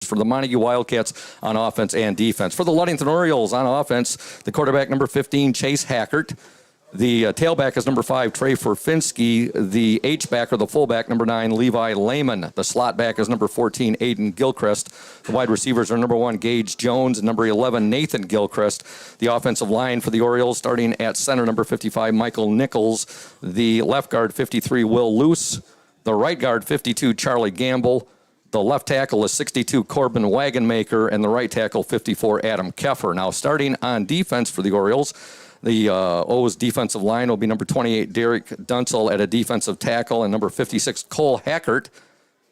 for the Montague Wildcats on offense and defense. For the Ludington Orioles on offense, the quarterback number 15, Chase Hackert. The tailback is number 5, Trey Forfinski. The H-back or the fullback, number 9, Levi Lehman. The slot back is number 14, Aiden Gilchrist. The wide receivers are number 1, Gage Jones, and number 11, Nathan Gilchrist. The offensive line for the Orioles, starting at center, number 55, Michael Nichols. The left guard, 53, Will Luce. The right guard, 52, Charlie Gamble. The left tackle is 62, Corbin Wagonmaker. And the right tackle, 54, Adam Keffer. Now, starting on defense for the Orioles, the O's defensive line will be number 28, Derek Dunsel at a defensive tackle, and number 56, Cole Hackert.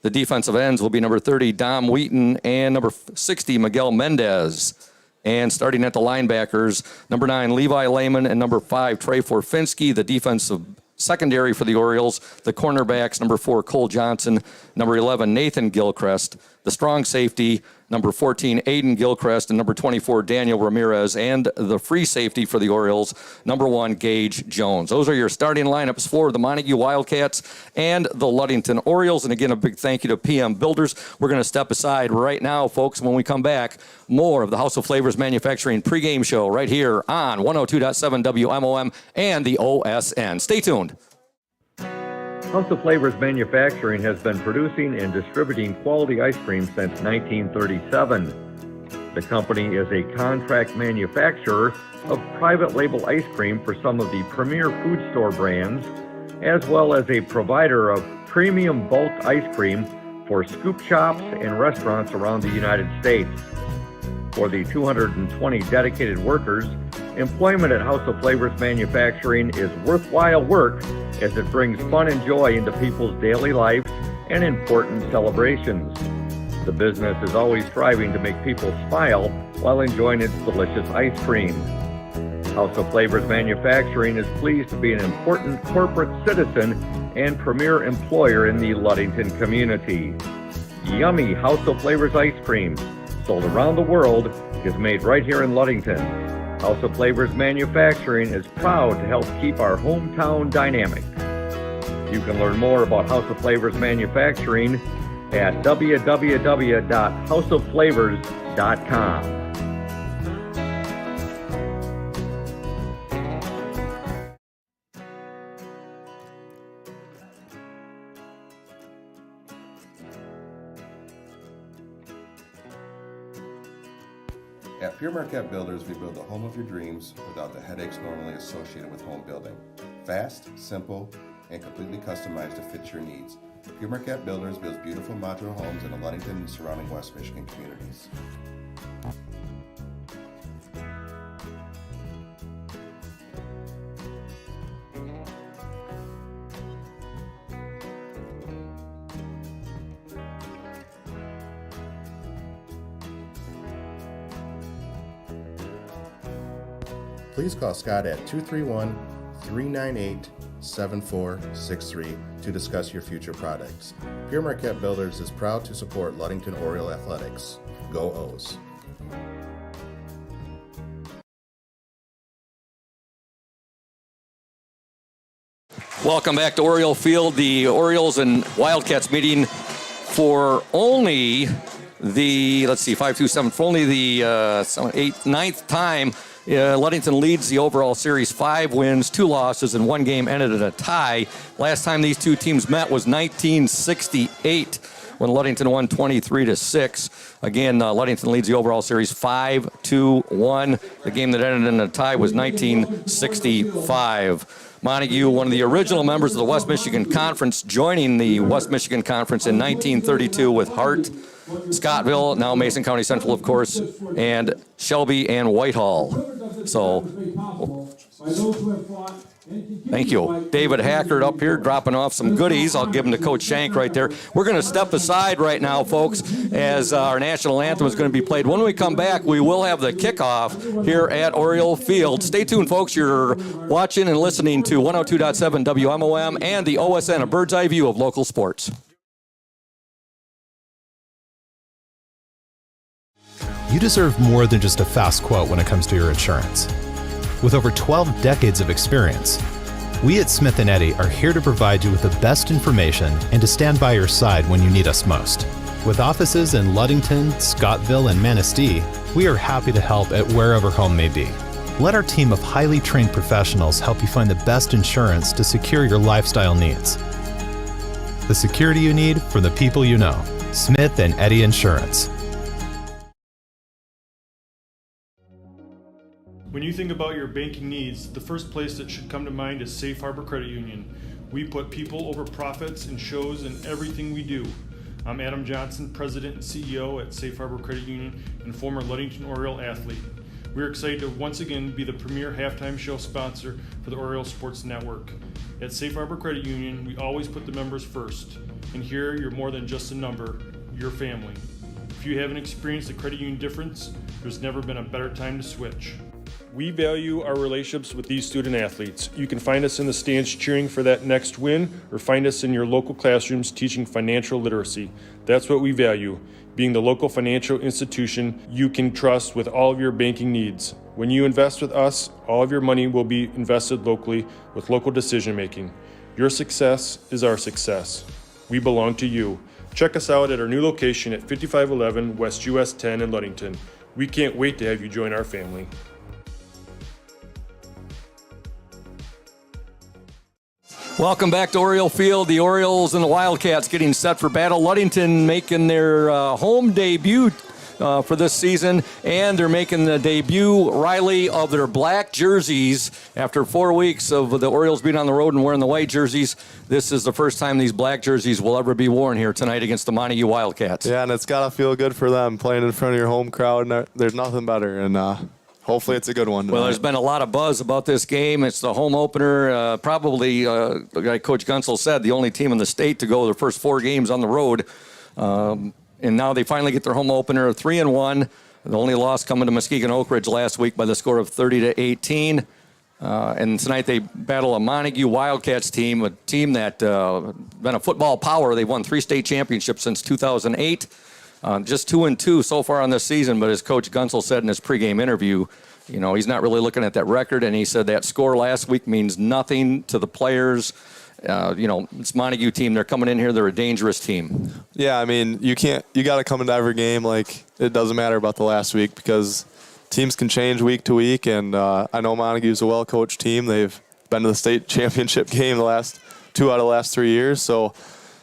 The defensive ends will be number 30, Dom Wheaton, and number 60, Miguel Mendez. And starting at the linebackers, number 9, Levi Lehman, and number 5, Trey Forfinski. The defensive secondary for the Orioles, the cornerbacks, number 4, Cole Johnson, number 11, Nathan Gilchrist. The strong safety, number 14, Aiden Gilchrist, and number 24, Daniel Ramirez, and the free safety for the Orioles, number 1, Gage Jones. Those are your starting lineups for the Montague Wildcats and the Ludington Orioles. And again, a big thank you to PM Builders. We're going to step aside right now, folks. When we come back, more of the House of Flavors Manufacturing pregame show right here on 102.7 WMOM and the OSN. Stay tuned. House of Flavors Manufacturing has been producing and distributing quality ice cream since 1937. The company is a contract manufacturer of private label ice cream for some of the premier food store brands, as well as a provider of premium bulk ice cream for scoop shops and restaurants around the United States. For the 220 dedicated workers, employment at House of Flavors Manufacturing is worthwhile work as it brings fun and joy into people's daily lives and important celebrations. The business is always striving to make people smile while enjoying its delicious ice cream. House of Flavors Manufacturing is pleased to be an important corporate citizen and premier employer in the Ludington community. Yummy House of Flavors ice cream, sold around the world, is made right here in Ludington. House of Flavors Manufacturing is proud to help keep our hometown dynamic. You can learn more about House of Flavors Manufacturing at www.houseofflavors.com. At Pure Marquette Builders, we build the home of your dreams without the headaches normally associated with home building. Fast, simple, and completely customized to fit your needs. Pure Marquette Builders builds beautiful modular homes in the Ludington and surrounding West Michigan communities. Please call Scott at 231-398-7463 to discuss your future projects. Pure Marquette Builders is proud to support Ludington Oriole Athletics. Go O's! Welcome back to Oriole Field. The Orioles and Wildcats meeting for only the, 5-2-7, for only the ninth time. Ludington leads the overall series, 5 wins, 2 losses, and 1 game ended in a tie. Last time these two teams met was 1968 when Ludington won 23-6. Again, Ludington leads the overall series 5-1. The game that ended in a tie was 1965. Montague, one of the original members of the West Michigan Conference, joining the West Michigan Conference in 1932 with Hart, Scottville, now Mason County Central, of course, and Shelby and Whitehall. So, thank you. David Hackert up here dropping off some goodies. I'll give them to Coach Shank right there. We're going to step aside right now, folks, as our national anthem is going to be played. When we come back, we will have the kickoff here at Oriole Field. Stay tuned, folks. You're watching and listening to 102.7 WMOM and the OSN, a bird's eye view of local sports. You deserve more than just a fast quote when it comes to your insurance. With over 12 decades of experience, we at Smith & Eddy are here to provide you with the best information and to stand by your side when you need us most. With offices in Ludington, Scottville, and Manistee, we are happy to help at wherever home may be. Let our team of highly trained professionals help you find the best insurance to secure your lifestyle needs. The security you need from the people you know. Smith & Eddy Insurance. When you think about your banking needs, the first place that should come to mind is Safe Harbor Credit Union. We put people over profits and shows in everything we do. I'm Adam Johnson, President and CEO at Safe Harbor Credit Union and former Ludington Oriole athlete. We're excited to once again be the premier halftime show sponsor for the Oriole Sports Network. At Safe Harbor Credit Union, we always put the members first. And here, you're more than just a number, you're family. If you haven't experienced the credit union difference, there's never been a better time to switch. We value our relationships with these student athletes. You can find us in the stands cheering for that next win, or find us in your local classrooms teaching financial literacy. That's what we value, being the local financial institution you can trust with all of your banking needs. When you invest with us, all of your money will be invested locally with local decision making. Your success is our success. We belong to you. Check us out at our new location at 5511 West US 10 in Ludington. We can't wait to have you join our family. Welcome back to Oriole Field. The Orioles and the Wildcats getting set for battle. Ludington making their home debut for this season, and they're making the debut, Riley, of their black jerseys. After 4 weeks of the Orioles being on the road and wearing the white jerseys, this is the first time these black jerseys will ever be worn here tonight against the Montague Wildcats. Yeah, and it's got to feel good for them playing in front of your home crowd. And there's nothing better, and hopefully it's a good one tonight. Well, there's been a lot of buzz about this game. It's the home opener. Probably, like Coach Gunsel said, the only team in the state to go their first 4 games on the road. And now they finally get their home opener, 3-1. The only loss coming to Muskegon Oak Ridge last week by the score of 30-18. And tonight they battle a Montague Wildcats team, a team that been a football power. They've won 3 state championships since 2008. Just 2-2 so far on this season, but as Coach Gunsel said in his pregame interview, you know, he's not really looking at that record, and he said that score last week means nothing to the players. You know, it's Montague team. They're coming in here. They're a dangerous team. Yeah, I mean, you got to come into every game like it doesn't matter about the last week because teams can change week to week, and I know Montague's a well-coached team. They've been to the state championship game the last 2 out of the last 3 years, so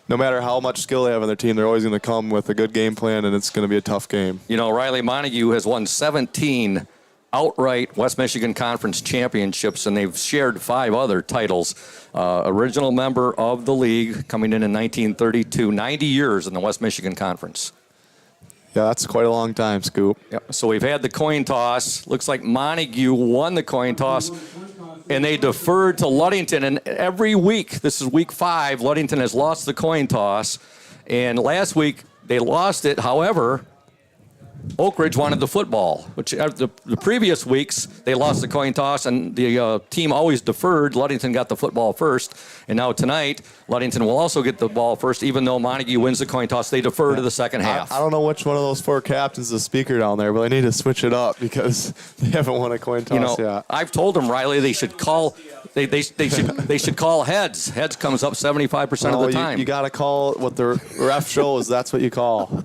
no matter how much skill they have on their team, they're always going to come with a good game plan, and it's going to be a tough game. You know, Riley, Montague has won 17 outright West Michigan Conference championships, and they've shared 5 other titles. Original member of the league, coming in 1932, 90 years in the West Michigan Conference. Yeah, that's quite a long time, Scoop. Yep. So we've had the coin toss. Looks like Montague won the coin toss, and they deferred to Ludington. And every week, this is week 5, Ludington has lost the coin toss. And last week, they lost it. However, Oak Ridge wanted the football, which the previous weeks, they lost the coin toss, and the team always deferred. Ludington got the football first. And now tonight, Ludington will also get the ball first, even though Montague wins the coin toss. They defer to the second half. I don't know which one of those 4 captains is the speaker down there, but I need to switch it up because they haven't won a coin toss yet. I've told them, Riley, they should call. They should call heads. Heads comes up 75% of the time. You got to call what the ref shows. That's what you call.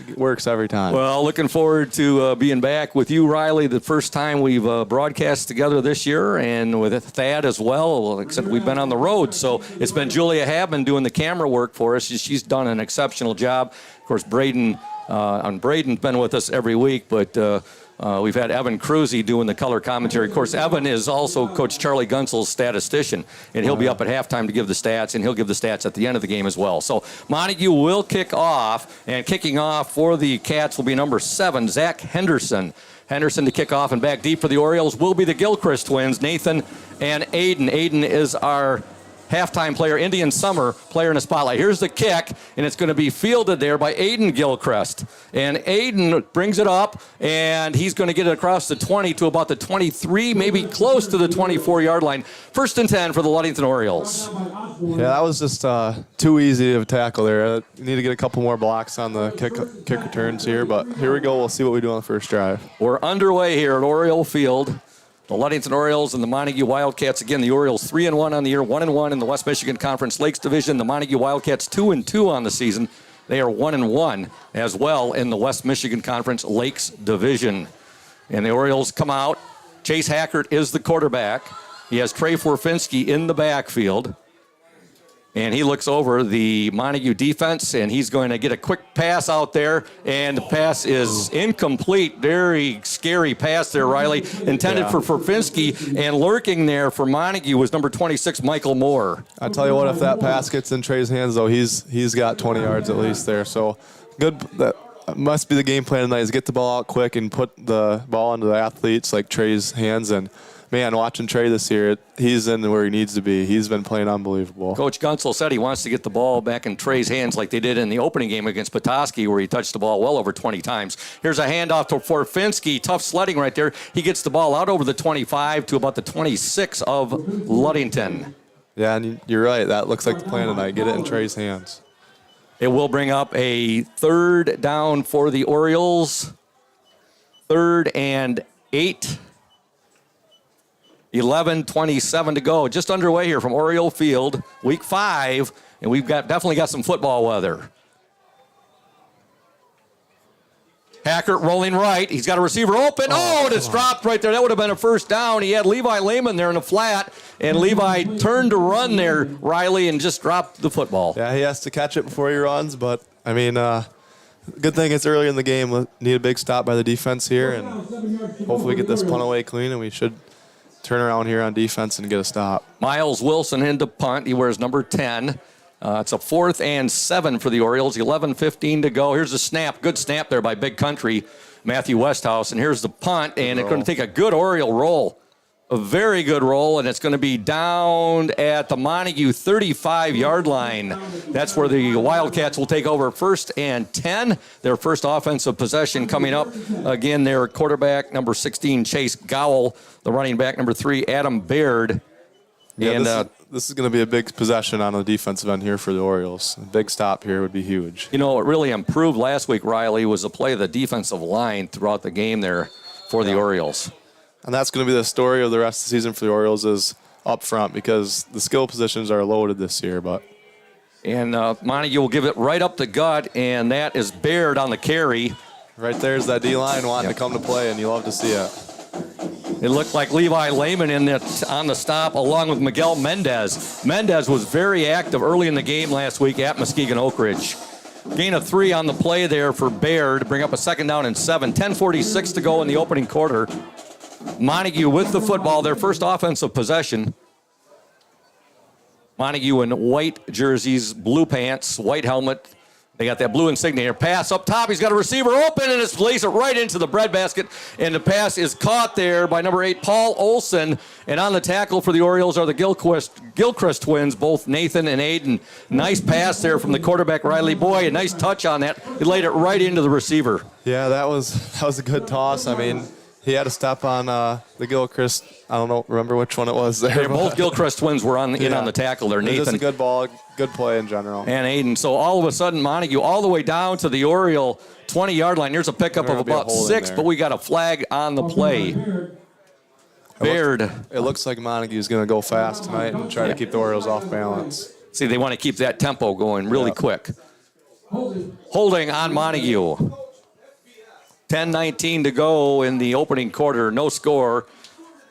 It works every time. Well, looking forward to being back with you, Riley. The first time we've broadcast together this year, and with Thad as well, except we've been on the road. So it's been Julia Habman doing the camera work for us. She's done an exceptional job. Of course, Braden's been with us every week, but we've had Evan Cruzy doing the color commentary. Of course, Evan is also Coach Charlie Gunsel's statistician, and he'll be up at halftime to give the stats, and he'll give the stats at the end of the game as well. So Montague will kick off, and kicking off for the Cats will be number 7, Zach Henderson. Henderson to kick off, and back deep for the Orioles will be the Gilchrist twins, Nathan and Aiden. Aiden is our halftime player, Indian Summer player in the spotlight. Here's the kick, and it's going to be fielded there by Aiden Gilchrist. And Aiden brings it up, and he's going to get it across the 20 to about the 23, maybe close to the 24-yard line. 1st and 10 for the Ludington Orioles. Yeah, that was just too easy of a tackle there. You need to get a couple more blocks on the kick returns here, but here we go. We'll see what we do on the first drive. We're underway here at Oriole Field. The Ludington Orioles and the Montague Wildcats. Again, the Orioles 3-1 on the year, 1-1 in the West Michigan Conference Lakes Division. The Montague Wildcats 2-2 on the season. They are 1-1 as well in the West Michigan Conference Lakes Division. And the Orioles come out. Chase Hackert is the quarterback. He has Trey Forfinski in the backfield. And he looks over the Montague defense, and he's going to get a quick pass out there, and the pass is incomplete. Very scary pass there, Riley, intended for Forfinski, and lurking there for Montague was number 26, Michael Moore. I tell you what, if that pass gets in Trey's hands, though, he's got 20 yards at least there. So good. That must be the game plan tonight, is get the ball out quick and put the ball into the athletes like Trey's hands. And man, watching Trey this year, he's in where he needs to be. He's been playing unbelievable. Coach Gunsel said he wants to get the ball back in Trey's hands like they did in the opening game against Petoskey, where he touched the ball well over 20 times. Here's a handoff to Forfinski. Tough sledding right there. He gets the ball out over the 25 to about the 26 of Ludington. Yeah, and you're right. That looks like the plan tonight. Get it in Trey's hands. It will bring up a 3rd down for the Orioles. 3rd and 8. 11:27 to go. Just underway here from Oriole Field, week 5, and we've definitely got some football weather. Hackert rolling right. He's got a receiver open. Oh, and it's dropped right there. That would have been a first down. He had Levi Lehman there in the flat, and Levi turned to run there, Riley, and just dropped the football. Yeah, he has to catch it before he runs, but, I mean, good thing it's early in the game. We'll need a big stop by the defense here, and hopefully get this punt away clean, and we should turn around here on defense and get a stop. Miles Wilson into punt. He wears number 10. It's a 4th and 7 for the Orioles. 11:15 to go. Here's a snap. Good snap there by Big Country, Matthew Westhouse. And here's the punt, and it's going to take a good Oriole roll. A very good roll, and it's going to be down at the Montague 35-yard line. That's where the Wildcats will take over 1st and 10. Their first offensive possession coming up. Again, their quarterback, number 16, Chase Gowell. The running back, number 3, Adam Baird. Yeah, and this is going to be a big possession on the defensive end here for the Orioles. A big stop here would be huge. You know, what really improved last week, Riley, was the play of the defensive line throughout the game there for the Orioles. And that's going to be the story of the rest of the season for the Orioles, is up front, because the skill positions are loaded this year. And Montague will give it right up the gut, and that is Baird on the carry. Right there's that D-line wanting to come to play, and you love to see it. It looked like Levi Lehman on the stop, along with Miguel Mendez. Mendez was very active early in the game last week at Muskegon Oak Ridge. Gain of 3 on the play there for Baird to bring up a 2nd down and 7. 10:46 to go in the opening quarter. Montague with the football, their first offensive possession. Montague in white jerseys, blue pants, white helmet. They got that blue insignia here. Pass up top. He's got a receiver open, and it's lays it right into the breadbasket. And the pass is caught there by number 8, Paul Olson. And on the tackle for the Orioles are the Gilchrist twins, both Nathan and Aiden. Nice pass there from the quarterback, Riley Boy. A nice touch on that. He laid it right into the receiver. Yeah, that was a good toss. I mean, he had to step on the Gilchrist. I don't know, remember which one it was there. Both Gilchrist twins were in on the tackle there. Nathan. Just a good ball, good play in general. And Aiden. So all of a sudden, Montague all the way down to the Oriole 20-yard line. Here's a pickup of about 6, but we got a flag on the play. Baird. It looks like Montague's going to go fast tonight and try to keep the Orioles off balance. See, they want to keep that tempo going really quick. Holding on Montague. 10:19 to go in the opening quarter. No score.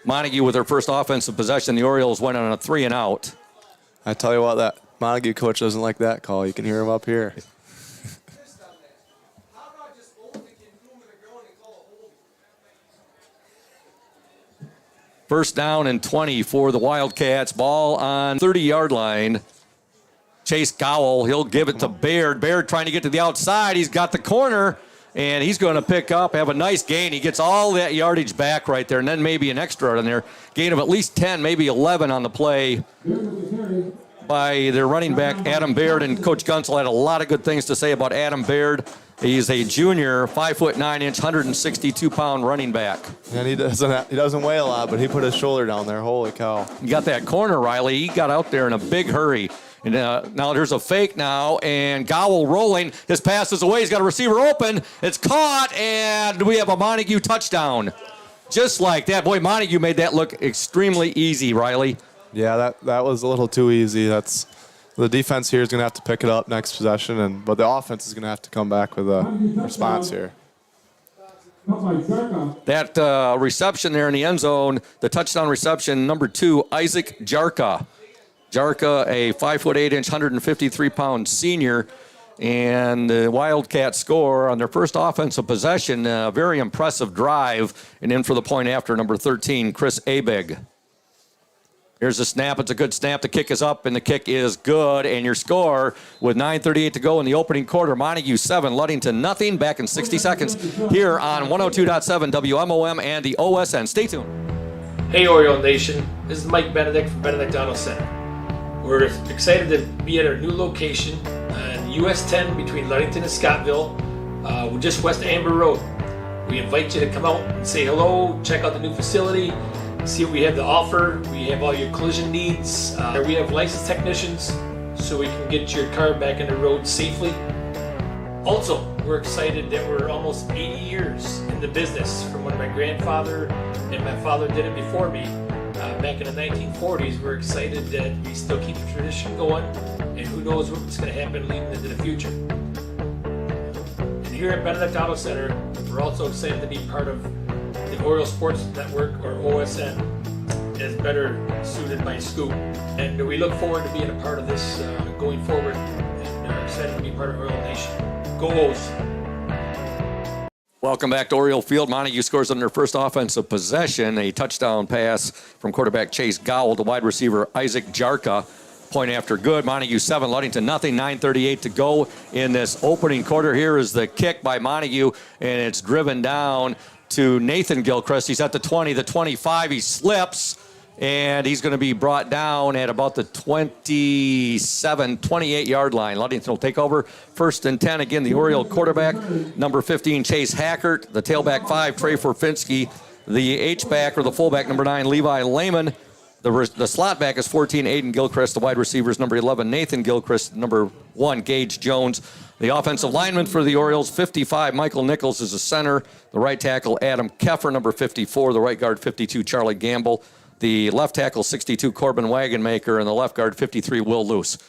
Montague with their first offensive possession. The Orioles went on a 3 and out. I tell you what, that Montague coach doesn't like that call. You can hear him up here. First down and 20 for the Wildcats. Ball on 30-yard line. Chase Gowell, he'll give it to Baird. Baird trying to get to the outside. He's got the corner, and he's going to pick up, have a nice gain. He gets all that yardage back right there, and then maybe an extra in there. Gain of at least 10, maybe 11 on the play by their running back, Adam Baird. And Coach Gunsel had a lot of good things to say about Adam Baird. He's a junior, 5'9", 162-pound running back. And he doesn't weigh a lot, but he put his shoulder down there. Holy cow. You got that corner, Riley. He got out there in a big hurry. And now there's a fake now, and Gowell rolling. His pass is away. He's got a receiver open. It's caught, and we have a Montague touchdown. Just like that. Boy, Montague made that look extremely easy, Riley. Yeah, that was a little too easy. The defense here is going to have to pick it up next possession, but the offense is going to have to come back with a response here. That reception there in the end zone, the touchdown reception, number 2, Isaac Jarka. Jarka, a 5'8", 153-pound senior, and the Wildcats score on their first offensive possession. A very impressive drive, and in for the point after, number 13, Chris Abeg. Here's the snap. It's a good snap. The kick is up, and the kick is good. And your score with 9:38 to go in the opening quarter, Montague 7, Ludington nothing. Back in 60 seconds here on 102.7 WMOM and the OSN. Stay tuned. Hey, Oriole Nation. This is Mike Benedict from Benedict Auto Center. We're excited to be at our new location on US 10 between Ludington and Scottville. We're just west of Amber Road. We invite you to come out and say hello, check out the new facility, see what we have to offer. We have all your collision needs. We have licensed technicians so we can get your car back on the road safely. Also, we're excited that we're almost 80 years in the business from when my grandfather and my father did it before me. Back in the 1940s, we're excited that we still keep the tradition going, and who knows what's going to happen leading into the future. And here at Benedict Auto Center, we're also excited to be part of the Oriole Sports Network, or OSN, as better suited by Scoop. And we look forward to being a part of this going forward, and are excited to be part of Oriole Nation. Go O's! Welcome back to Oriole Field. Montague scores on their first offensive possession. A touchdown pass from quarterback Chase Gowell to wide receiver Isaac Jarka. Point after good. Montague 7, Ludington nothing. 9:38 to go in this opening quarter. Here is the kick by Montague, and it's driven down to Nathan Gilchrist. He's at the 20, the 25. He slips, and he's going to be brought down at about the 28-yard line. Ludington will take over. 1st and 10. Again, the Oriole quarterback, number 15, Chase Hackert. The tailback 5, Trey Forfinski. The H-back or the fullback, number 9, Levi Lehman. The slot back is 14, Aiden Gilchrist. The wide receivers, number 11, Nathan Gilchrist. Number 1, Gage Jones. The offensive lineman for the Orioles, 55, Michael Nichols is the center. The right tackle, Adam Keffer, number 54. The right guard, 52, Charlie Gamble. The left tackle, 62, Corbin Wagonmaker. And the left guard, 53, Will Luce.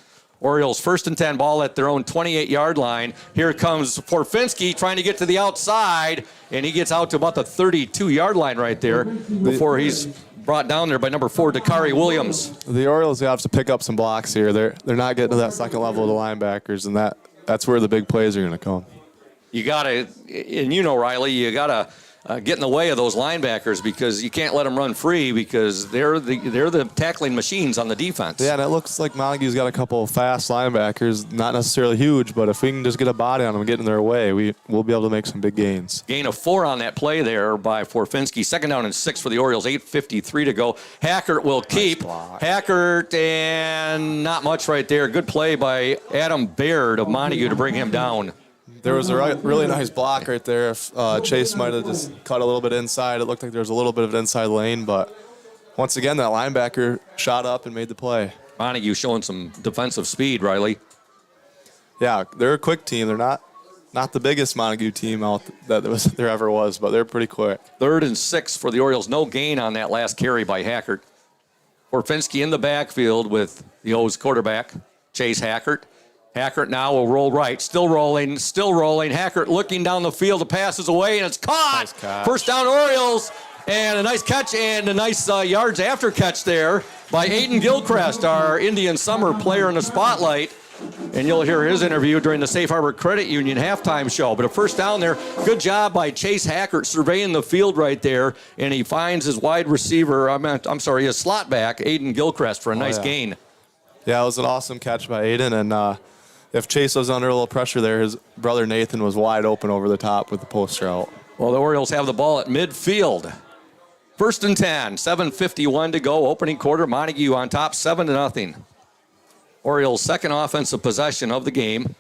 Orioles 1st and 10, ball at their own 28-yard line. Here comes Forfinski trying to get to the outside, and he gets out to about the 32-yard line right there before he's brought down there by number 4, Dakari Williams. The Orioles have to pick up some blocks here. They're not getting to that second level of the linebackers, and that's where the big plays are going to come. You got to, and you know, Riley, you got to get in the way of those linebackers because you can't let them run free because they're the tackling machines on the defense. Yeah, and it looks like Montague's got a couple of fast linebackers, not necessarily huge, but if we can just get a body on them and get in their way, we'll be able to make some big gains. Gain of 4 on that play there by Forfinski. 2nd down and 6 for the Orioles. 8:53 to go. Hackert will keep. Hackert, and not much right there. Good play by Adam Baird of Montague to bring him down. There was a really nice block right there. If Chase might have just cut a little bit inside, it looked like there was a little bit of an inside lane, but once again, that linebacker shot up and made the play. Montague showing some defensive speed, Riley. Yeah, they're a quick team. They're not the biggest Montague team out that there ever was, but they're pretty quick. 3rd and 6 for the Orioles. No gain on that last carry by Hackert. Forfinski in the backfield with the O's quarterback, Chase Hackert. Hackert now will roll right. Still rolling. Hackert looking down the field. The pass is away, and it's caught. Nice catch. First down, Orioles. And a nice catch and a nice yards after catch there by Aiden Gilchrist, our Indian Summer player in the spotlight. And you'll hear his interview during the Safe Harbor Credit Union halftime show. But a first down there. Good job by Chase Hackert surveying the field right there. And he finds his wide receiver, his slot back, Aiden Gilchrist, for a nice gain. Yeah, it was an awesome catch by Aiden. And if Chase was under a little pressure there, his brother Nathan was wide open over the top with the post route. Well, the Orioles have the ball at midfield. 1st and 10, 7:51 to go. Opening quarter, Montague on top, 7-0. Orioles' 2nd offensive possession of the game.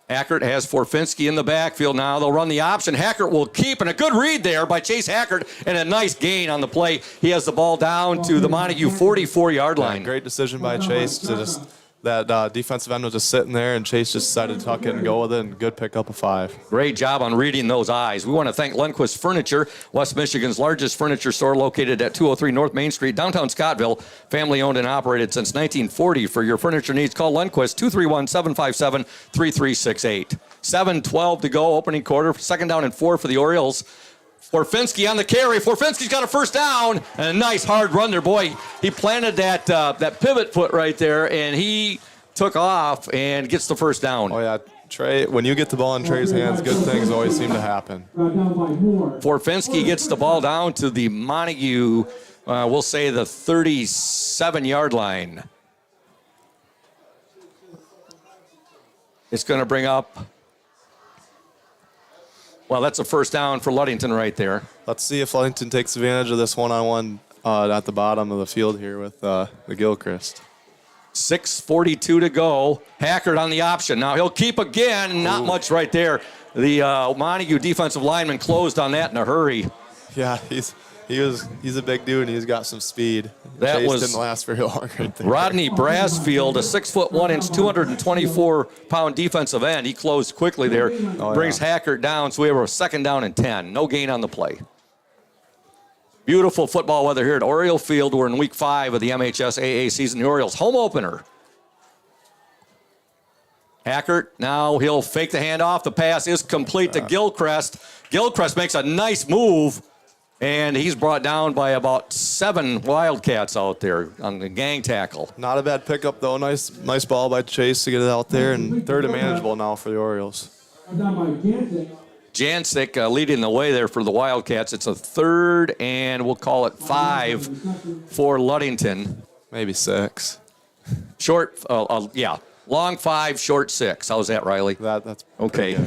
Hackert has Forfinski in the backfield now. They'll run the option. Hackert will keep, and a good read there by Chase Hackert, and a nice gain on the play. He has the ball down to the Montague 44-yard line. Great decision by Chase to just that defensive end was just sitting there, and Chase just decided to tuck it and go with it, and good pickup of 5. Great job on reading those eyes. We want to thank Lundquist Furniture, West Michigan's largest furniture store located at 203 North Main Street, downtown Scottville. Family owned and operated since 1940. For your furniture needs, call Lundquist 231-757-3368. 7:12 to go, opening quarter. Second down and 4 for the Orioles. Forfinski on the carry. Forfinski's got a first down and a nice hard run there. Boy, he planted that pivot foot right there, and he took off and gets the first down. Oh, yeah. Trey, when you get the ball in Trey's hands, good things always seem to happen. Forfinski gets the ball down to the Montague, we'll say the 37-yard line. It's going to bring up, well, that's a first down for Ludington right there. Let's see if Ludington takes advantage of this one-on-one at the bottom of the field here with the Gilchrist. 6:42 to go. Hackert on the option. Now he'll keep again. Not much right there. The Montague defensive lineman closed on that in a hurry. Yeah, he's a big dude, and he's got some speed. That Chase was didn't last very long right there. Rodney Brassfield, a 6'1", 224-pound defensive end. He closed quickly there. Brings Hackert down, so we have a second down and 10. No gain on the play. Beautiful football weather here at Oriole Field. We're in week 5 of the MHS AA season. The Orioles home opener. Hackert, now he'll fake the handoff. The pass is complete to Gilchrist. Gilchrist makes a nice move, and he's brought down by about 7 Wildcats out there on the gang tackle. Not a bad pickup, though. Nice ball by Chase to get it out there, and third and manageable now for the Orioles. Jancic leading the way there for the Wildcats. It's a third, and we'll call it 5 for Ludington. Maybe 6. Short, yeah. Long 5, short 6. How's that, Riley? That's okay.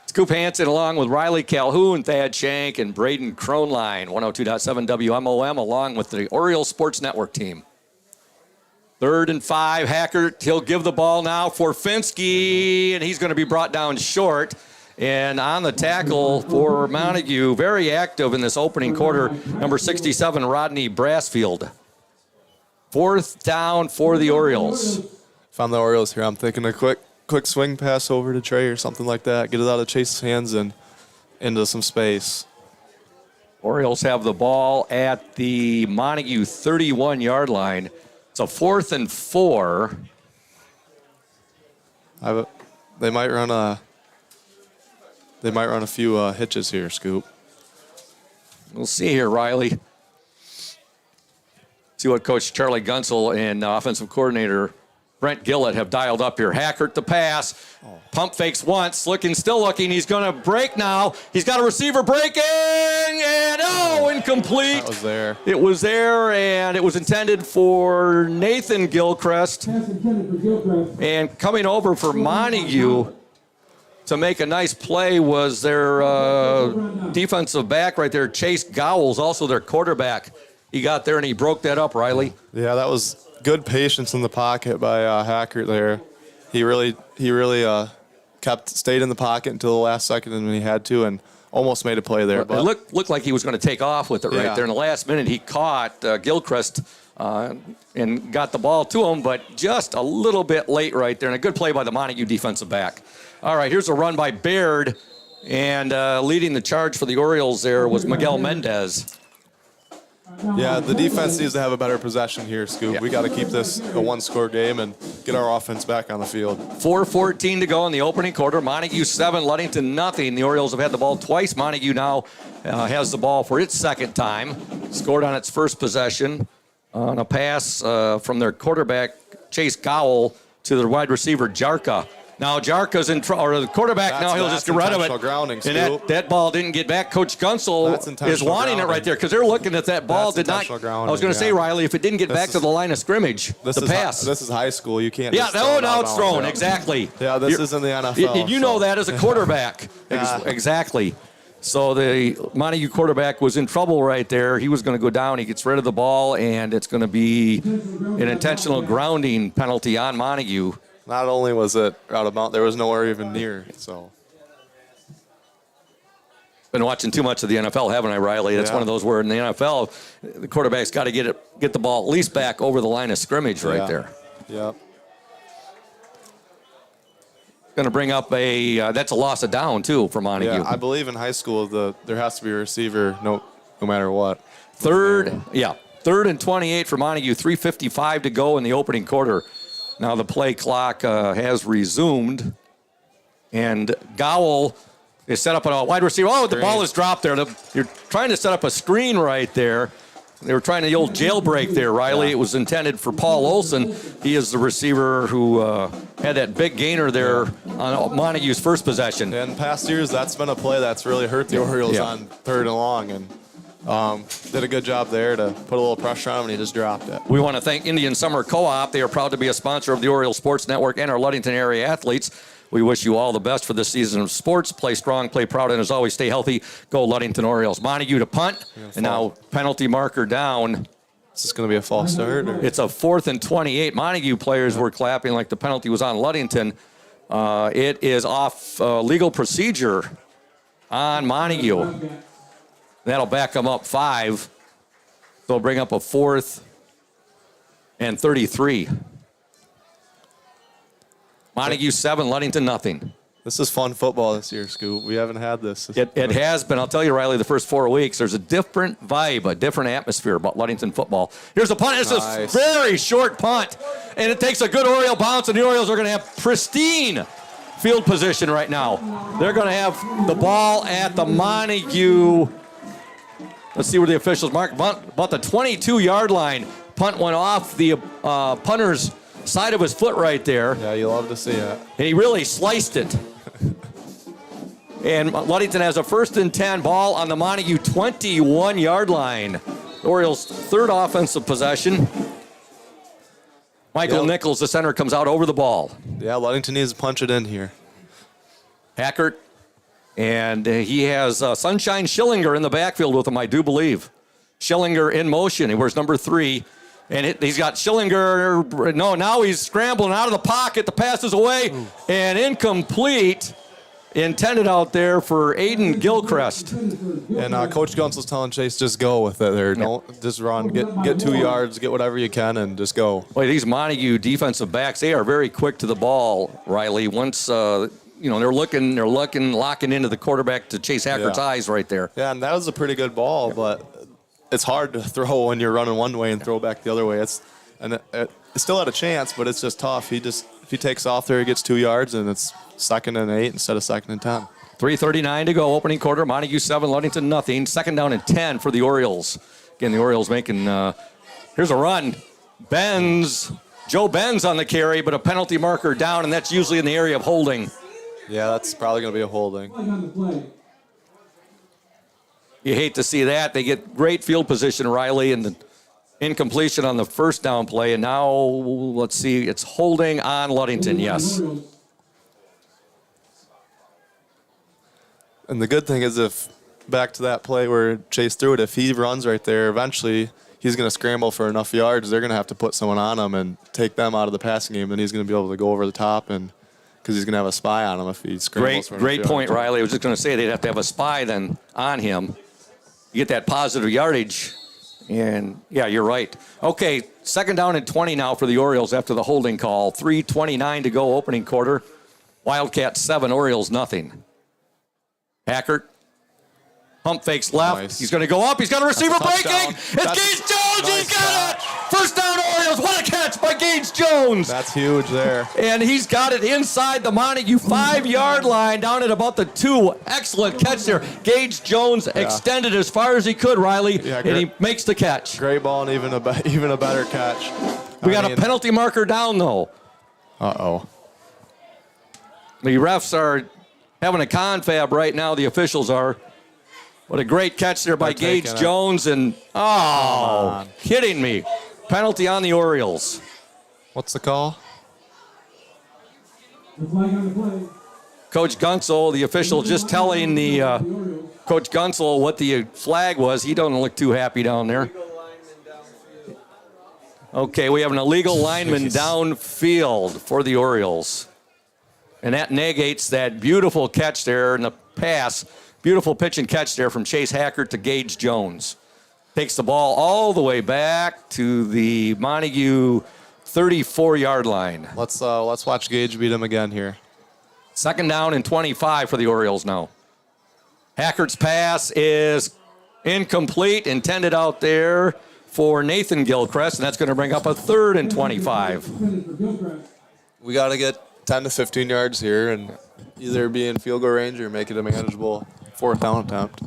Scoop Hansen along with Riley Calhoun, Thad Shank, and Braden Kronline. 102.7 WMOM along with the Oriole Sports Network team. Third and 5, Hackert, he'll give the ball now for Finski, and he's going to be brought down short. And on the tackle for Montague, very active in this opening quarter, number 67, Rodney Brassfield. 4th down for the Orioles. If I'm the Orioles here, I'm thinking a quick swing pass over to Trey or something like that. Get it out of Chase's hands and into some space. Orioles have the ball at the Montague 31-yard line. It's a 4th and 4. They might run a few hitches here, Scoop. We'll see here, Riley. See what Coach Charlie Gunsel and offensive coordinator Brent Gillett have dialed up here. Hackert the pass. Pump fakes once. Still looking. He's going to break now. He's got a receiver breaking. And, incomplete. That was there. It was there, and it was intended for Nathan Gilchrist. And coming over for Montague to make a nice play was their defensive back right there, Chase Gowles, also their quarterback. He got there, and he broke that up, Riley. Yeah, that was good patience in the pocket by Hackert there. He really stayed in the pocket until the last second when he had to, and almost made a play there. But it looked like he was going to take off with it right there. In the last minute, he caught Gilchrist and got the ball to him, but just a little bit late right there. And a good play by the Montague defensive back. All right, here's a run by Baird, and leading the charge for the Orioles there was Miguel Mendez. Yeah, the defense needs to have a better possession here, Scoop. Yeah. We got to keep this a one-score game and get our offense back on the field. 4:14 to go in the opening quarter. Montague 7, Ludington nothing. The Orioles have had the ball twice. Montague now has the ball for its second time. Scored on its first possession on a pass from their quarterback, Chase Gowell, to their wide receiver, Jarka. Now Jarka's in trouble, or the quarterback, now he'll just get rid of it. Grounding, and that ball didn't get back. Coach Gunsel is wanting it right there because they're looking at that ball. Did not. I was going to say, Riley, if it didn't get back to the line of scrimmage, the pass. This is high school. You can't. Yeah, now it's thrown. Exactly. Yeah, this isn't the NFL. You know that as a quarterback. Exactly. So the Montague quarterback was in trouble right there. He was going to go down. He gets rid of the ball, and it's going to be an intentional grounding penalty on Montague. Not only was it out of bounds, there was nowhere even near. So Been watching too much of the NFL, haven't I, Riley? It's one of those where in the NFL, the quarterback's got to get the ball at least back over the line of scrimmage right there. Yep. Going to bring up that's a loss of down, too, for Montague. Yeah, I believe in high school there has to be a receiver no matter what. Third and 28 for Montague, 3:55 to go in the opening quarter. Now the play clock has resumed, and Gowell is set up on a wide receiver. Oh, the ball is dropped there. You're trying to set up a screen right there. They were trying the old jailbreak there, Riley. Yeah. It was intended for Paul Olson. He is the receiver who had that big gainer there on Montague's first possession. And in past years, that's been a play that's really hurt the Orioles on 3rd and long, and did a good job there to put a little pressure on him, and he just dropped it. We want to thank Indian Summer Co-op. They are proud to be a sponsor of the Orioles Sports Network and our Ludington area athletes. We wish you all the best for this season of sports. Play strong, play proud, and as always, stay healthy. Go Ludington Orioles. Montague to punt, and now penalty marker down. Is this going to be a false start? Or? It's a 4th and 28. Montague players were clapping like the penalty was on Ludington. It is off legal procedure on Montague. That'll back them up 5. They'll bring up a 4th and 33. Montague 7, Ludington nothing. This is fun football this year, Scoop. We haven't had this. It has been. I'll tell you, Riley, the first 4 weeks, there's a different vibe, a different atmosphere about Ludington football. Here's a punt. It's a very short punt, and it takes a good Oriole bounce, and the Orioles are going to have pristine field position right now. They're going to have the ball at the Montague. Let's see where the officials mark. About the 22-yard line. Punt went off the punter's side of his foot right there. Yeah, you love to see it. And he really sliced it. And Ludington has a 1st and 10 ball on the Montague 21-yard line. The Orioles' 3rd offensive possession. Michael Nichols, the center, comes out over the ball. Yeah, Ludington needs to punch it in here. Hackert. And he has Sunshine Schillinger in the backfield with him, I do believe. Schillinger in motion. He wears number 3. And he's got Schillinger. No, now he's scrambling out of the pocket. The pass is away. And incomplete. Intended out there for Aiden Gilchrist. And Coach Gunsel's telling Chase, just go with it there. Don't just run. Get 2 yards, get whatever you can, and just go. Boy, these Montague defensive backs, they are very quick to the ball, Riley. Once, they're locking into the quarterback to Chase Hackert's eyes right there. Yeah, and that was a pretty good ball, but it's hard to throw when you're running one way and throw back the other way. It still had a chance, but it's just tough. If he takes off there, he gets 2 yards, and it's 2nd and 8 instead of 2nd and 10. 3:39 to go, opening quarter. Montague 7, Ludington nothing. 2nd down and 10 for the Orioles. Again, the Orioles making. Here's a run. Joe Benz on the carry, but a penalty marker down, and that's usually in the area of holding. Yeah, that's probably going to be a holding. You hate to see that. They get great field position, Riley, and the incompletion on the 1st down play. And now, let's see, it's holding on Ludington, yes. And the good thing is back to that play where Chase threw it, if he runs right there, eventually he's going to scramble for enough yards. They're going to have to put someone on him and take them out of the passing game. Then he's going to be able to go over the top, and because he's going to have a spy on him if he scrambles. Great point, Riley. I was just going to say they'd have to have a spy then on him. You get that positive yardage, and yeah, you're right. Okay, 2nd down and 20 now for the Orioles after the holding call. 3:29 to go, opening quarter. Wildcats 7, Orioles nothing. Hackert. Pump fakes left. Nice. He's going to go up. He's got a receiver breaking. It's Gage Jones. Nice He's got catch. it. 1st down Orioles. What a catch by Gage Jones. That's huge there. And he's got it inside the Montague 5-yard line down at about the 2. Excellent catch there. Gage Jones extended as far as he could, Riley, and he makes the catch. Great ball and even a better catch. We got a penalty marker down, though. Uh-oh. The refs are having a confab right now. The officials are. What a great catch there by Gage Jones. And, kidding me. Penalty on the Orioles. What's the call? Coach Gunsel, the official, just telling the Coach Gunsel what the flag was. He doesn't look too happy down there. Okay, we have an illegal lineman downfield for the Orioles. And that negates that beautiful catch there in the pass Beautiful pitch and catch there from Chase Hackert to Gage Jones. Takes the ball all the way back to the Montague 34-yard line. Let's watch Gage beat him again here. Second down and 25 for the Orioles now. Hackert's pass is incomplete, intended out there for Nathan Gilchrist, and that's going to bring up a 3rd and 25. We got to get 10 to 15 yards here and either be in field goal range or make it a manageable 4th down attempt.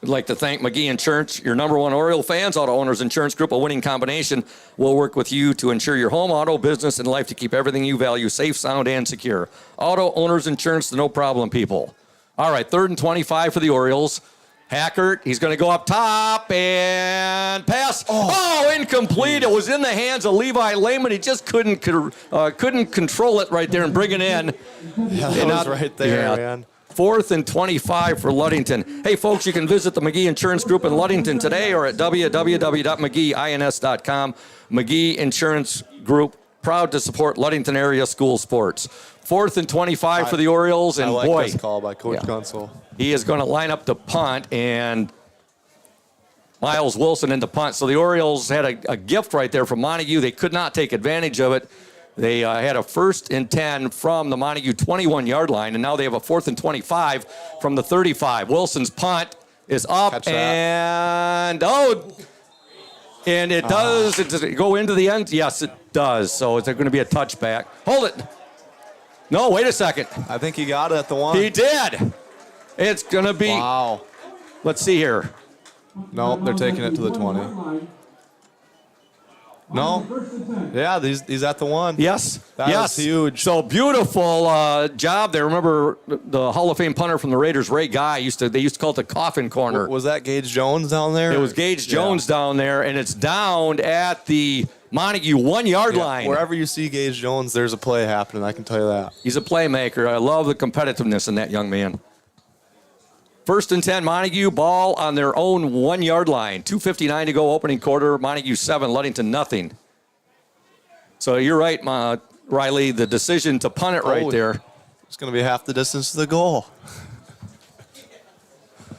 I'd like to thank McGee Insurance, your number one Oriole fans. Auto Owners Insurance Group, a winning combination. We'll work with you to insure your home, auto, business, and life to keep everything you value safe, sound, and secure. Auto Owners Insurance, the no problem people. All right, 3rd and 25 for the Orioles. Hackert, he's going to go up top and pass. Oh, incomplete. It was in the hands of Levi Lehman. He just couldn't control it right there and bring it in. Yeah, that was right there, man. 4th and 25 for Ludington. Hey, folks, you can visit the McGee Insurance Group in Ludington today or at www.mcgeeins.com. McGee Insurance Group, proud to support Ludington area school sports. 4th and 25 for the Orioles, and I like boy, this call by Coach Gunsel. he is going to line up the punt, and Miles Wilson into punt. So the Orioles had a gift right there from Montague. They could not take advantage of it. They had a 1st and 10 from the Montague 21-yard line, and now they have a 4th and 25 from the 35. Wilson's punt is up, and it does. Does it go into the end? Yes, it does. So is there going to be a touchback? Hold it. No, wait a second. I think he got it at the 1. He did. It's going to be. Wow. Let's see here. No, they're taking it to the 20. No. Yeah, he's at the 1. Yes. That was huge. So beautiful job there. Remember the Hall of Fame punter from the Raiders, Ray Guy, they used to call it the coffin corner. Was that Gage Jones down there? It was Gage Jones down there, and it's down at the Montague 1-yard line. Wherever you see Gage Jones, there's a play happening. I can tell you that. He's a playmaker. I love the competitiveness in that young man. 1st and 10, Montague, ball on their own 1-yard line. 2:59 to go, opening quarter. Montague 7, Ludington nothing. So you're right, Riley. The decision to punt it right there. It's going to be half the distance to the goal. I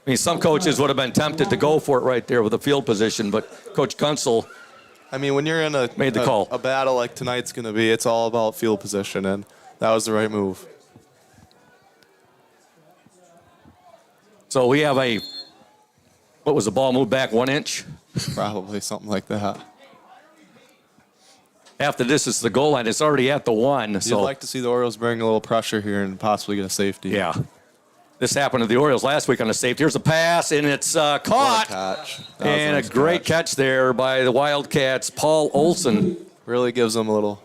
mean, some coaches would have been tempted to go for it right there with the field position, but Coach Gunsel, I mean, when you're in made the call. A battle like tonight's going to be, it's all about field position, and that was the right move. So we have what was the ball moved back 1 inch? Probably something like that. Half the distance to the goal line. It's already at the 1. So You'd like to see the Orioles bring a little pressure here and possibly get a safety. Yeah. This happened to the Orioles last week on a safety. Here's a pass, and it's caught. And a great catch there by the Wildcats. Paul Olson. Really gives them a little.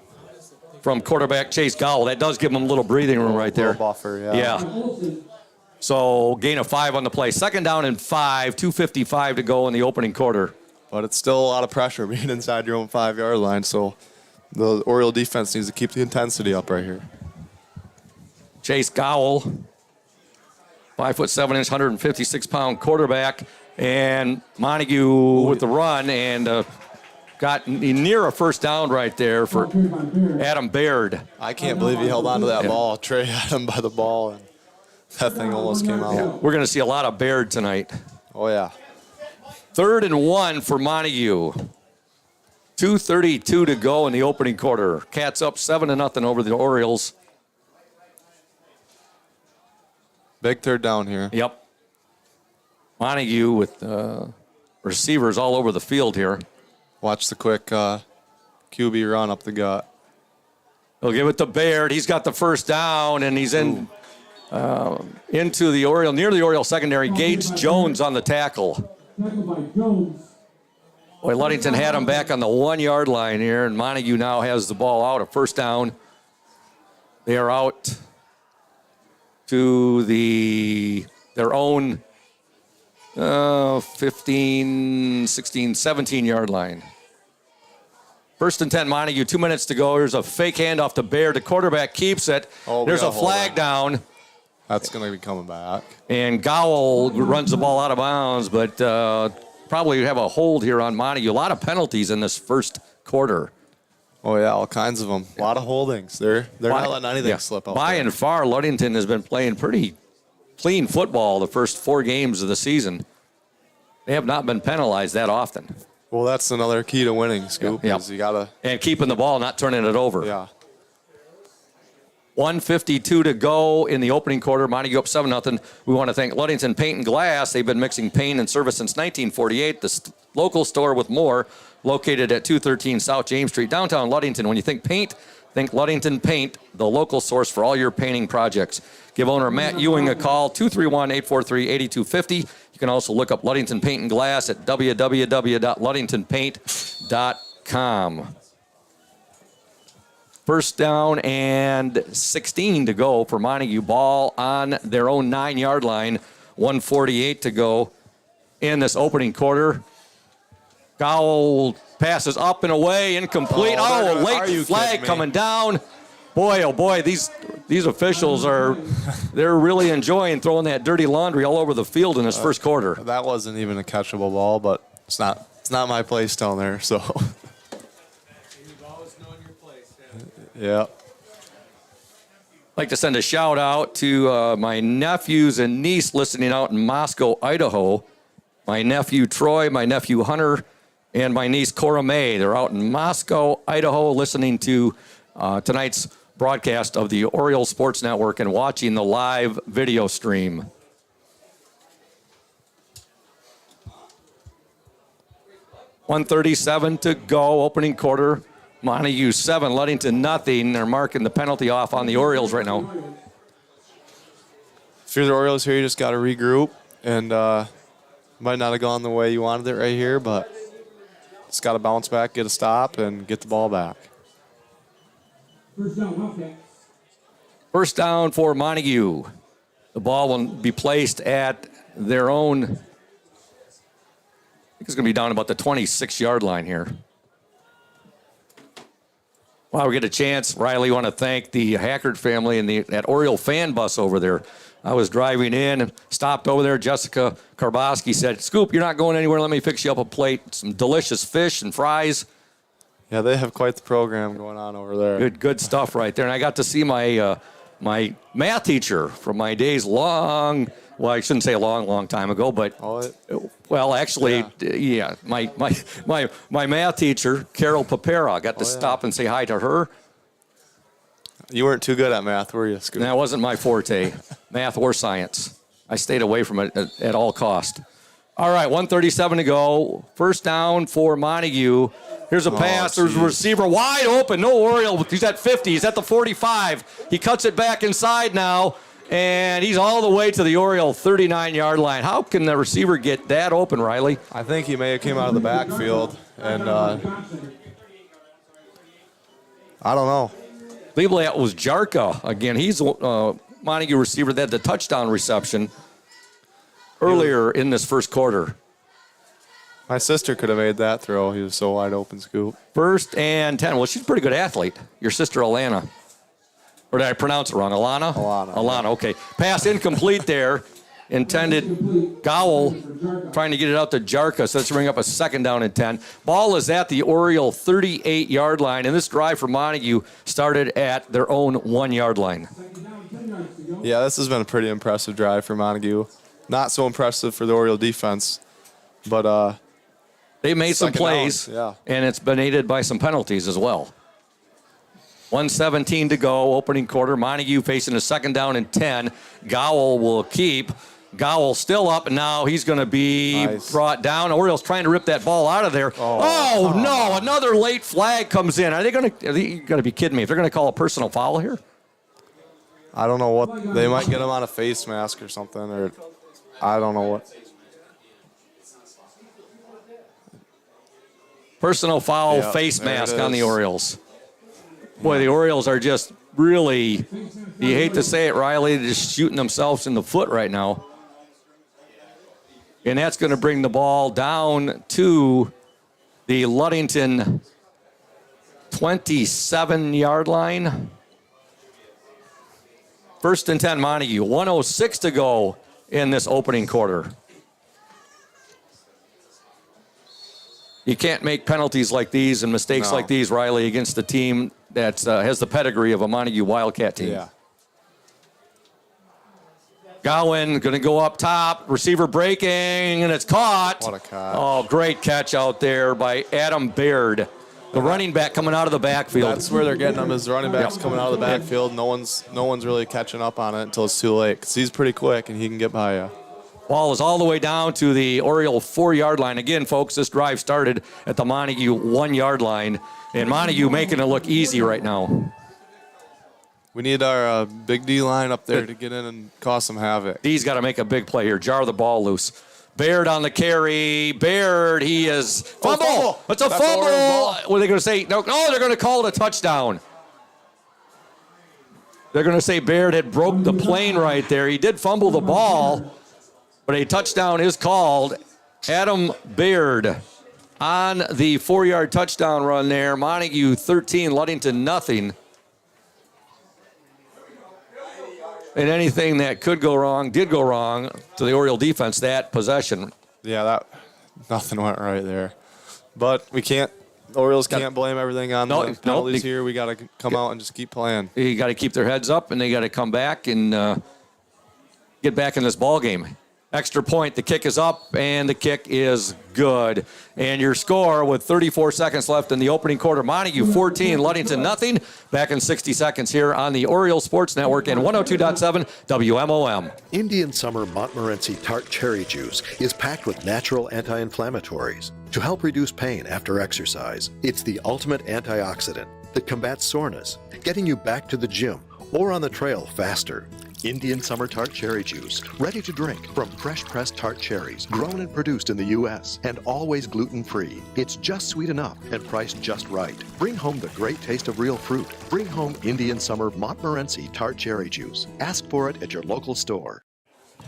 From quarterback Chase Gowell. That does give them a little breathing room right there. Little buffer, Yeah. So gain of 5 on the play. 2nd down and 5, 2:55 to go in the opening quarter. But it's still a lot of pressure being inside your own 5-yard line, so the Oriole defense needs to keep the intensity up right here. Chase Gowell, 5'7", 156-pound quarterback, and Montague with the run and got near a 1st down right there for Adam Baird. I can't believe he held on to that ball. Trey had him by the ball, and that thing almost came out. Yeah. We're going to see a lot of Baird tonight. Oh, yeah. 3rd and 1 for Montague. 2:32 to go in the opening quarter. Cats up 7-0 over the Orioles. Big 3rd down here. Yep. Montague with receivers all over the field here. Watch the quick QB run up the gut. They'll give it to Baird. He's got the 1st down, and he's into the Oriole, near the Oriole secondary. Gage Jones on the tackle. Boy, Ludington had him back on the 1-yard line here, and Montague now has the ball out, a 1st down. They are out to their own 15, 16, 17-yard line. 1st and 10, Montague, 2 minutes to go. There's a fake handoff to Baird. The quarterback keeps it. There's a flag down. That's going to be coming back. And Gowell runs the ball out of bounds, but probably have a hold here on Montague. A lot of penalties in this 1st quarter. Oh, yeah, all kinds of them. A lot of holdings. They're not letting anything slip out. By and far, Ludington has been playing pretty clean football the first 4 games of the season. They have not been penalized that often. Well, that's another key to winning, Scoop. Yeah. Is you gotta And keeping the ball, not turning it over. Yeah. 1:52 to go in the opening quarter. Montague up 7-0. We want to thank Ludington Paint and Glass. They've been mixing paint and service since 1948. The local store with more, located at 213 South James Street, downtown Ludington. When you think paint, think Ludington Paint, the local source for all your painting projects. Give owner Matt Ewing a call, 231-843-8250. You can also look up Ludington Paint and Glass at www.ludingtonpaint.com. First down and 16 to go for Montague. Ball on their own 9-yard line. 1:48 to go in this opening quarter. Gowell passes up and away, incomplete. A late flag coming down. Boy, oh boy, these officials they're really enjoying throwing that dirty laundry all over the field in this first quarter. That wasn't even a catchable ball, but it's not my place down there, so. Yeah. I'd like to send a shout out to my nephews and niece listening out in Moscow, Idaho. My nephew Troy, my nephew Hunter, and my niece Cora May. They're out in Moscow, Idaho, listening to tonight's broadcast of the Orioles Sports Network and watching the live video stream. .137 to go, opening quarter. Montague 7, Ludington nothing. They're marking the penalty off on the Orioles right now. If you're the Orioles here, you just got to regroup, and might not have gone the way you wanted it right here, but just got to bounce back, get a stop, and get the ball back. First down for Montague. The ball will be placed at their own, I think it's going to be down about the 26-yard line here. While we get a chance, Riley, want to thank the Hackert family and that Oriole fan bus over there. I was driving in and stopped over there. Jessica Karboski said, Scoop, you're not going anywhere. Let me fix you up a plate. Some delicious fish and fries. Yeah, they have quite the program going on over there. Good stuff right there. And I got to see my my math teacher from my days long, well, I shouldn't say a long time ago, but, well, actually, yeah, my math teacher, Carol Papera, got to stop and say hi to her. You weren't too good at math, were you, Scoop? That wasn't my forte, math or science. I stayed away from it at all cost. All right, 1:37 to go. First down for Montague. Here's a pass. There's a receiver wide open. No Oriole. He's at 50. He's at the 45. He cuts it back inside now, and he's all the way to the Oriole 39-yard line. How can the receiver get that open, Riley? I think he may have came out of the backfield, and I don't know. I believe that was Jarka again. He's a Montague receiver that had the touchdown reception earlier in this first quarter. My sister could have made that throw. He was so wide open, Scoop. First and 10. Well, she's a pretty good athlete. Your sister, Alana. Or did I pronounce it wrong? Alana? Alana, okay. Pass incomplete there. Intended Gowell trying to get it out to Jarka. So let's bring up a second down and 10. Ball is at the Oriole 38-yard line. And this drive for Montague started at their own 1-yard line. Yeah, this has been a pretty impressive drive for Montague. Not so impressive for the Oriole defense, but they made some plays, and it's been aided by some penalties as well. 1:17 to go, opening quarter. Montague facing a second down and 10. Gowell will keep. Gowell still up, and now he's going to be brought down. Orioles trying to rip that ball out of there. Oh no, another late flag comes in. Are they going to be kidding me? If they're going to call a personal foul here? I don't know what. They might get him on a face mask or something, or I don't know what. Personal foul, face mask on the Orioles. Boy, the Orioles are just really, you hate to say it, Riley, they're just shooting themselves in the foot right now. And that's going to bring the ball down to the Ludington 27-yard line. First and 10, Montague. 1:06 to go in this opening quarter. You can't make penalties like these and mistakes like these, Riley, against a team that has the pedigree of a Montague Wildcat team. Yeah. Gowan going to go up top. Receiver breaking, and it's caught. What a catch. Oh, great catch out there by Adam Baird, the running back coming out of the backfield. That's where they're getting him, is the running backs coming out of the backfield. No one's really catching up on it until it's too late, because he's pretty quick and he can get by you. Ball is all the way down to the Oriole 4-yard line. Again, folks, this drive started at the Montague 1-yard line, and Montague making it look easy right now. We need our big D line up there to get in and cause some havoc. D's got to make a big play here, jar the ball loose. Baird on the carry. Baird, he is fumble. Fumble. It's a That's fumble. Orioles What are they going to say? No, they're going to call it a touchdown. They're going to say Baird had broke the plane right there. He did fumble the ball, but a touchdown is called. Adam Baird on the 4-yard touchdown run there. Montague 13, Ludington nothing. And anything that could go wrong did go wrong to the Oriole defense, that possession. Yeah, nothing went right there. But the Orioles can't blame everything on the penalties here. We got to come out and just keep playing. You got to keep their heads up, and they got to come back and get back in this ball game. Extra point, the kick is up, and the kick is good. And your score with 34 seconds left in the opening quarter, Montague 14, Ludington nothing. Back in 60 seconds here on the Oriole Sports Network and 102.7 WMOM. Indian Summer Montmorency Tart Cherry Juice is packed with natural anti-inflammatories to help reduce pain after exercise. It's the ultimate antioxidant that combats soreness, getting you back to the gym or on the trail faster. Indian Summer Tart Cherry Juice, ready to drink from fresh-pressed tart cherries, grown and produced in the U.S., and always gluten-free. It's just sweet enough and priced just right. Bring home the great taste of real fruit. Bring home Indian Summer Montmorency Tart Cherry Juice. Ask for it at your local store.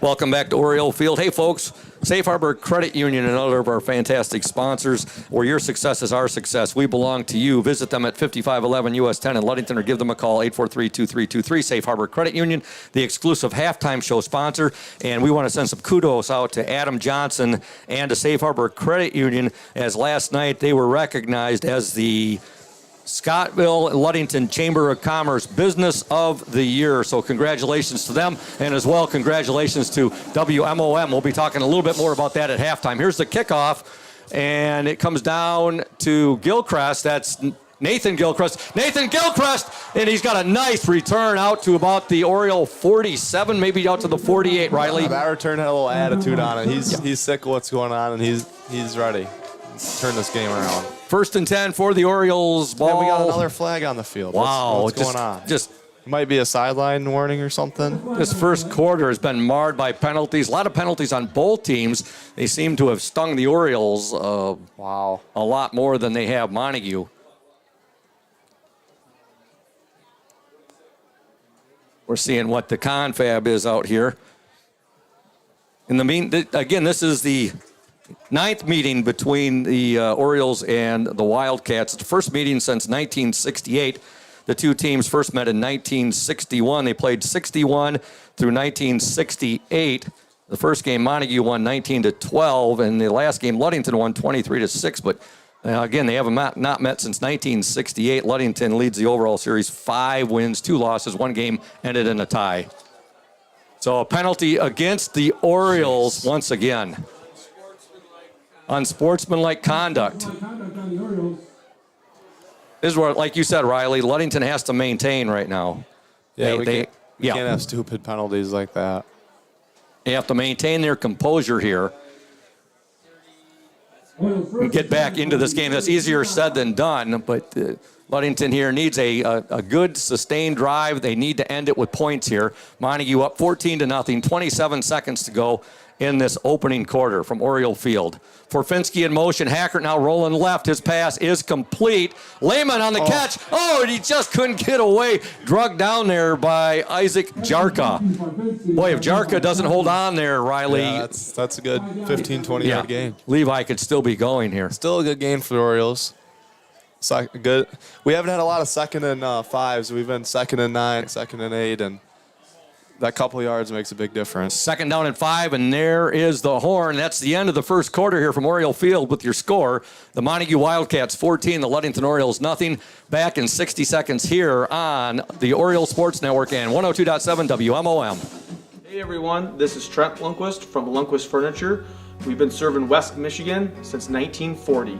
Welcome back to Oriole Field. Hey, folks, Safe Harbor Credit Union, another of our fantastic sponsors, where your success is our success. We belong to you. Visit them at 5511 US 10 in Ludington or give them a call, 843-2323. Safe Harbor Credit Union, the exclusive halftime show sponsor. And we want to send some kudos out to Adam Johnson and to Safe Harbor Credit Union, as last night they were recognized as the Scottville Ludington Chamber of Commerce Business of the Year. So congratulations to them, and as well gratulations to WMOM. We'll be talking a little bit more about that at halftime. Here's the kickoff, and it comes down to Gilchrist. That's Nathan Gilchrist. And he's got a nice return out to about the Oriole 47, maybe out to the 48, Riley. That return had a little attitude on it. He's sick of what's going on, and he's ready to turn this game around. 1st and 10 for the Orioles. Ball. And we got another flag on the field. Wow. What's going on? Just might be a sideline warning or something. This first quarter has been marred by penalties. A lot of penalties on both teams. They seem to have stung the Orioles a lot more than they have Montague. We're seeing what the confab is out here. Again, this is the 9th meeting between the Orioles and the Wildcats. It's the first meeting since 1968. The two teams first met in 1961. They played 61 through 1968. The first game, Montague won 19-12, and the last game, Ludington won 23-6. But again, they have not met since 1968. Ludington leads the overall series, 5 wins, 2 losses. 1 game ended in a tie. So a penalty against the Orioles once again. Unsportsmanlike conduct. This is where, like you said, Riley, Ludington has to maintain right now. Yeah, we can't have stupid penalties like that. They have to maintain their composure here and get back into this game. That's easier said than done, but Ludington here needs a good, sustained drive. They need to end it with points here. Montague up 14-0, 27 seconds to go in this opening quarter from Oriole Field. Forfinski in motion. Hackert now rolling left. His pass is complete. Lehman on the catch. Oh, and he just couldn't get away. Drugged down there by Isaac Jarka. Boy, if Jarka doesn't hold on there, Riley. Yeah, that's a good 15, 20-yard game. Levi could still be going here. Still a good game for the Orioles. Good. We haven't had a lot of 2nd and 5s. We've been 2nd and 9, 2nd and 8, and that couple yards makes a big difference. Second down and 5, and there is the horn. That's the end of the first quarter here from Oriole Field with your score. The Montague Wildcats 14, the Ludington Orioles nothing. Back in 60 seconds here on the Oriole Sports Network and 102.7 WMOM. Hey everyone, this is Trent Lundquist from Lundquist Furniture. We've been serving West Michigan since 1940.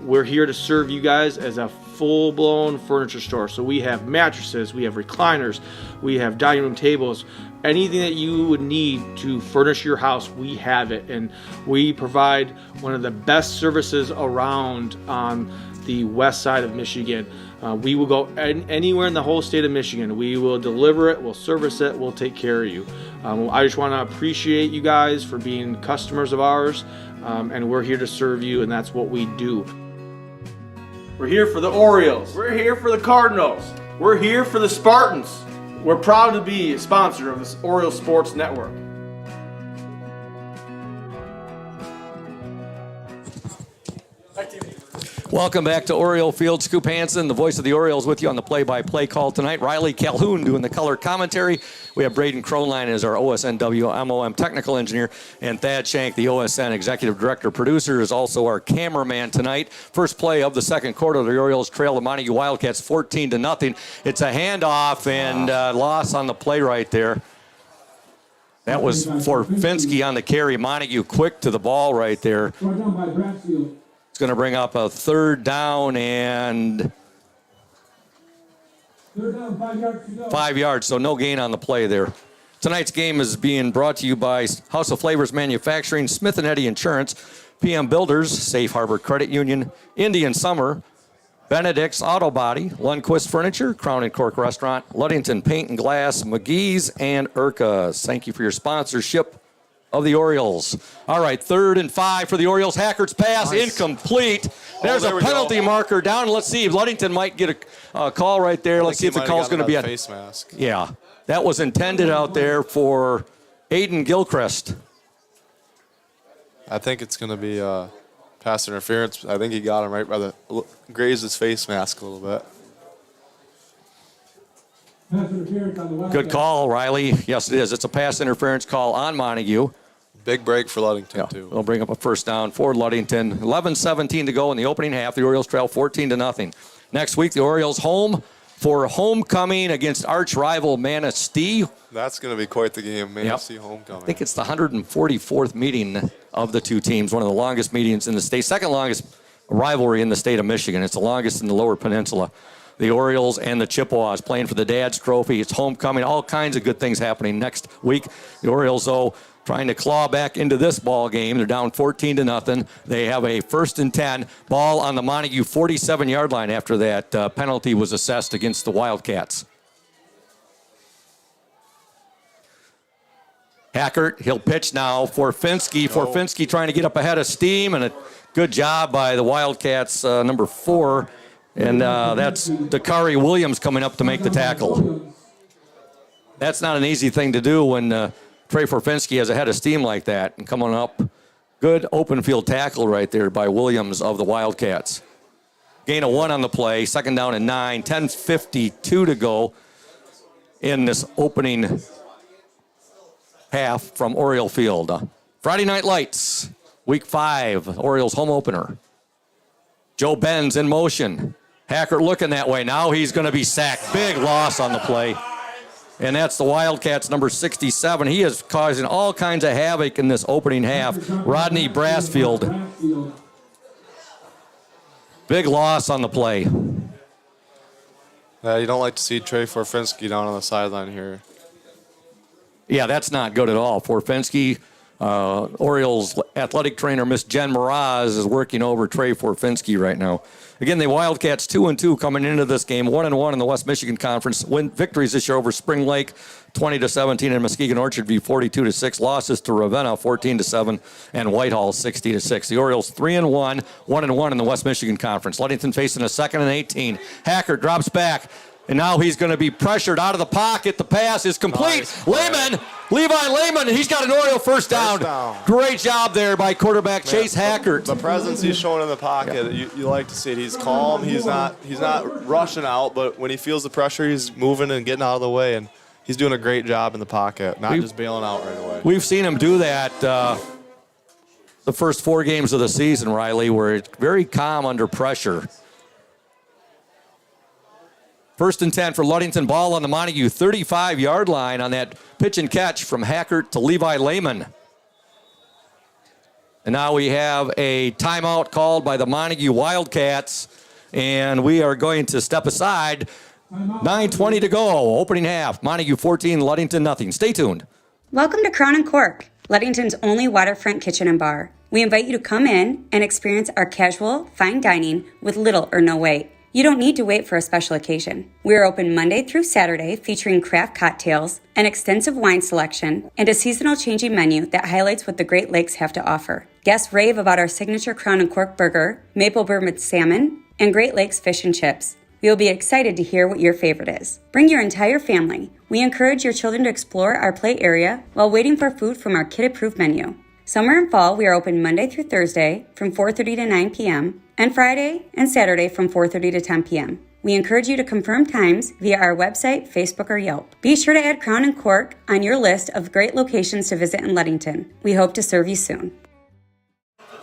We're here to serve you guys as a full-blown furniture store. So we have mattresses, we have recliners, we have dining room tables, anything that you would need to furnish your house, we have it. And we provide one of the best services around on the west side of Michigan. We will go anywhere in the whole state of Michigan. We will deliver it, we'll service it, we'll take care of you. I just want to appreciate you guys for being customers of ours, and we're here to serve you, and that's what we do. We're here for the Orioles. We're here for the Cardinals. We're here for the Spartans. We're proud to be a sponsor of this Oriole Sports Network. Welcome back to Oriole Field. Scoop Hansen, the voice of the Orioles, with you on the play-by-play call tonight. Riley Calhoun doing the color commentary. We have Braden Kronline as our OSN WMOM technical engineer, and Thad Shank, the OSN executive director producer, is also our cameraman tonight. First play of the second quarter, the Orioles trail the Montague Wildcats 14-0. It's a handoff and loss on the play right there. That was for Finsky on the carry. Montague quick to the ball right there. It's going to bring up a third down and 5 yards, so no gain on the play there. Tonight's game is being brought to you by House of Flavors Manufacturing, Smith & Eddy Insurance, PM Builders, Safe Harbor Credit Union, Indian Summer, Benedict's Auto Body, Lundquist Furniture, Crown and Cork Restaurant, Ludington Paint and Glass, McGee's, and Urca's. Thank you for your sponsorship of the Orioles. All right, 3rd and 5 for the Orioles. Hackert's pass, incomplete. There's a penalty marker down. Let's see if Ludington might get a call right there. Let's see if the call's going to be a face mask. Yeah, that was intended out there for Aiden Gilchrist. I think it's going to be pass interference. I think he got him right by the grazed his face mask a little bit. Good call, Riley. Yes, it is. It's a pass interference call on Montague. Big break for Ludington, too. They'll bring up a first down for Ludington. 11-17 to go in the opening half. The Orioles trail 14-0. Next week, the Orioles home for homecoming against arch rival Manistee. That's going to be quite the game, Manistee homecoming. I think it's the 144th meeting of the two teams, one of the longest meetings in the state, second longest rivalry in the state of Michigan. It's the longest in the Lower Peninsula. The Orioles and the Chippewas playing for the Dad's Trophy. It's homecoming. All kinds of good things happening next week. The Orioles, though, trying to claw back into this ball game. They're down 14-0. They have a 1st and 10 ball on the Montague 47-yard line after that penalty was assessed against the Wildcats. Hackert, he'll pitch now for Finsky. Finsky trying to get up ahead of steam, and a good job by the Wildcats, number 4. And that's Dakari Williams coming up to make the tackle. That's not an easy thing to do when Trey Forfinsky has a head of steam like that and coming up. Good open field tackle right there by Williams of the Wildcats. Gain of 1 on the play, 2nd down and 9, 10:52 to go in this opening half from Oriole Field. Friday Night Lights, Week 5, Orioles home opener. Joe Benz in motion. Hackert looking that way. Now he's going to be sacked. Big loss on the play. And that's the Wildcats, number 67. He is causing all kinds of havoc in this opening half. Rodney Brassfield. Big loss on the play. Yeah, you don't like to see Trey Forfinsky down on the sideline here. Yeah, that's not good at all. Forfinsky, Orioles athletic trainer, Miss Jen Mraz, is working over Trey Forfinsky right now. Again, the Wildcats 2-2 coming into this game, 1-1 in the West Michigan Conference. Win victories this year over Spring Lake, 20-17, and Muskegon Orchard View, 42-6. Losses to Ravenna, 14-7, and Whitehall, 60-6. The Orioles 3-1, 1-1 in the West Michigan Conference. Ludington facing a 2nd and 18. Hackert drops back. And now he's going to be pressured out of the pocket. The pass is complete. Nice. Levi Lehman, he's got an Oriole first down. Great job there by quarterback Chase Hackert. The presence he's showing in the pocket, you like to see it. He's calm. He's not rushing out, but when he feels the pressure, he's moving and getting out of the way. And he's doing a great job in the pocket, not just bailing out right away. We've seen him do that the first 4 games of the season, Riley, where it's very calm under pressure. 1st and 10 for Ludington. Ball on the Montague 35-yard line on that pitch and catch from Hackert to Levi Lehman. And now we have a timeout called by the Montague Wildcats, and we are going to step aside. 9:20 to go, opening half. Montague 14, Ludington nothing. Stay tuned. Welcome to Crown and Cork, Ludington's only waterfront kitchen and bar. We invite you to come in and experience our casual, fine dining with little or no wait. You don't need to wait for a special occasion. We are open Monday through Saturday, featuring craft cocktails, an extensive wine selection, and a seasonal changing menu that highlights what the Great Lakes have to offer. Guests rave about our signature Crown and Cork burger, maple bourbon salmon, and Great Lakes fish and chips. We will be excited to hear what your favorite is. Bring your entire family. We encourage your children to explore our play area while waiting for food from our kid-approved menu. Summer and fall, we are open Monday through Thursday from 4:30 to 9 p.m. and Friday and Saturday from 4:30 to 10 p.m. We encourage you to confirm times via our website, Facebook, or Yelp. Be sure to add Crown and Cork on your list of great locations to visit in Ludington. We hope to serve you soon.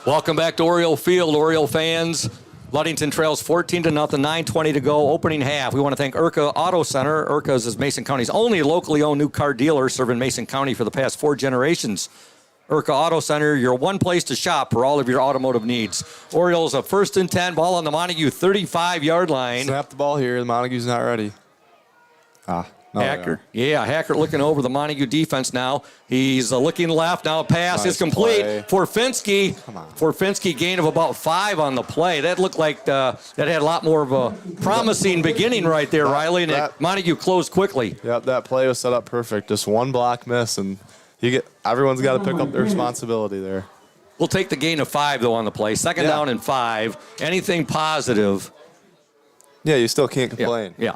Welcome back to Oriole Field, Oriole fans. Ludington trails 14-0, 9:20 to go, opening half. We want to thank Urca Auto Center. Urca's is Mason County's only locally owned new car dealer, serving Mason County for the past 4 generations. Urca Auto Center, your one place to shop for all of your automotive needs. Orioles a 1st and 10, ball on the Montague 35-yard line. Snap the ball here. The Montague's not ready. No, Hackert. Yeah, Hackert looking over the Montague defense now. He's looking left. Now a pass is complete for Finsky. For Finsky, gain of about 5 on the play. That looked like that had a lot more of a promising beginning right there, Riley, and Montague closed quickly. Yep, that play was set up perfect. Just one block miss, and everyone's got to pick up their responsibility there. We'll take the gain of 5, though, on the play. Second down and 5. Anything positive. Yeah, you still can't complain. Yeah.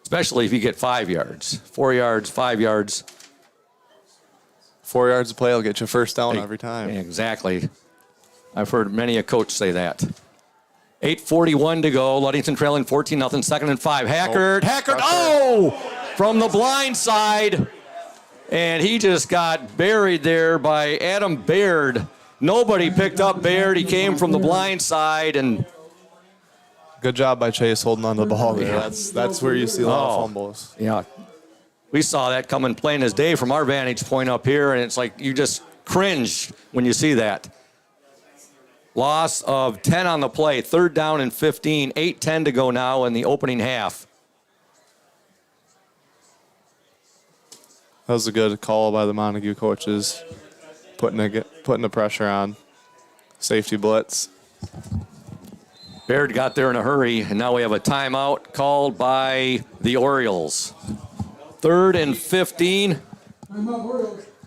Especially if you get 5 yards. 4 yards, 5 yards. 4 yards of play will get you first down every time. Exactly. I've heard many a coach say that. 8:41 to go. Ludington trailing 14-0. 2nd and 5. Hackert. From the blind side. And he just got buried there by Adam Baird. Nobody picked up Baird. He came from the blind side, and good job by Chase holding on to the ball there. That's where you see a lot of fumbles. Yeah. We saw that coming plain as day from our vantage point up here, and it's like you just cringe when you see that. Loss of 10 on the play, 3rd down and 15, 8:10 to go now in the opening half. That was a good call by the Montague coaches, putting the pressure on. Safety blitz. Baird got there in a hurry, and now we have a timeout called by the Orioles. 3rd and 15.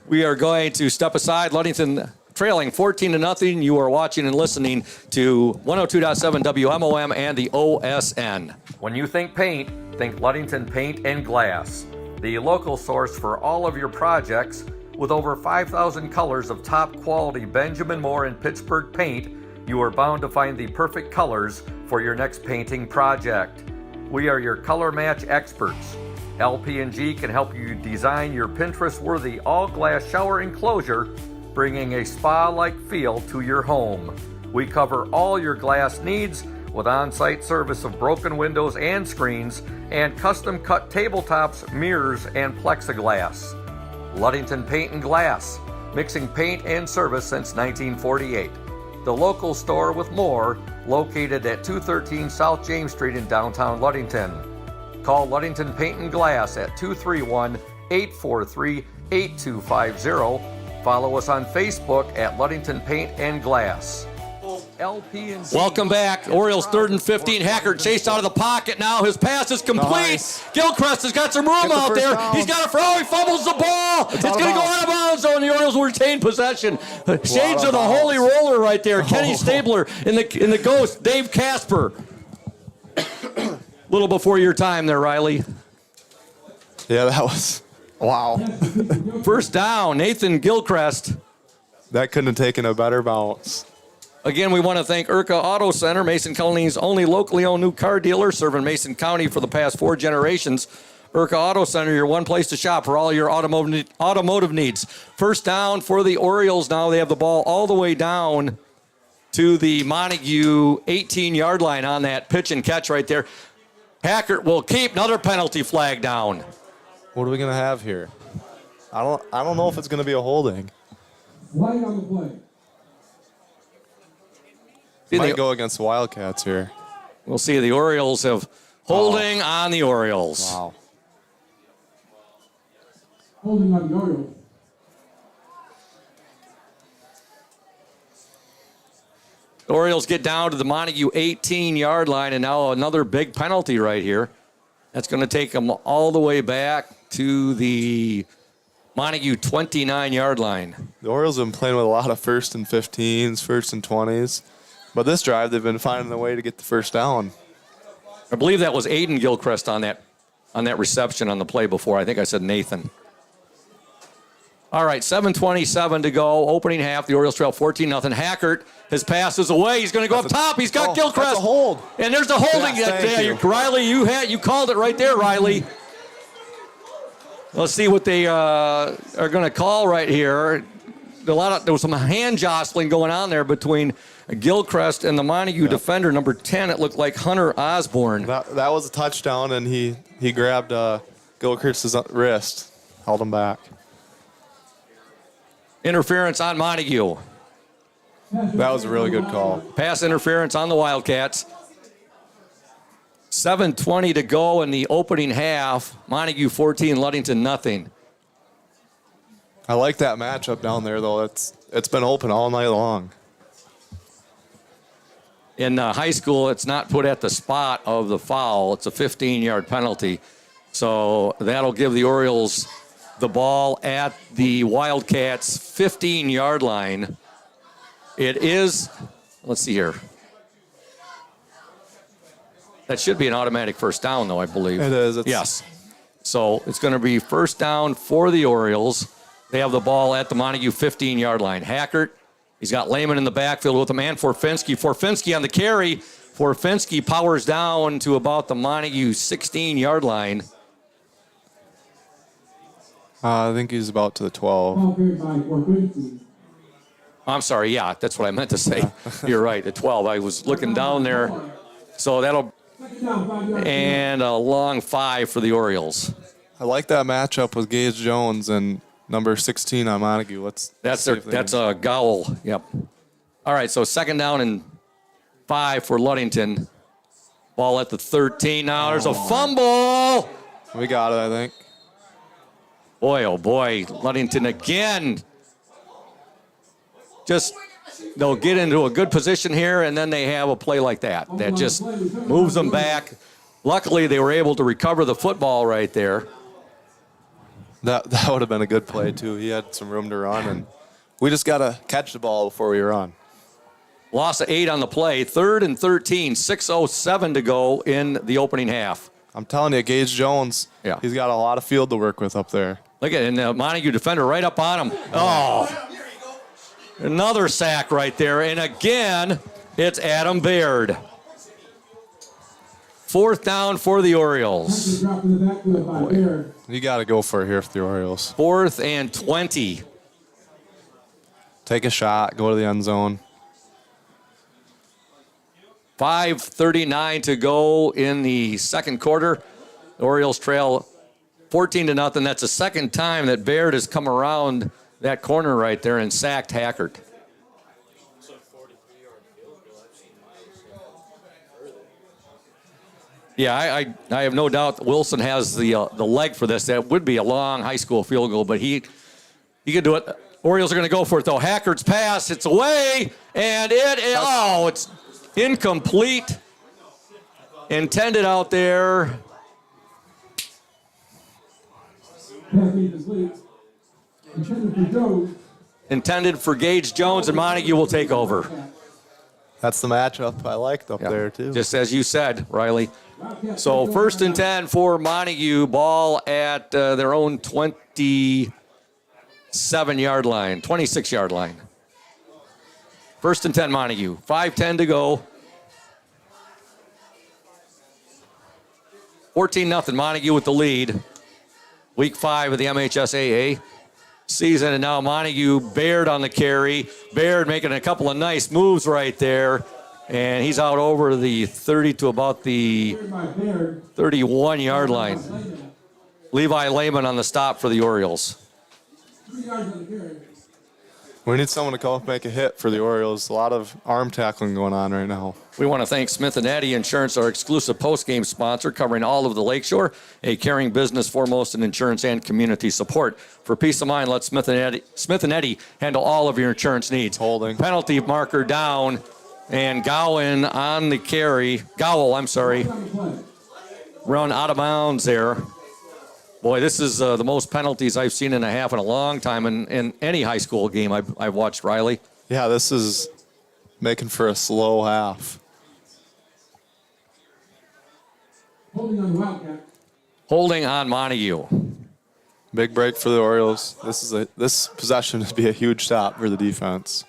We are going to step aside. Ludington trailing 14-0. You are watching and listening to 102.7 WMOM and the OSN. When you think paint, think Ludington Paint and Glass, the local source for all of your projects. With over 5,000 colors of top quality Benjamin Moore and Pittsburgh paint, you are bound to find the perfect colors for your next painting project. We are your color match experts. LP&G can help you design your Pinterest-worthy all-glass shower enclosure, bringing a spa-like feel to your home. We cover all your glass needs with on-site service of broken windows and screens and custom-cut tabletops, mirrors, and plexiglass. Ludington Paint and Glass, mixing paint and service since 1948. The local store with more, located at 213 South James Street in downtown Ludington. Call Ludington Paint and Glass at 231-843-8250. Follow us on Facebook at Ludington Paint and Glass. Welcome back. Orioles 3rd and 15. Hackert chased out of the pocket now. His pass is complete. Nice. Gilchrist has got some room out there. Down. He's got a throw. He fumbles the ball. It's going to go out of bounds, though, and the Orioles will retain possession. Shades of the holy roller right there. Kenny Stabler in the ghost. Dave Casper. A little before your time there, Riley. Yeah, that was wow. 1st down. Nathan Gilchrist. That couldn't have taken a better bounce. Again, we want to thank Urca Auto Center, Mason County's only locally owned new car dealer, serving Mason County for the past 4 generations. Urca Auto Center, your one place to shop for all your automotive needs. First down for the Orioles now. They have the ball all the way down to the Montague 18-yard line on that pitch and catch right there. Hackert will keep. Another penalty flag down. What are we going to have here? I don't know if it's going to be a holding. Flag on the play. Might go against the Wildcats here. We'll see. The Orioles have holding on the Orioles. Wow. Holding on the Orioles. The Orioles get down to the Montague 18-yard line, and now another big penalty right here. That's going to take them all the way back to the Montague 29-yard line. The Orioles have been playing with a lot of 1st and 15s, 1st and 20s. But this drive, they've been finding a way to get the first down. I believe that was Aiden Gilchrist on that reception on the play before. I think I said Nathan. All right, 7:27 to go. Opening half, the Orioles trail 14-0. Hackert, his pass is away. He's going to go up top. He's got Gilchrist. That's a hold. And there's the holding. Yes, Riley, you called it right there, Riley. Let's see what they are going to call right here. There was some hand jostling going on there between Gilchrist and the Montague defender, number 10. It looked like Hunter Osborne. That was a touchdown, and he grabbed Gilchrist's wrist, held him back. Interference on Montague. That was a really good call. Pass interference on the Wildcats. 7:20 to go in the opening half. Montague 14, Ludington nothing. I like that matchup down there, though. It's been open all night long. In high school, it's not put at the spot of the foul. It's a 15-yard penalty. So that'll give the Orioles the ball at the Wildcats' 15-yard line. It is, let's see here. That should be an automatic first down, though, I believe. It is. Yes. So it's going to be first down for the Orioles. They have the ball at the Montague 15-yard line. Hackert, he's got Lehman in the backfield with him, and Forfinski. Forfinski on the carry. Forfinski powers down to about the Montague 16-yard line. I think he's about to the 12. I'm sorry, yeah, that's what I meant to say. You're right, the 12. I was looking down there. So that'll, and a long 5 for the Orioles. I like that matchup with Gage Jones and number 16 on Montague. That's a Gowell, yep. All right, so second down and 5 for Ludington. Ball at the 13 now. There's a fumble. We got it, I think. Boy, oh boy, Ludington again. They'll get into a good position here, and then they have a play like that just moves them back. Luckily, they were able to recover the football right there. That would have been a good play, too. He had some room to run, and we just got to catch the ball before we run. Loss of 8 on the play. 3rd and 13, 6:07 to go in the opening half. I'm telling you, Gage Jones, he's got a lot of field to work with up there. Look at it, and the Montague defender right up on him. Oh, another sack right there. And again, it's Adam Baird. 4th down for the Orioles. You got to go for it here for the Orioles. 4th and 20. Take a shot, go to the end zone. 5:39 to go in the second quarter. The Orioles trail 14-0. That's the second time that Baird has come around that corner right there and sacked Hackert. Yeah, I have no doubt Wilson has the leg for this. That would be a long high school field goal, but he could do it. Orioles are going to go for it, though. Hackert's pass, it's away, and it's incomplete. Intended out there. Intended for Gage Jones, and Montague will take over. That's the matchup I liked up there, too. Just as you said, Riley. So 1st and 10 for Montague. Ball at their own 27-yard line, 26-yard line. 1st and 10 Montague. 5:10 to go. 14-0, Montague with the lead. Week 5 of the MHSAA season, and now Montague, Baird on the carry. Baird making a couple of nice moves right there, and he's out over the 30 to about the 31-yard line. Levi Lehman on the stop for the Orioles. 3 yards on the carry. We need someone to come up and make a hit for the Orioles. A lot of arm tackling going on right now. We want to thank Smith & Eddy Insurance, our exclusive post-game sponsor, covering all of the Lakeshore, a caring business foremost in insurance and community support. For peace of mind, let Smith & Eddy handle all of your insurance needs. Holding. Penalty marker down, and Gowan on the carry. Gowell, I'm sorry. Run out of bounds there. Boy, this is the most penalties I've seen in a half in a long time in any high school game I've watched, Riley. Yeah, this is making for a slow half. Holding on the Wildcat. Holding on Montague. Big break for the Orioles. This possession would be a huge stop for the defense.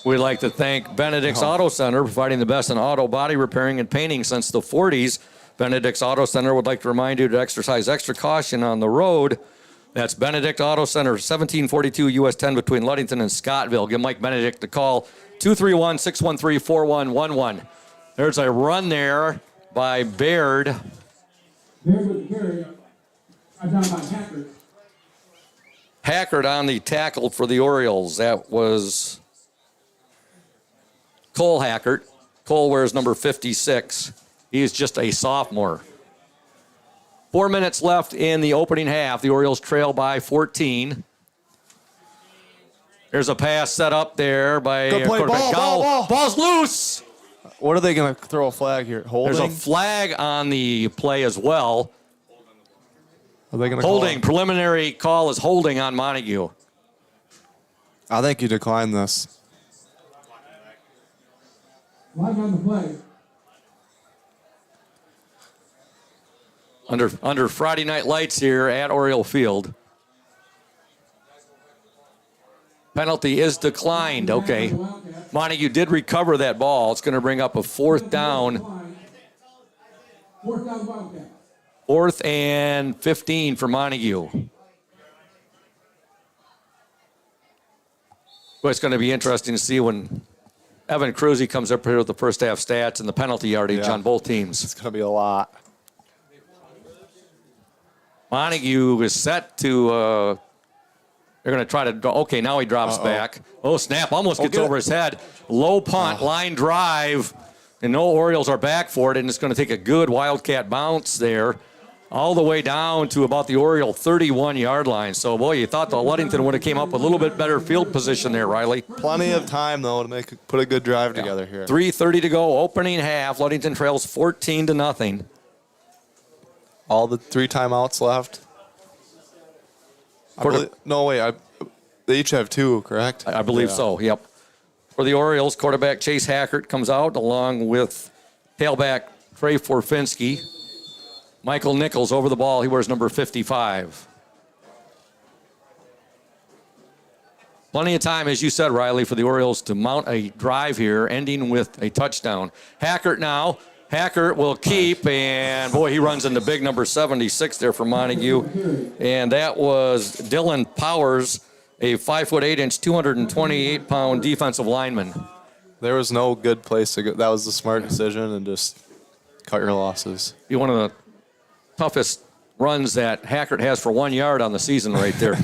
We'd like to thank Benedict's Auto Center, providing the best in auto body repairing and painting since the 40s. Benedict's Auto Center would like to remind you to exercise extra caution on the road. That's Benedict Auto Center, 1742 US 10 between Ludington and Scottville. Give Mike Benedict a call, 231-613-4111. There's a run there by Baird. Baird with the carry. Down by Hackert. Hackert on the tackle for the Orioles. That was Cole Hackert. Cole wears number 56. He's just a sophomore. 4 minutes left in the opening half. The Orioles trail by 14. There's a pass set up there by Good play. Ball. Ball's loose. What are they going to throw a flag here? Holding? There's a flag on the play as well. Are they going to holding? Preliminary call is holding on Montague. I think you decline this. Flag on the play. Under Friday night lights here at Oriole Field. Penalty is declined. Okay. Montague did recover that ball. It's going to bring up a fourth down. Fourth down Wildcat. 4th and 15 for Montague. Well, it's going to be interesting to see when Evan Cruzy comes up here with the first half stats and the penalty yardage on both teams. It's going to be a lot. Montague is set to, they're going to try to, okay, now he drops back. Oh, snap, almost gets over his head. Low punt, line drive, and no Orioles are back for it, and it's going to take a good Wildcat bounce there all the way down to about the Oriole 31-yard line. So, boy, you thought the Ludington would have came up with a little bit better field position there, Riley. Plenty of time, though, to put a good drive together here. 3:30 to go, opening half. Ludington trails 14-0. All the 3 timeouts left. They each have 2, correct? I believe so, yep. For the Orioles, quarterback Chase Hackert comes out along with tailback Trey Forfinski. Michael Nichols over the ball. He wears number 55. Plenty of time, as you said, Riley, for the Orioles to mount a drive here, ending with a touchdown. Hackert now. Hackert will keep, and boy, he runs into big number 76 there for Montague. And that was Dylan Powers, a 5'8", 228-pound defensive lineman. There was no good place to go. That was the smart decision, and just cut your losses. Be one of the toughest runs that Hackert has for 1 yard on the season right there.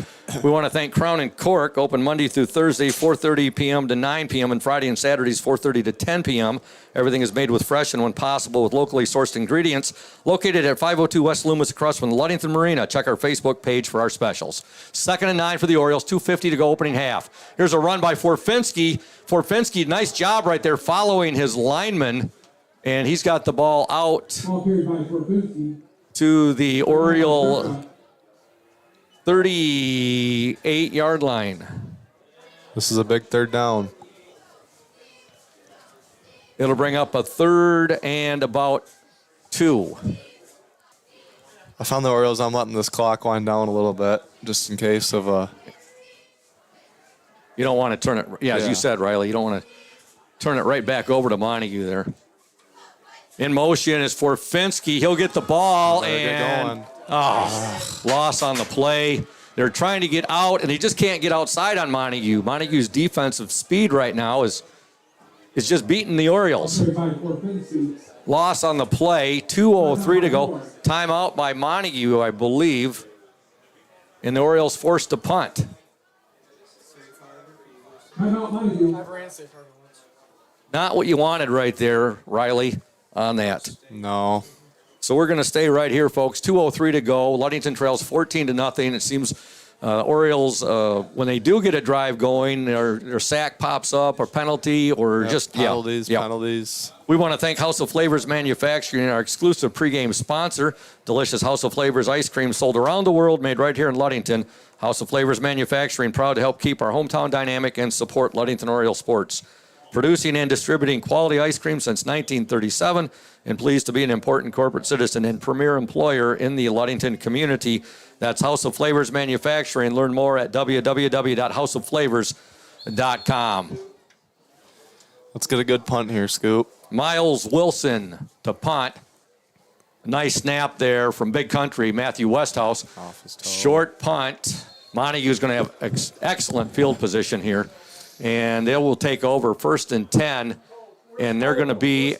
We want to thank Crown and Cork, open Monday through Thursday, 4:30 p.m. to 9 p.m., and Friday and Saturdays, 4:30 to 10 p.m. Everything is made with fresh and, when possible, with locally sourced ingredients. Located at 502 West Loomis across from the Ludington Marina. Check our Facebook page for our specials. 2nd and 9 for the Orioles, 2:50 to go opening half. Here's a run by Forfinski. Forfinski, nice job right there following his lineman, and he's got the ball out Ball carried by Forfinski. to the Oriole 38-yard line. This is a big 3rd down. It'll bring up a 3rd and about 2. I found the Orioles. I'm letting this clock wind down a little bit just in case of You don't want to turn it. Yeah, as Yeah. you said, Riley, you don't want to turn it right back over to Montague there. In motion is for Finsky. He'll get the ball Better get and going. loss on the play. They're trying to get out, and they just can't get outside on Montague. Montague's defensive speed right now is just beating the Orioles. Loss on the play, 2:03 to go. Timeout by Montague, I believe. And the Orioles forced to punt. Not what you wanted right there, Riley, on that. No. So we're going to stay right here, folks. 2:03 to go. Ludington trails 14-0. It seems Orioles, when they do get a drive going, their sack pops up or penalty or just penalties. We want to thank House of Flavors Manufacturing, our exclusive pregame sponsor. Delicious House of Flavors ice cream sold around the world, made right here in Ludington. House of Flavors Manufacturing, proud to help keep our hometown dynamic and support Ludington Oriole sports. Producing and distributing quality ice cream since 1937, and pleased to be an important corporate citizen and premier employer in the Ludington community. That's House of Flavors Manufacturing. Learn more at www.houseofflavors.com. Let's get a good punt here, Scoop. Miles Wilson to punt. Nice snap there from Big Country, Matthew Westhouse. Short punt. Montague's going to have excellent field position here. And they will take over 1st and 10. And they're going to be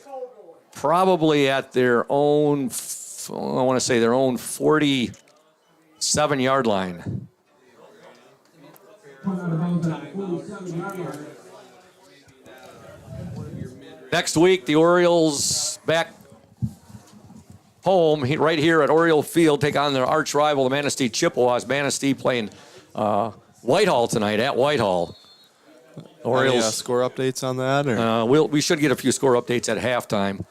probably at their own, I want to say their own 47-yard line. Next week, the Orioles back home right here at Oriole Field, take on their arch rival, the Manistee Chippewas. Manistee playing Whitehall tonight at Whitehall. Orioles. Any, score updates on that? Or? We should get a few score updates at halftime.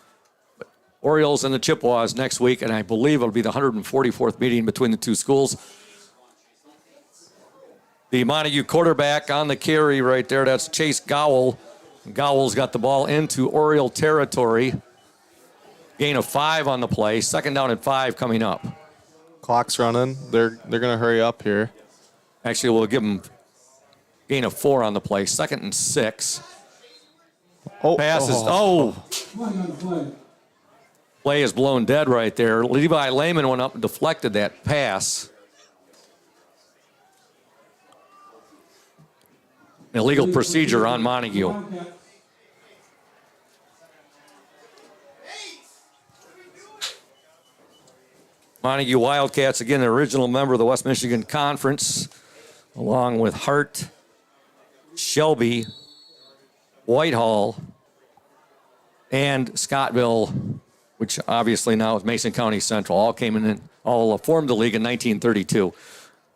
Orioles and the Chippewas next week, and I believe it'll be the 144th meeting between the two schools. The Montague quarterback on the carry right there, that's Chase Gowell. Gowell's got the ball into Oriole territory. Gain of 5 on the play. 2nd down and 5 coming up. Clock's running. They're going to hurry up here. Actually, we'll give them gain of 4 on the play. 2nd and 6. Passes. Play is blown dead right there. Levi Lehman went up and deflected that pass. Illegal procedure on Montague. Montague Wildcats, again, an original member of the West Michigan Conference, along with Hart, Shelby, Whitehall, and Scottville, which obviously now is Mason County Central. All came in, all formed the league in 1932.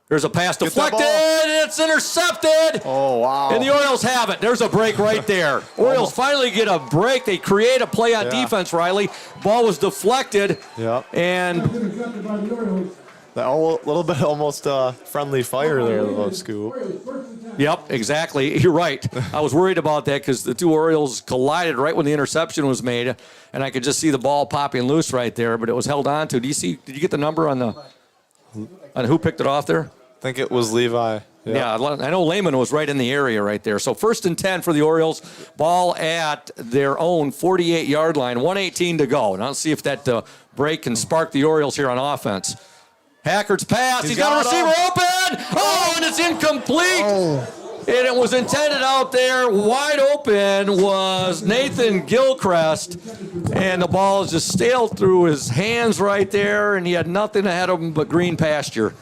There's a pass deflected, and it's intercepted. Oh, wow. And the Orioles have it. There's a break right there. Orioles finally get a break. They create a play on defense, Riley. Ball was deflected. Yep. And a little bit almost friendly fire there, though, Scoop. Yep, exactly. You're right. I was worried about that because the two Orioles collided right when the interception was made, and I could just see the ball popping loose right there, but it was held on to. Did you get the number on who picked it off there? I think it was Levi. Yeah, I know Lehman was right in the area right there. So 1st and 10 for the Orioles. Ball at their own 48-yard line. 1:18 to go. And I'll see if that break can spark the Orioles here on offense. Hackert's pass. He's got a receiver open. Oh, and it's incomplete. And it was intended out there. Wide open was Nathan Gilchrist. And the ball just sailed through his hands right there. And he had nothing ahead of him but green pasture.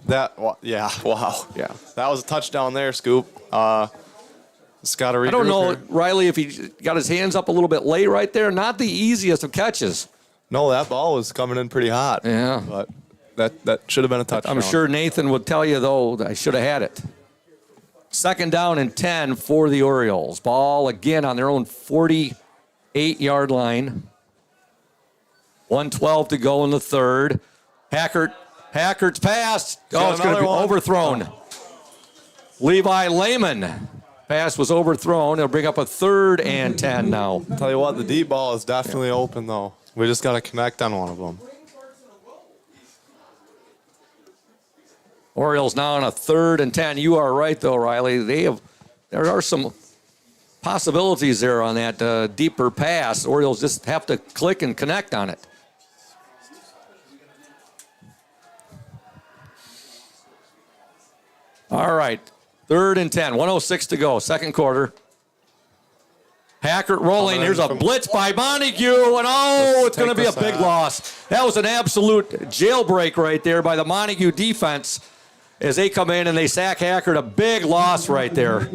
Wow. Yeah. That was a touchdown there, Scoop. It's got to regroup. I don't know, here. Riley, if he got his hands up a little bit late right there. Not the easiest of catches. No, that ball was coming in pretty hot. Yeah. But that should have been a touchdown. I'm sure Nathan would tell you, though, that I should have had it. 2nd down and 10 for the Orioles. Ball again on their own 48-yard line. 1:12 to go in the 3rd. Hackert's pass. Oh, it's going to be overthrown. Levi Lehman. Pass was overthrown. It'll bring up a 3rd and 10 now. I'll tell you what, the deep ball is definitely open, though. We just got to connect on one of them. Orioles now on a 3rd and 10. You are right, though, Riley. There are some possibilities there on that deeper pass. Orioles just have to click and connect on it. All right, 3rd and 10. 1:06 to go, second quarter. Hackert rolling. Here's a blitz by Montague, and it's going to be a big loss. That was an absolute jailbreak right there by the Montague defense as they come in and they sack Hackert. A big loss right there.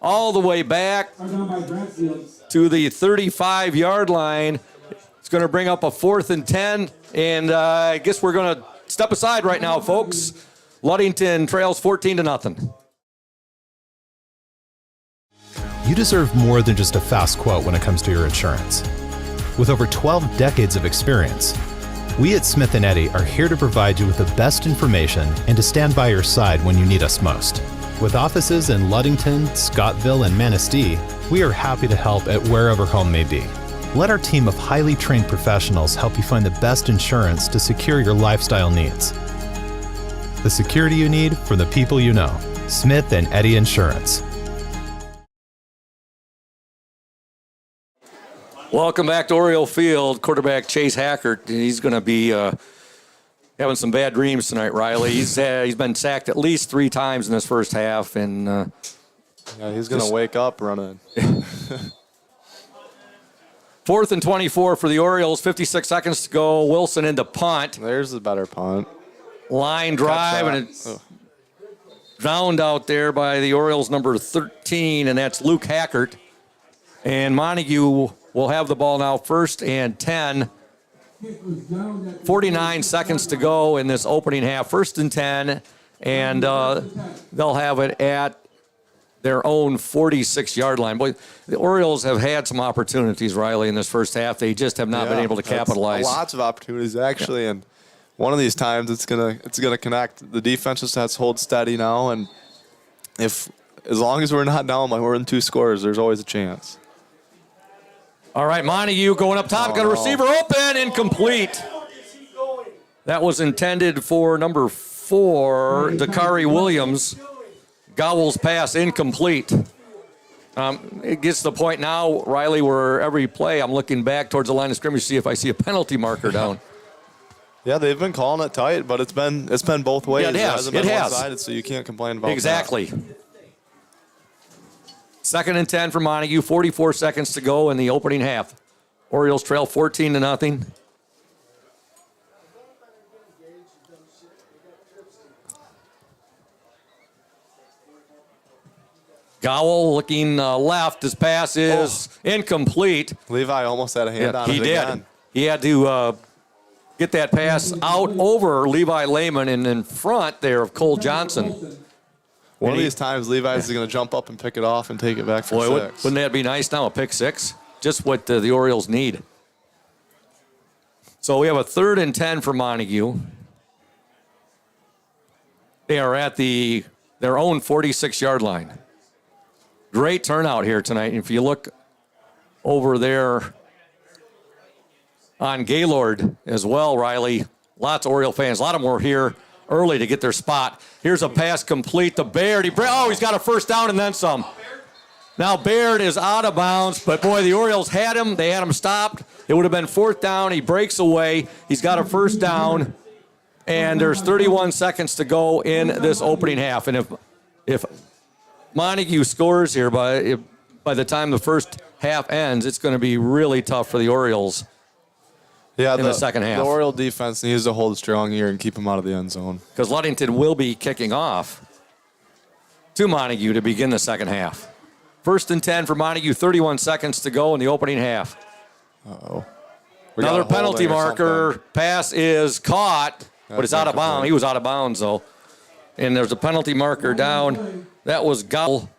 All the way back to the 35-yard line. It's going to bring up a 4th and 10, and I guess we're going to step aside right now, folks. Ludington trails 14-0. You deserve more than just a fast quote when it comes to your insurance. With over 12 decades of experience, we at Smith & Eddy are here to provide you with the best information and to stand by your side when you need us most. With offices in Ludington, Scottville, and Manistee, we are happy to help at wherever home may be. Let our team of highly trained professionals help you find the best insurance to secure your lifestyle needs. The security you need from the people you know. Smith & Eddy Insurance. Welcome back to Oriole Field. Quarterback Chase Hackert. He's going to be having some bad dreams tonight, Riley. He's been sacked at least 3 times in this first half, and he's going to wake up running. 4th and 24 for the Orioles. 56 seconds to go. Wilson into punt. There's the better punt. Line drive, and it's drowned out there by the Orioles number 13, and that's Luke Hackert. And Montague will have the ball now, 1st and 10. 49 seconds to go in this opening half. 1st and 10, and they'll have it at their own 46-yard line. Boy, the Orioles have had some opportunities, Riley, in this first half. They just have not been able to capitalize. Lots of opportunities, actually, and one of these times it's gonna connect. The defense just has to hold steady now, and as long as we're not down by more than 2 scores, there's always a chance. All right, Montague going up top. Got a receiver open, incomplete. That was intended for number 4, Dakari Williams. Gowell's pass incomplete. It gets to the point now, Riley, where every play I'm looking back towards the line of scrimmage to see if I see a penalty marker down. Yeah, they've been calling it tight, but it's been both ways. Yeah, it has. hasn't been one-sided, so you can't complain about exactly. that. 2nd and 10 for Montague. 44 seconds to go in the opening half. Orioles trail 14-0. Gowell looking left. His pass is incomplete. Levi almost had a hand on it again. He had to get that pass out over Levi Lehman and in front there of Cole Johnson. One of these times, Levi's going to jump up and pick it off and take it back for 6. Wouldn't that be nice now, a pick 6? Just what the Orioles need. So we have a 3rd and 10 for Montague. They are at their own 46-yard line. Great turnout here tonight. If you look over there on Gaylord as well, Riley, lots of Oriole fans. A lot of them were here early to get their spot. Here's a pass complete to Baird. He's got a first down and then some. Now Baird is out of bounds, but boy, the Orioles had him. They had him stopped. It would have been 4th down. He breaks away. He's got a first down, and there's 31 seconds to go in this opening half. And if Montague scores here by the time the first half ends, it's going to be really tough for the Orioles. Yeah, in the second half. The Oriole defense needs to hold strong here and keep them out of the end zone. Because Ludington will be kicking off to Montague to begin the second half. 1st and 10 for Montague, 31 seconds to go in the opening half. Uh-oh. Another penalty marker. Pass is caught, but it's out of bounds. He was out of bounds, though. And there's a penalty marker down. That was Gowell.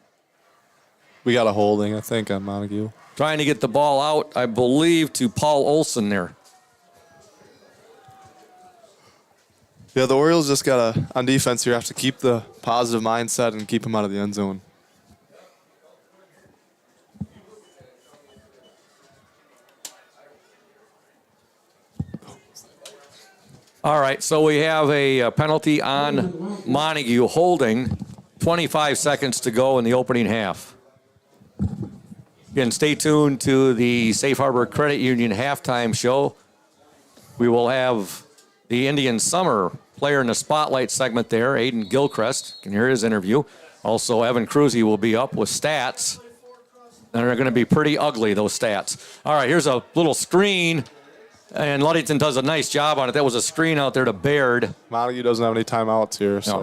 We got a holding, I think, on Montague. Trying to get the ball out, I believe, to Paul Olson there. Yeah, the Orioles just got to, on defense here, have to keep the positive mindset and keep them out of the end zone. All right, so we have a penalty on Montague holding. 25 seconds to go in the opening half. Again, stay tuned to the Safe Harbor Credit Union halftime show. We will have the Indian Summer player in the spotlight segment there, Aiden Gilchrist. You can hear his interview. Also, Evan Cruzy will be up with stats. And they're going to be pretty ugly, those stats. All right, here's a little screen. And Ludington does a nice job on it. That was a screen out there to Baird. Montague doesn't have any timeouts here, so.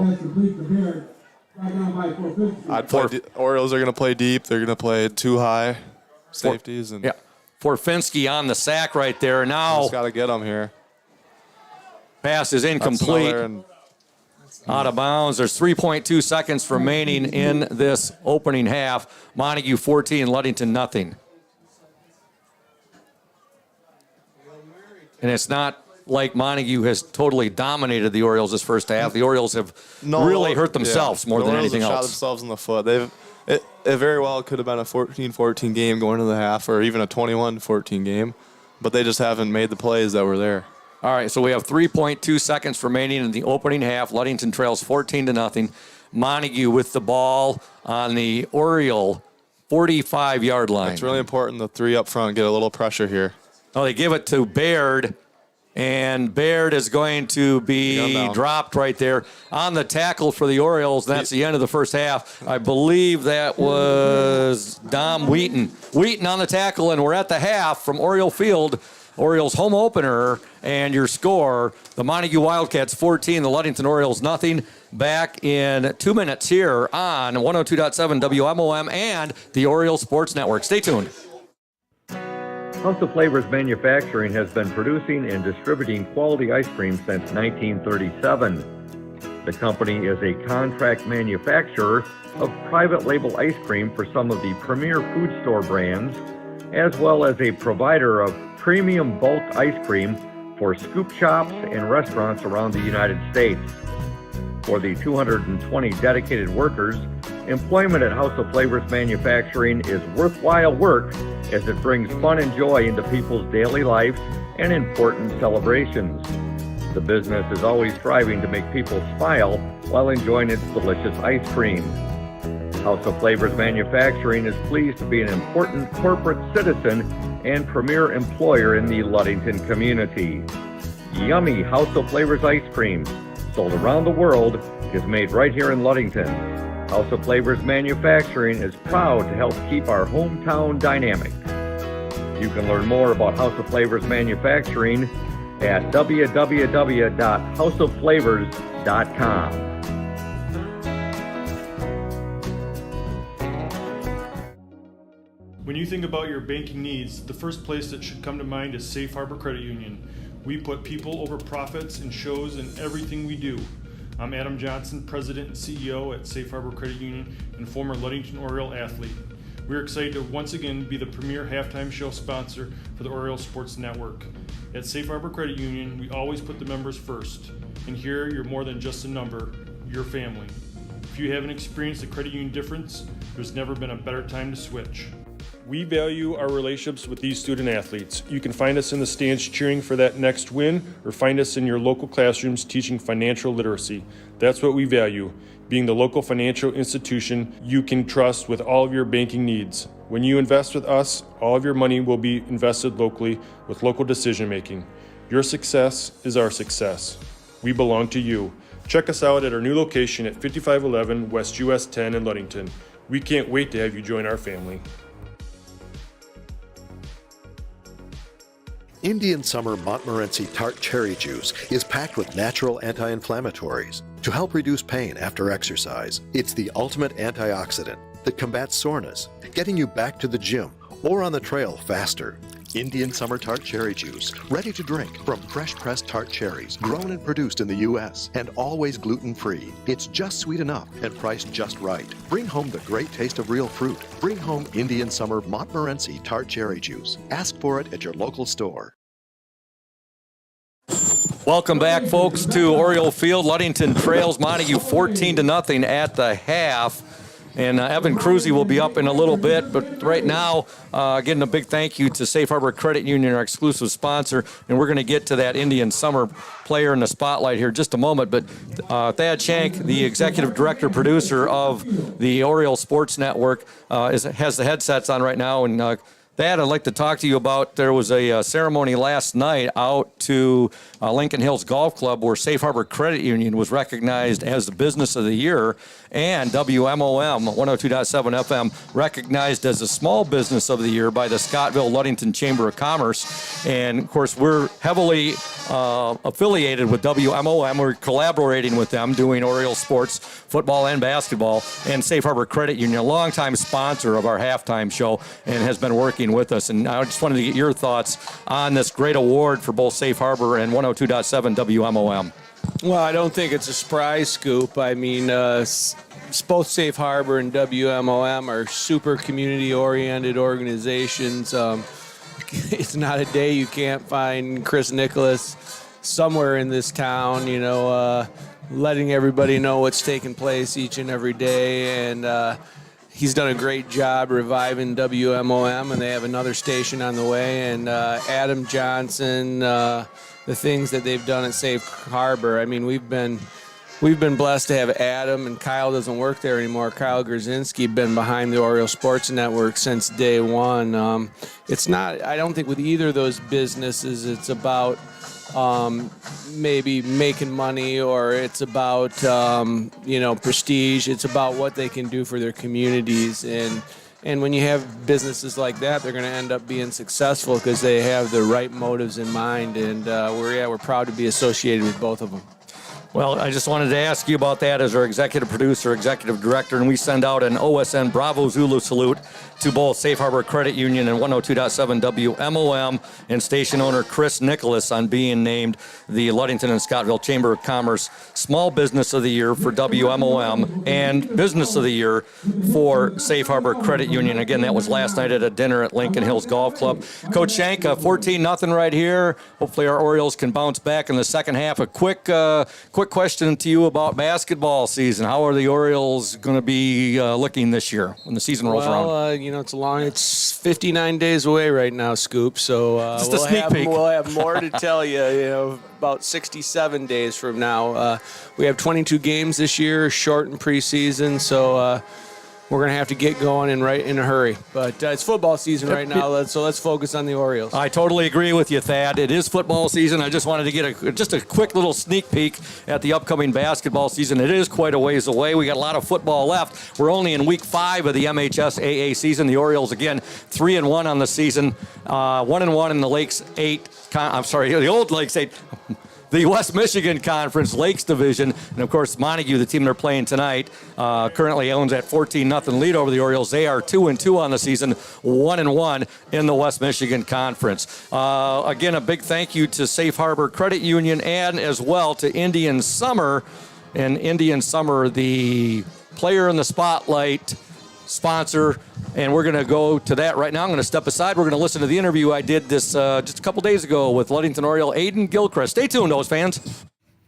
Orioles are going to play deep. They're going to play too high safeties. And Forfinski on the sack right there. Now, just got to get him here. Pass is incomplete. Out of bounds. There's 3.2 seconds remaining in this opening half. Montague 14, Ludington nothing. And it's not like Montague has totally dominated the Orioles this first half. The Orioles have really hurt themselves more than anything else. Shot themselves in the foot. It very well could have been a 14-14 game going into the half, or even a 21-14 game, but they just haven't made the plays that were there. All right, so we have 3.2 seconds remaining in the opening half. Ludington trails 14-0. Montague with the ball on the Oriole 45-yard line. It's really important the three up front get a little pressure here. Oh, they give it to Baird, and Baird is going to be dropped right there on the tackle for the Orioles. That's the end of the first half. I believe that was Dom Wheaton. Wheaton on the tackle, and we're at the half from Oriole Field. Orioles home opener, and your score, the Montague Wildcats 14, the Ludington Orioles nothing. Back in 2 minutes here on 102.7 WMOM and the Orioles Sports Network. Stay tuned. House of Flavors Manufacturing has been producing and distributing quality ice cream since 1937. The company is a contract manufacturer of private label ice cream for some of the premier food store brands, as well as a provider of premium bulk ice cream for scoop shops and restaurants around the United States. For the 220 dedicated workers, employment at House of Flavors Manufacturing is worthwhile work as it brings fun and joy into people's daily lives and important celebrations. The business is always striving to make people smile while enjoying its delicious ice cream. House of Flavors Manufacturing is pleased to be an important corporate citizen and premier employer in the Ludington community. Yummy House of Flavors ice cream, sold around the world, is made right here in Ludington. House of Flavors Manufacturing is proud to help keep our hometown dynamic. You can learn more about House of Flavors Manufacturing at www.houseofflavors.com. When you think about your banking needs, the first place that should come to mind is Safe Harbor Credit Union. We put people over profits and shows in everything we do. I'm Adam Johnson, President and CEO at Safe Harbor Credit Union and former Ludington Oriole athlete. We're excited to once again be the premier halftime show sponsor for the Oriole Sports Network. At Safe Harbor Credit Union, we always put the members first. And here, you're more than just a number, you're family. If you haven't experienced the credit union difference, there's never been a better time to switch. We value our relationships with these student athletes. You can find us in the stands cheering for that next win, or find us in your local classrooms teaching financial literacy. That's what we value, being the local financial institution you can trust with all of your banking needs. When you invest with us, all of your money will be invested locally with local decision making. Your success is our success. We belong to you. Check us out at our new location at 5511 West US 10 in Ludington. We can't wait to have you join our family. Indian Summer Montmorency Tart Cherry Juice is packed with natural anti-inflammatories to help reduce pain after exercise. It's the ultimate antioxidant that combats soreness, getting you back to the gym or on the trail faster. Indian Summer Tart Cherry Juice, ready to drink from fresh-pressed tart cherries, grown and produced in the U.S. and always gluten-free. It's just sweet enough and priced just right. Bring home the great taste of real fruit. Bring home Indian Summer Montmorency Tart Cherry Juice. Ask for it at your local store. Welcome back, folks, to Oriole Field. Ludington trails Montague 14-0 at the half. And Evan Cruzy will be up in a little bit. But right now, again, a big thank you to Safe Harbor Credit Union, our exclusive sponsor. And we're going to get to that Indian Summer player in the spotlight here in just a moment. But Thad Shank, the executive director, producer of the Orioles Sports Network, has the headsets on right now. And Thad, I'd like to talk to you about, there was a ceremony last night out to Lincoln Hills Golf Club where Safe Harbor Credit Union was recognized as the Business of the Year, and WMOM 102.7 FM recognized as the Small Business of the Year by the Scottville-Ludington Chamber of Commerce. And, of course, we're heavily affiliated with WMOM. We're collaborating with them, doing Orioles sports, football and basketball, and Safe Harbor Credit Union, a longtime sponsor of our halftime show, and has been working with us. And I just wanted to get your thoughts on this great award for both Safe Harbor and 102.7 WMOM. Well, I don't think it's a surprise, Scoop. I mean, both Safe Harbor and WMOM are super community-oriented organizations. It's not a day you can't find Chris Nicholas somewhere in this town, letting everybody know what's taking place each and every day. And he's done a great job reviving WMOM, and they have another station on the way. And Adam Johnson, the things that they've done at Safe Harbor. I mean, we've been blessed to have Adam, and Kyle doesn't work there anymore. Kyle Grzinski been behind the Orioles Sports Network since day one. It's not, I don't think with either of those businesses it's about maybe making money, or it's about prestige. It's about what they can do for their communities, and when you have businesses like that, they're going to end up being successful because they have the right motives in mind. And we're proud to be associated with both of them. Well, I just wanted to ask you about that as our executive producer, executive director, and we send out an OSN Bravo Zulu salute to both Safe Harbor Credit Union and 102.7 WMOM and station owner Chris Nicholas on being named the Ludington and Scottville Chamber of Commerce Small Business of the Year for WMOM and Business of the Year for Safe Harbor Credit Union. Again, that was last night at a dinner at Lincoln Hills Golf Club. Coach Shank, 14-0 right here. Hopefully our Orioles can bounce back in the second half. A quick question to you about basketball season. How are the Orioles going to be looking this year when the season rolls around? It's 59 days away right now, Scoop. So just a sneak peek. We'll have more to tell you, about 67 days from now. We have 22 games this year, shortened preseason, so we're going to have to get going in a hurry. But it's football season right now, so let's focus on the Orioles. I totally agree with you, Thad. It is football season. I just wanted to get just a quick little sneak peek at the upcoming basketball season. It is quite a ways away. We got a lot of football left. We're only in week 5 of the MHSAA season. The Orioles, again, 3-1 on the season, 1-1 in the Lakes 8. The old Lakes 8. The West Michigan Conference Lakes Division, and of course Montague, the team they're playing tonight, currently owns that 14-0 lead over the Orioles. They are 2-2 on the season, 1-1 in the West Michigan Conference. Again, a big thank you to Safe Harbor Credit Union and as well to Indian Summer. And Indian Summer, the player in the spotlight sponsor, and we're going to go to that right now. I'm going to step aside. We're going to listen to the interview I did this just a couple days ago with Ludington Oriole Aiden Gilchrist. Stay tuned, those fans.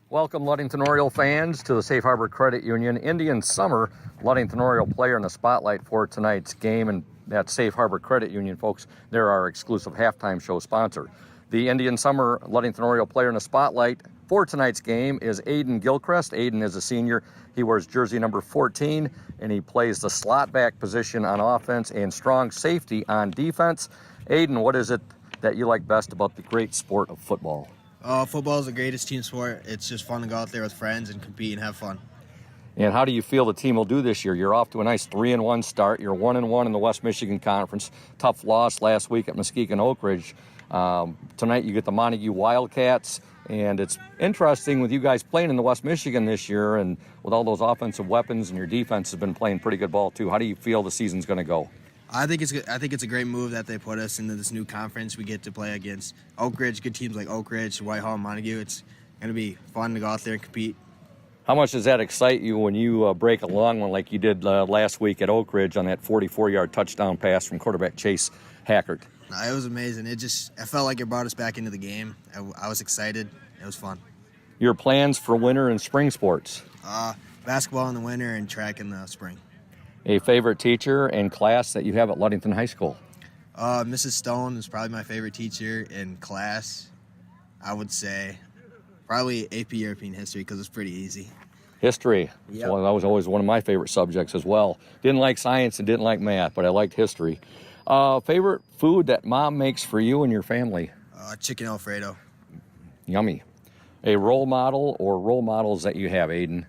Welcome, Ludington Oriole fans, to the Safe Harbor Credit Union Indian Summer Ludington Oriole player in the spotlight for tonight's game, and that's Safe Harbor Credit Union, folks. They're our exclusive halftime show sponsor. The Indian Summer Ludington Oriole player in the spotlight for tonight's game is Aiden Gilchrist. Aiden is a senior. He wears jersey number 14, and he plays the slot back position on offense and strong safety on defense. Aiden, what is it that you like best about the great sport of football? Football is the greatest team sport. It's just fun to go out there with friends and compete and have fun. And how do you feel the team will do this year? You're off to a nice 3-1 start. You're 1-1 in the West Michigan Conference. Tough loss last week at Muskegon Oak Ridge. Tonight you get the Montague Wildcats. And it's interesting with you guys playing in the West Michigan this year, and with all those offensive weapons, and your defense has been playing pretty good ball too. How do you feel the season's going to go? I think it's a great move that they put us into this new conference. We get to play against Oak Ridge, good teams like Oak Ridge, Whitehall, and Montague. It's going to be fun to go out there and compete. How much does that excite you when you break a long one like you did last week at Oak Ridge on that 44-yard touchdown pass from quarterback Chase Hackert? It was amazing. I felt like it brought us back into the game. I was excited. It was fun. Your plans for winter and spring sports? Basketball in the winter and track in the spring. A favorite teacher and class that you have at Ludington High School? Mrs. Stone is probably my favorite teacher in class. I would say probably AP European History because it's pretty easy. History. Yep. So that was always one of my favorite subjects as well. Didn't like science and didn't like math, but I liked history. Favorite food that Mom makes for you and your family? Chicken Alfredo. Yummy. A role model or role models that you have, Aiden?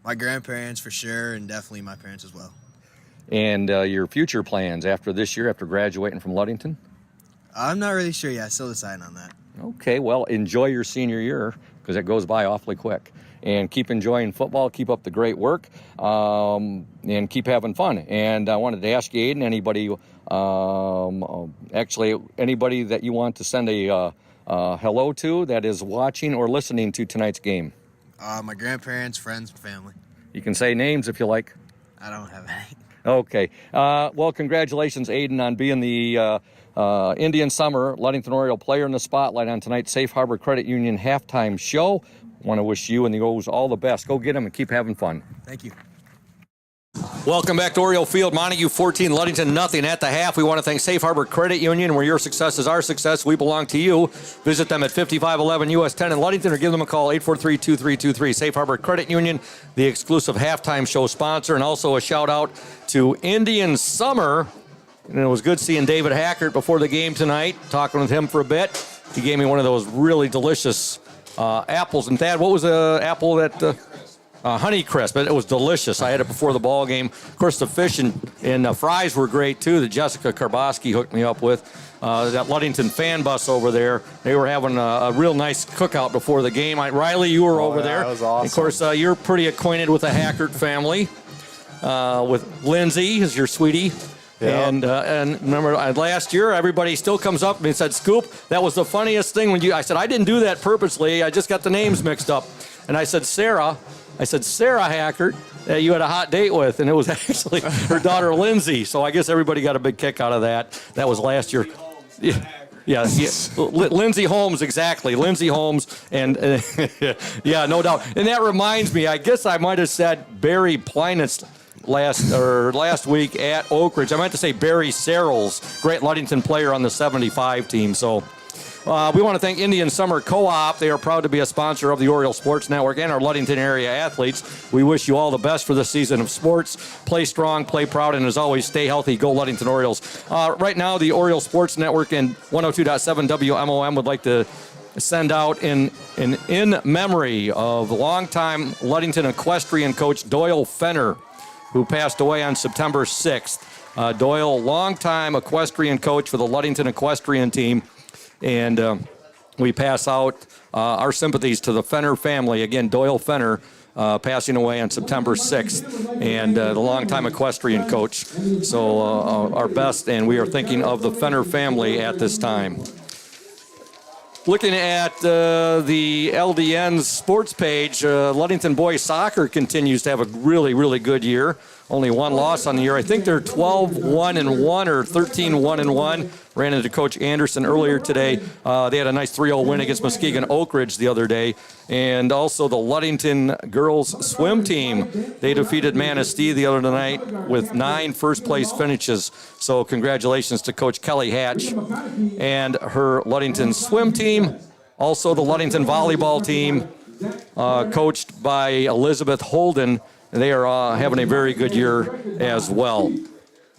My grandparents for sure, and definitely my parents as well. And your future plans after this year, after graduating from Ludington? I'm not really sure yet. Still deciding on that. Okay, well, enjoy your senior year because it goes by awfully quick. And keep enjoying football, keep up the great work, and keep having fun. And I wanted to ask you, Aiden, anybody that you want to send a hello to that is watching or listening to tonight's game? My grandparents, friends, and family. You can say names if you like. I don't have any. Okay. Well, congratulations, Aiden, on being the Indian Summer Ludington Oriole Player in the Spotlight on tonight's Safe Harbor Credit Union halftime show. Want to wish you and the O's all the best. Go get them and keep having fun. Thank you. Welcome back to Oriole Field. Montague 14, Ludington nothing at the half. We want to thank Safe Harbor Credit Union, where your success is our success. We belong to you. Visit them at 5511 US 10 in Ludington or give them a call, 843-2323. Safe Harbor Credit Union, the exclusive halftime show sponsor. And also a shout out to Indian Summer. And it was good seeing David Hackert before the game tonight, talking with him for a bit. He gave me one of those really delicious apples. And Thad, what was the apple that... Honeycrisp, but it was delicious. I had it before the ball game. Of course, the fish and fries were great, too, that Jessica Karboski hooked me up with. That Ludington fan bus over there, they were having a real nice cookout before the game. Riley, you were over there. That was awesome. Of course, you're pretty acquainted with the Hackert family, with Lindsay as your sweetie. Yep. And remember, last year, everybody still comes up to me and said, Scoop, that was the funniest thing when I said, I didn't do that purposely. I just got the names mixed up. And I said, Sarah Hackert, that you had a hot date with, and it was actually her daughter Lindsay. So I guess everybody got a big kick out of that. That was last year. Yeah. Lindsay Holmes, exactly. Lindsay Holmes, and yeah, no doubt. And that reminds me, I guess I might have said Barry Plyness last week at Oak Ridge. I meant to say Barry Searles, great Ludington player on the 75 team. So. We want to thank Indian Summer Co-op. They are proud to be a sponsor of the Oriole Sports Network and our Ludington area athletes. We wish you all the best for the season of sports. Play strong, play proud, and as always, stay healthy. Go Ludington Orioles. Right now, the Oriole Sports Network and 102.7 WMOM would like to send out in memory of longtime Ludington equestrian coach Doyle Fenner, who passed away on September 6th. Doyle, longtime equestrian coach for the Ludington equestrian team. And we pass out our sympathies to the Fenner family. Again, Doyle Fenner passing away on September 6th, and the longtime equestrian coach. So our best, and we are thinking of the Fenner family at this time. Looking at the LDN's sports page, Ludington boys soccer continues to have a really, really good year. Only one loss on the year. I think they're 12-1-1 or 13-1-1. Ran into Coach Anderson earlier today. They had a nice 3-0 win against Muskegon Oak Ridge the other day. And also the Ludington girls swim team. They defeated Manistee the other night with 9 first-place finishes. So congratulations to Coach Kelly Hatch and her Ludington swim team. Also the Ludington volleyball team, coached by Elizabeth Holden. They are having a very good year as well.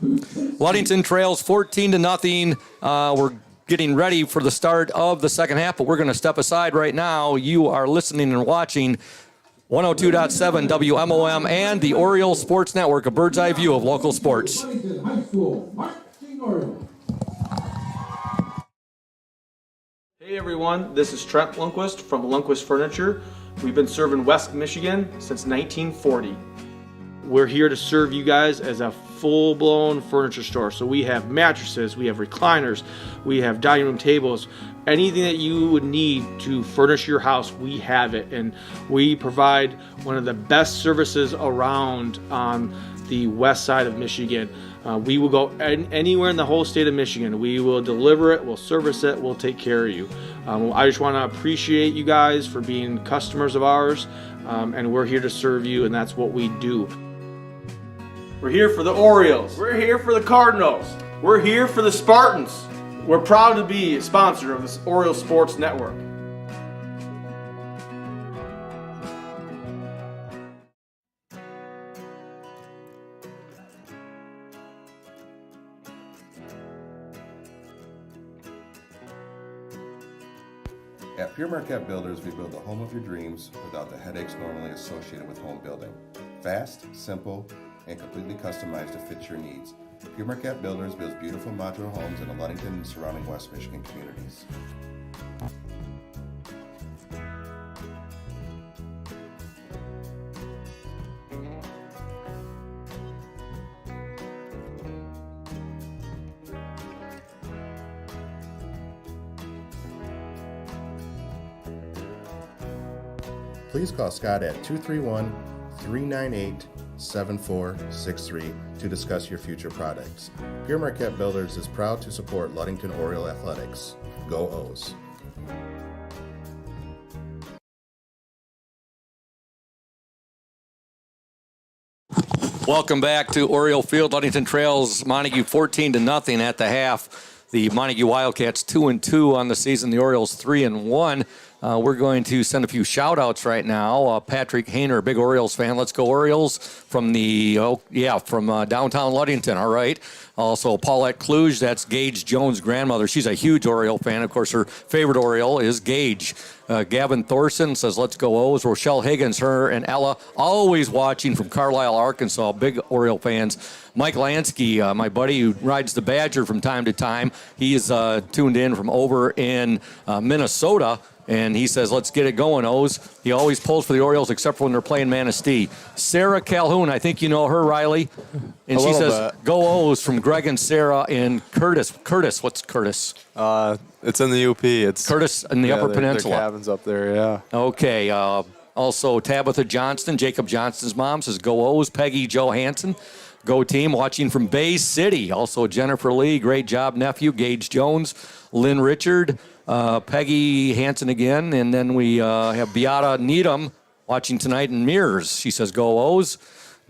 Ludington trails 14-0. We're getting ready for the start of the second half, but we're going to step aside right now. You are listening and watching 102.7 WMOM and the Oriole Sports Network, a bird's eye view of local sports. Hey everyone, this is Trent Lundquist from Lundquist Furniture. We've been serving West Michigan since 1940. We're here to serve you guys as a full-blown furniture store. So we have mattresses, we have recliners, we have dining room tables, anything that you would need to furnish your house, we have it. And we provide one of the best services around on the west side of Michigan. We will go anywhere in the whole state of Michigan. We will deliver it, we'll service it, we'll take care of you. I just want to appreciate you guys for being customers of ours, and we're here to serve you, and that's what we do. We're here for the Orioles. We're here for the Cardinals. We're here for the Spartans. We're proud to be a sponsor of this Orioles Sports Network. At Pure Marquette Builders, we build the home of your dreams without the headaches normally associated with home building. Fast, simple, and completely customized to fit your needs. Pure Marquette Builders builds beautiful modular homes in the Ludington and surrounding West Michigan communities. Please call Scott at 231-398-7463 to discuss your future projects. Pure Marquette Builders is proud to support Ludington Oriole Athletics. Go O's! Welcome back to Oriole Field. Ludington trails Montague 14-0 at the half. The Montague Wildcats 2-2 on the season. The Orioles 3-1. We're going to send a few shout-outs right now. Patrick Hayner, big Orioles fan. Let's go Orioles from downtown Ludington. All right. Also, Paulette Kluge, that's Gage Jones' grandmother. She's a huge Oriole fan. Of course, her favorite Oriole is Gage. Gavin Thorson says, let's go O's. Rochelle Higgins, her and Ella, always watching from Carlisle, Arkansas. Big Oriole fans. Mike Lansky, my buddy who rides the Badger from time to time, he is tuned in from over in Minnesota. And he says, let's get it going, O's. He always pulls for the Orioles except for when they're playing Manistee. Sarah Calhoun, I think you know her, Riley. And she says, go O's from Greg and Sarah in Curtis. Curtis, what's Curtis? It's in the UP. It's Curtis in the Upper Peninsula. Their cabins up there, yeah. Okay. Also, Tabitha Johnston, Jacob Johnston's mom, says, go O's. Peggy Johansson, go team, watching from Bay City. Also, Jennifer Lee, great job, nephew. Gage Jones, Lynn Richard. Peggy Hansen again, and then we have Beata Needham watching tonight in Mears. She says, go O's.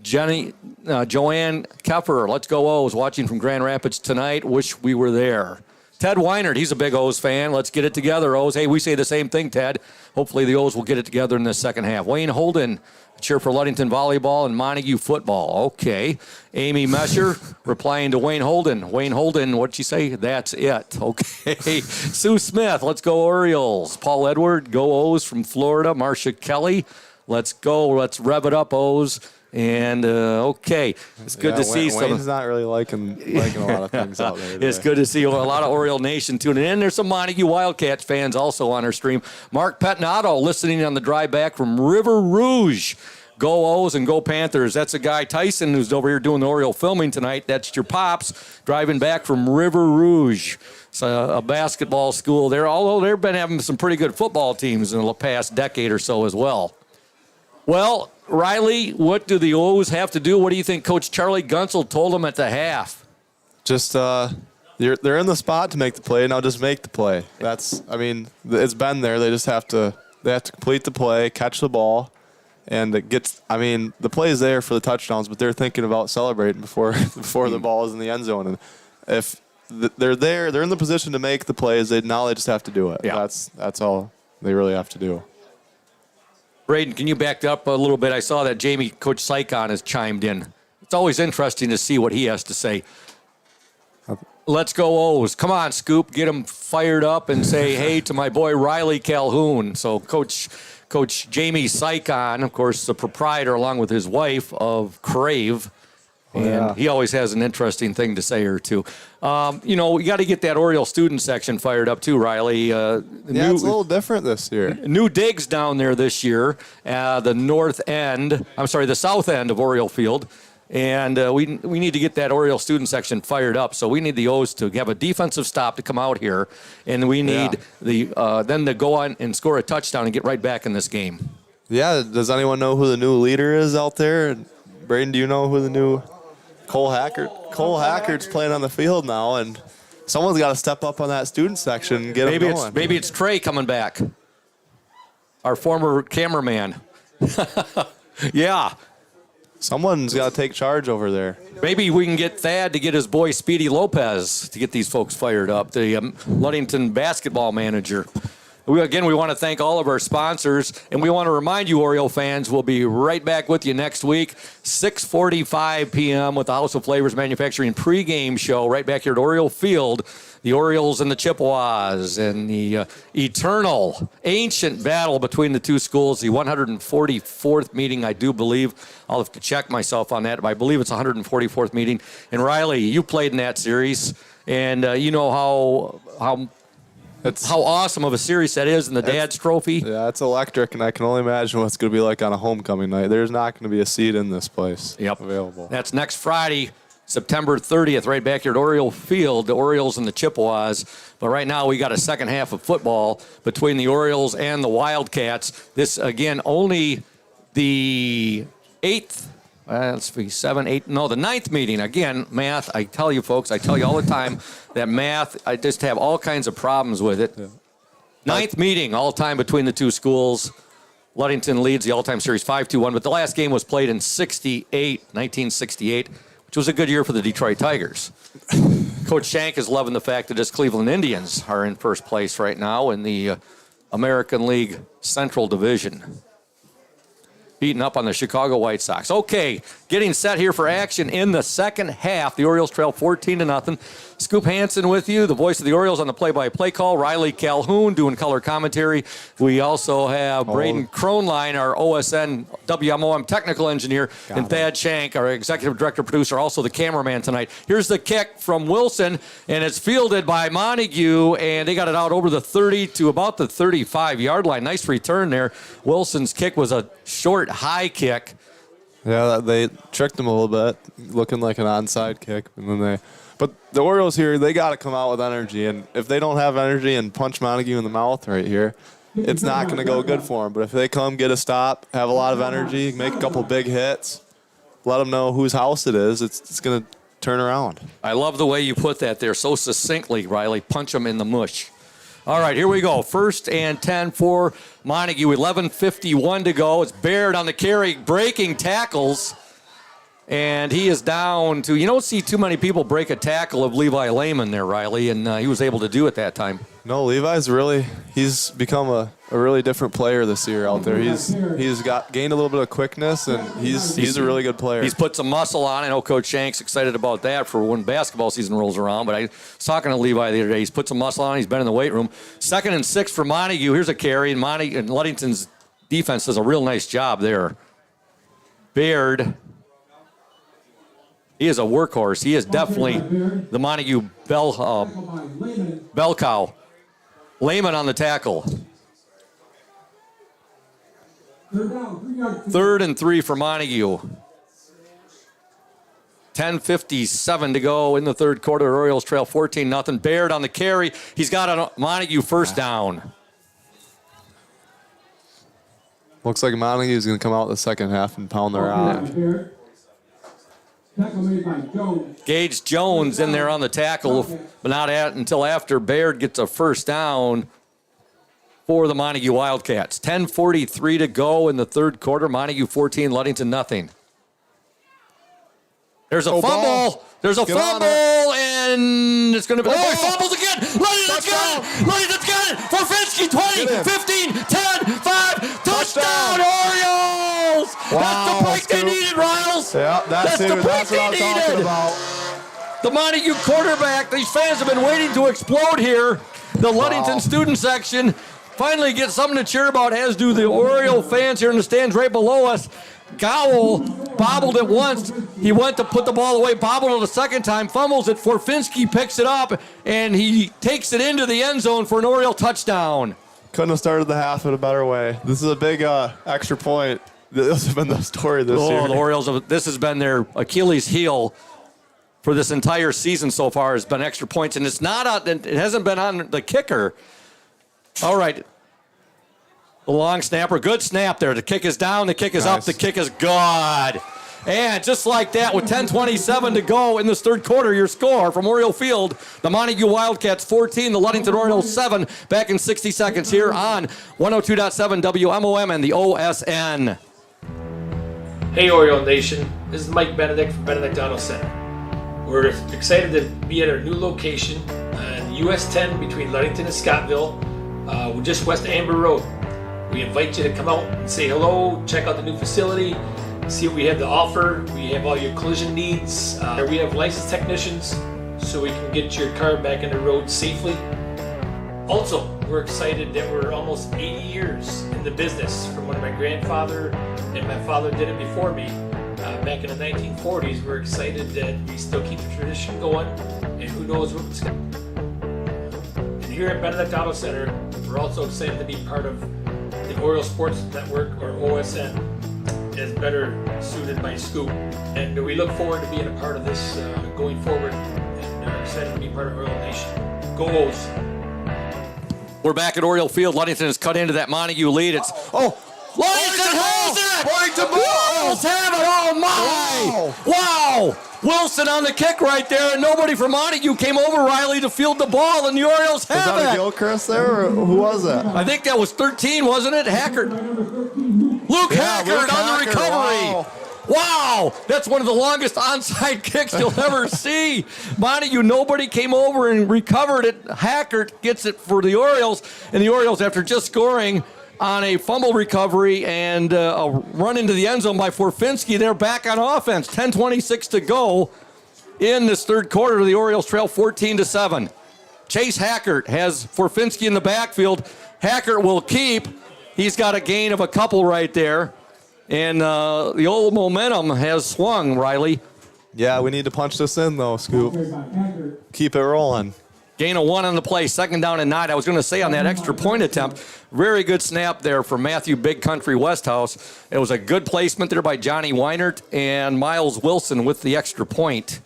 Joanne Keffer, let's go O's, watching from Grand Rapids tonight. Wish we were there. Ted Weinert, he's a big O's fan. Let's get it together, O's. Hey, we say the same thing, Ted. Hopefully the O's will get it together in the second half. Wayne Holden, cheer for Ludington volleyball and Montague football. Okay. Amy Mesher replying to Wayne Holden. Wayne Holden, what'd she say? That's it. Okay. Sue Smith, let's go Orioles. Paul Edward, go O's from Florida. Marcia Kelly, let's go. Let's rev it up, O's. And, okay, it's good to see some. Wayne's not really liking a lot of things out there today. It's good to see a lot of Oriole Nation tuning in. There's some Montague Wildcats fans also on our stream. Mark Petnato listening on the drive back from River Rouge. Go O's and go Panthers. That's a guy, Tyson, who's over here doing the Oriole filming tonight. That's your pops driving back from River Rouge. It's a basketball school there, although they've been having some pretty good football teams in the past decade or so as well. Well, Riley, what do the O's have to do? What do you think Coach Charlie Gunsel told them at the half? Just they're in the spot to make the play. Now just make the play. It's been there. They just have to complete the play, catch the ball, and it gets. The play is there for the touchdowns, but they're thinking about celebrating before the ball is in the end zone. And if they're there, they're in the position to make the plays. They just have to do it. Yeah. That's all they really have to do. Braden, can you back up a little bit? I saw that Coach Sykon has chimed in. It's always interesting to see what he has to say. Let's go O's. Come on, Scoop. Get him fired up and say hey to my boy Riley Calhoun. So Coach Jamie Sykon, of course, the proprietor along with his wife of Crave. And he always has an interesting thing to say or two. We got to get that Oriole student section fired up too, Riley. It's a little different this year. New digs down there this year, the south end of Oriole Field. And we need to get that Oriole student section fired up. So we need the O's to have a defensive stop to come out here. And we need them to go on and score a touchdown and get right back in this game. Yeah, does anyone know who the new leader is out there? Braden, do you know who the new... Cole Hackert's playing on the field now, and someone's got to step up on that student section and get him going. Maybe it's Trey coming back, our former cameraman. Yeah. Someone's got to take charge over there. Maybe we can get Thad to get his boy Speedy Lopez to get these folks fired up, the Ludington basketball manager. We want to thank all of our sponsors, and we want to remind you, Oriole fans, we'll be right back with you next week, 6:45 p.m. with the House of Flavors Manufacturing pregame show right back here at Oriole Field. The Orioles and the Chippewas, and the eternal, ancient battle between the two schools, the 144th meeting, I do believe. I'll have to check myself on that, but I believe it's 144th meeting. And Riley, you played in that series, and you know how awesome of a series that is in the Dad's Trophy. Yeah, it's electric, and I can only imagine what it's going to be like on a homecoming night. There's not going to be a seat in this place available. That's next Friday, September 30th, right back here at Oriole Field, the Orioles and the Chippewas. But right now we got a second half of football between the Orioles and the Wildcats. This, again, only the the ninth meeting. Again, math, I tell you folks, I tell you all the time that math, I just have all kinds of problems with it. Yeah. Ninth meeting all time between the two schools. Ludington leads the all-time series 5-1, but the last game was played in 1968, which was a good year for the Detroit Tigers. Coach Shank is loving the fact that his Cleveland Indians are in first place right now in the American League Central Division, beating up on the Chicago White Sox. Okay, getting set here for action in the second half. The Orioles trail 14-0. Scoop Hansen with you, the voice of the Orioles on the play-by-play call. Riley Calhoun doing color commentary. We also have Braden Kronline, our OSN WMOM technical engineer, and Thad Shank, our executive director producer, also the cameraman tonight. Here's the kick from Wilson, and it's fielded by Montague, and they got it out over the 30 to about the 35-yard line. Nice return there. Wilson's kick was a short, high kick. Yeah, they tricked him a little bit, looking like an onside kick, and then But the Orioles here, they got to come out with energy, and if they don't have energy and punch Montague in the mouth right here, it's not going to go good for them. But if they come, get a stop, have a lot of energy, make a couple big hits, let them know whose house it is, it's going to turn around. I love the way you put that there so succinctly, Riley. Punch them in the mush. All right, here we go. 1st and 10 for Montague. 11:51 to go. It's Baird on the carry, breaking tackles. And he is down to, you don't see too many people break a tackle of Levi Lehman there, Riley, and he was able to do it that time. No, he's become a really different player this year out there. He's gained a little bit of quickness, and he's a really good player. He's put some muscle on. I know Coach Shank's excited about that for when basketball season rolls around, but I was talking to Levi the other day. He's put some muscle on. He's been in the weight room. 2nd and 6 for Montague. Here's a carry, and Ludington's defense does a real nice job there. Baird. He is a workhorse. He is definitely the Montague bell cow. Lehman on the tackle. 3rd and 3 for Montague. 10:57 to go in the third quarter. Orioles trail 14-0. Baird on the carry. He's got a Montague first down. Looks like Montague's going to come out in the second half and pound the rock. Gage Jones in there on the tackle, but not until after Baird gets a first down for the Montague Wildcats. 10:43 to go in the third quarter. Montague 14, Ludington nothing. There's a fumble. Ball. There's a Get fumble, and it's going to be. Oh, he fumbles again. Ludington's got it. Ludington's got it. Forfinsky, 20, 15, 10, 5. Touchdown, Orioles. Wow, that's the break they needed, Riles. Yeah, that's the break what they I'm needed. talking about. The Montague quarterback, these fans have been waiting to explode here. The Ludington student section finally gets something to cheer about, as do the Oriole fans here in the stands right below us. Gowell bobbled it once. He went to put the ball away, bobbled it a second time, fumbles it. Forfinsky picks it up, and he takes it into the end zone for an Oriole touchdown. Couldn't have started the half in a better way. This is a big extra point. This has been the story this year. The Orioles, this has been their Achilles heel for this entire season so far, has been extra points, and it hasn't been on the kicker. All right. The long snapper, good snap there. The kick is down, the kick is up, the kick is good. And just like that, with 10:27 to go in this third quarter, your score from Oriole Field, the Montague Wildcats 14, the Ludington Orioles 7, back in 60 seconds here on 102.7 WMOM and the OSN. Hey Oriole Nation, this is Mike Benedict from Benedict Auto Center. We're excited to be at our new location on US 10 between Ludington and Scottville. We're just west of Amber Road. We invite you to come out and say hello, check out the new facility, see what we have to offer. We have all your collision needs. We have licensed technicians so we can get your car back on the road safely. Also, we're excited that we're almost 80 years in the business from when my grandfather and my father did it before me. Back in the 1940s, we're excited that we still keep the tradition going, and who knows what's going to. And here at Benedict Auto Center, we're also excited to be part of the Oriole Sports Network, or OSN, as better suited by Scoop. And we look forward to being a part of this going forward, and are excited to be part of Oriole Nation. Go O's! We're back at Oriole Field. Ludington has cut into that Montague lead. It's Ludington has it! Wills have it! Oh my! Wow! Wilson on the kick right there, and nobody from Montague came over, Riley, to field the ball, and the Orioles have it. Was that a Gilchrist there, or who was that? I think that was 13, wasn't it? Hackert. Luke Hackert on the recovery. Wow, that's one of the longest onside kicks you'll ever see. Montague, nobody came over and recovered it. Hackert gets it for the Orioles, and the Orioles, after just scoring on a fumble recovery and a run into the end zone by Forfinski, they're back on offense. 10:26 to go in this third quarter. The Orioles trail 14-7. Chase Hackert has Forfinski in the backfield. Hackert will keep. He's got a gain of a couple right there. And the old momentum has swung, Riley. Yeah, we need to punch this in, though, Scoop. Keep it rolling. Gain of 1 on the play, 2nd down and 9. I was going to say on that extra point attempt, very good snap there from Matthew Big Country Westhouse. It was a good placement there by Johnny Weinert and Miles Wilson with the extra point.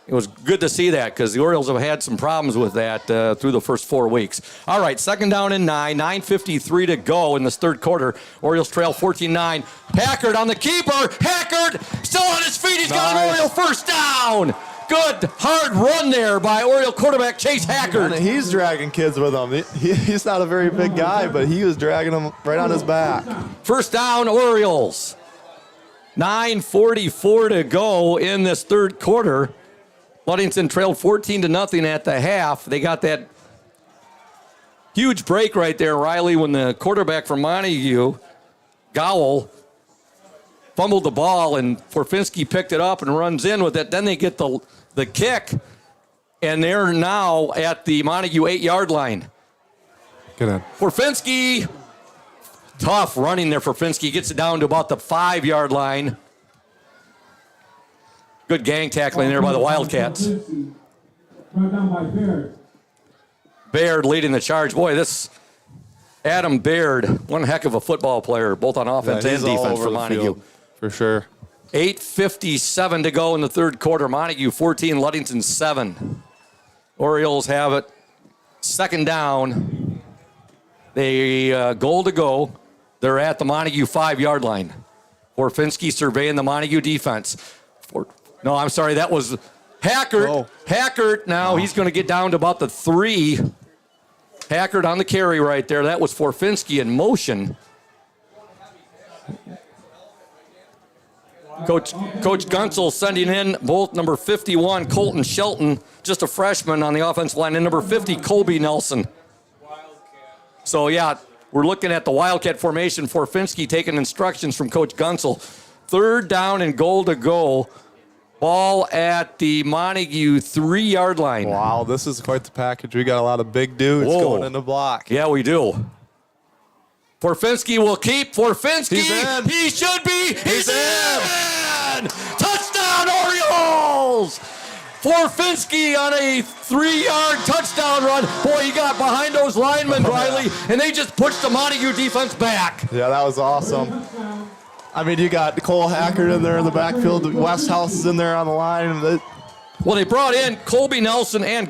It was good to see that because the Orioles have had some problems with that through the first 4 weeks. All right, 2nd down and 9, 9:53 to go in this third quarter. Orioles trail 14-9. Hackert on the keeper. Hackert still on his feet. He's got an Oriole first down. Good hard run there by Oriole quarterback Chase Hackert. And he's dragging kids with him. He's not a very big guy, but he was dragging them right on his back. First down, Orioles. 9:44 to go in this third quarter. Ludington trailed 14-0 at the half. They got that huge break right there, Riley, when the quarterback from Montague, Gowell, fumbled the ball, and Forfinski picked it up and runs in with it. Then they get the kick, and they're now at the Montague 8-yard line. Get in. Forfinski, tough running there. Forfinski gets it down to about the 5-yard line. Good gang tackling there by the Wildcats. Brought down by Baird. Baird leading the charge. Boy, this Adam Baird, one heck of a football player, both on offense and defense for Montague. Field, for sure. 8:57 to go in the third quarter. Montague 14, Ludington 7. Orioles have it. 2nd down. They goal to go. They're at the Montague 5-yard line. Forfinski surveying the Montague defense. No, I'm sorry, that was Hackert. Oh. Hackert, now he's going to get down to about the 3. Hackert on the carry right there. That was Forfinski in motion. Coach Gunsel sending in both number 51, Colton Shelton, just a freshman on the offensive line, and number 50, Colby Nelson. So, yeah, we're looking at the Wildcat formation. Forfinski taking instructions from Coach Gunsel. 3rd down and goal to go. Ball at the Montague 3-yard line. Wow, this is quite the package. We got a lot of big dudes going in the block. Yeah, we do. Forfinski will keep. Forfinski. He's in. He should be. He's in. Touchdown, Orioles. Forfinski on a 3-yard touchdown run. Boy, he got behind those linemen, Riley, and they just pushed the Montague defense back. Yeah, that was awesome. I mean, you got Cole Hackert in there in the backfield. Westhouse is in there on the line. Well, they brought in Colby Nelson and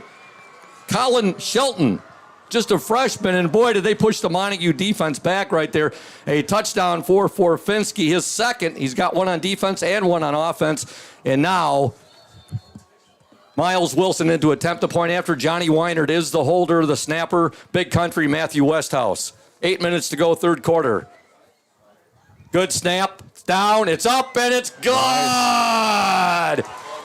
Colin Shelton, just a freshman, and boy, did they push the Montague defense back right there. A touchdown for Forfinski, his 2nd. He's got 1 on defense and 1 on offense. And now Miles Wilson in to attempt the point after. Johnny Weinert is the holder, the snapper, Big Country Matthew Westhouse. 8 minutes to go, third quarter. Good snap. down, it's up, and it's good.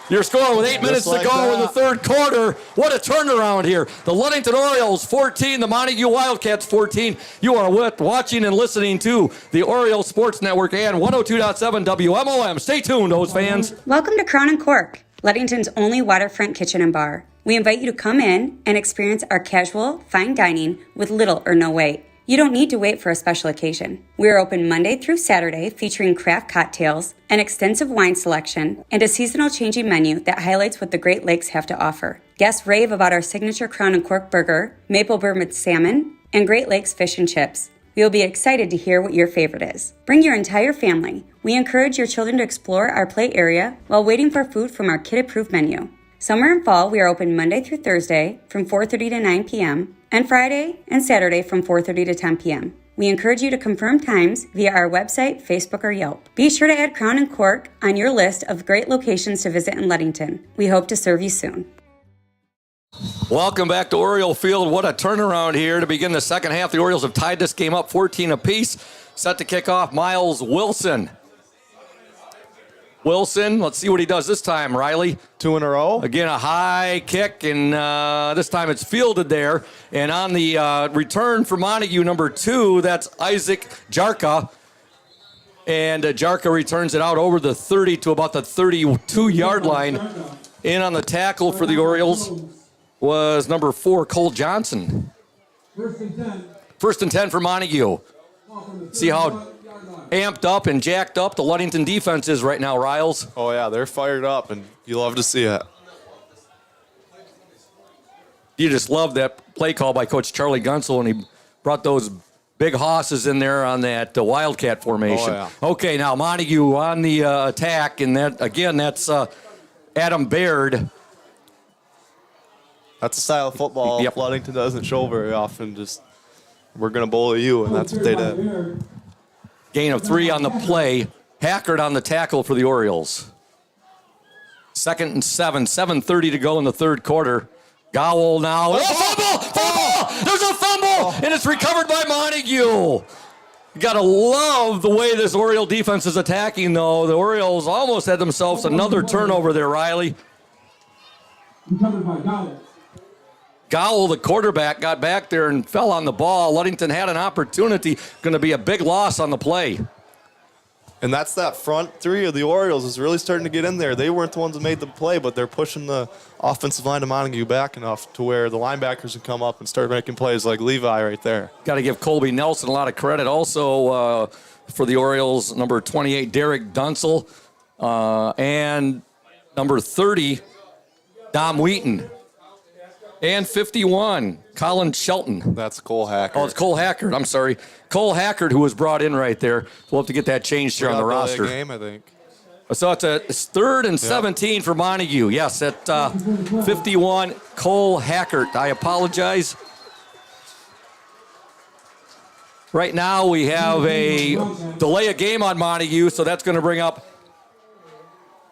You're scoring with 8 minutes to go in the third quarter. What a turnaround here. The Ludington Orioles 14, the Montague Wildcats 14. You are watching and listening to the Oriole Sports Network and 102.7 WMOM. Stay tuned, those fans. Welcome to Crown and Cork, Ludington's only waterfront kitchen and bar. We invite you to come in and experience our casual, fine dining with little or no wait. You don't need to wait for a special occasion. We are open Monday through Saturday, featuring craft cocktails, an extensive wine selection, and a seasonal changing menu that highlights what the Great Lakes have to offer. Guests rave about our signature Crown and Cork burger, maple bourbon salmon, and Great Lakes fish and chips. We will be excited to hear what your favorite is. Bring your entire family. We encourage your children to explore our play area while waiting for food from our kid-approved menu. Summer and fall, we are open Monday through Thursday from 4:30 to 9 p.m. and Friday and Saturday from 4:30 to 10 p.m. We encourage you to confirm times via our website, Facebook, or Yelp. Be sure to add Crown and Cork on your list of great locations to visit in Ludington. We hope to serve you soon. Welcome back to Oriole Field. What a turnaround here to begin the second half. The Orioles have tied this game up 14 apiece. Set to kick off, Miles Wilson. Let's see what he does this time, Riley. 2 in a row. Again, a high kick, and this time it's fielded there. And on the return for Montague, number 2, that's Isaac Jarka. And Jarka returns it out over the 30 to about the 32-yard line. In on the tackle for the Orioles was number 4, Cole Johnson. First and 10 for Montague. See how amped up and jacked up the Ludington defense is right now, Riles. Oh, yeah, they're fired up, and you love to see it. You just love that play call by Coach Charlie Gunsel when he brought those big hosses in there on that Wildcat formation. Oh, yeah. Okay, now Montague on the attack, and that's Adam Baird. That's a style of football Yep. Ludington doesn't show very often. Just, we're going to bully you, and that's what they did. Gain of 3 on the play. Hackert on the tackle for the Orioles. 2nd and 7, 7:30 to go in the third quarter. Gowell now. Fumble! There's a fumble, and it's recovered by Montague. You got to love the way this Oriole defense is attacking, though. The Orioles almost had themselves another turnover there, Riley. Recovered by Gowell. Gowell, the quarterback, got back there and fell on the ball. Ludington had an opportunity. Going to be a big loss on the play. And that's that front 3 of the Orioles is really starting to get in there. They weren't the ones that made the play, but they're pushing the offensive line of Montague back enough to where the linebackers can come up and start making plays like Levi right there. Got to give Colby Nelson a lot of credit. Also for the Orioles, number 28, Derek Dunsel, and number 30, Dom Wheaton. And 51, Colin Shelton. That's Cole Hackert. Oh, it's Cole Hackert. I'm sorry. Cole Hackert, who was brought in right there. We'll have to get that changed here on the roster. Game, I think. So it's 3rd and 17 for Montague. Yes, at 51, Cole Hackert. I apologize. Right now we have a delay of game on Montague, so that's going to bring up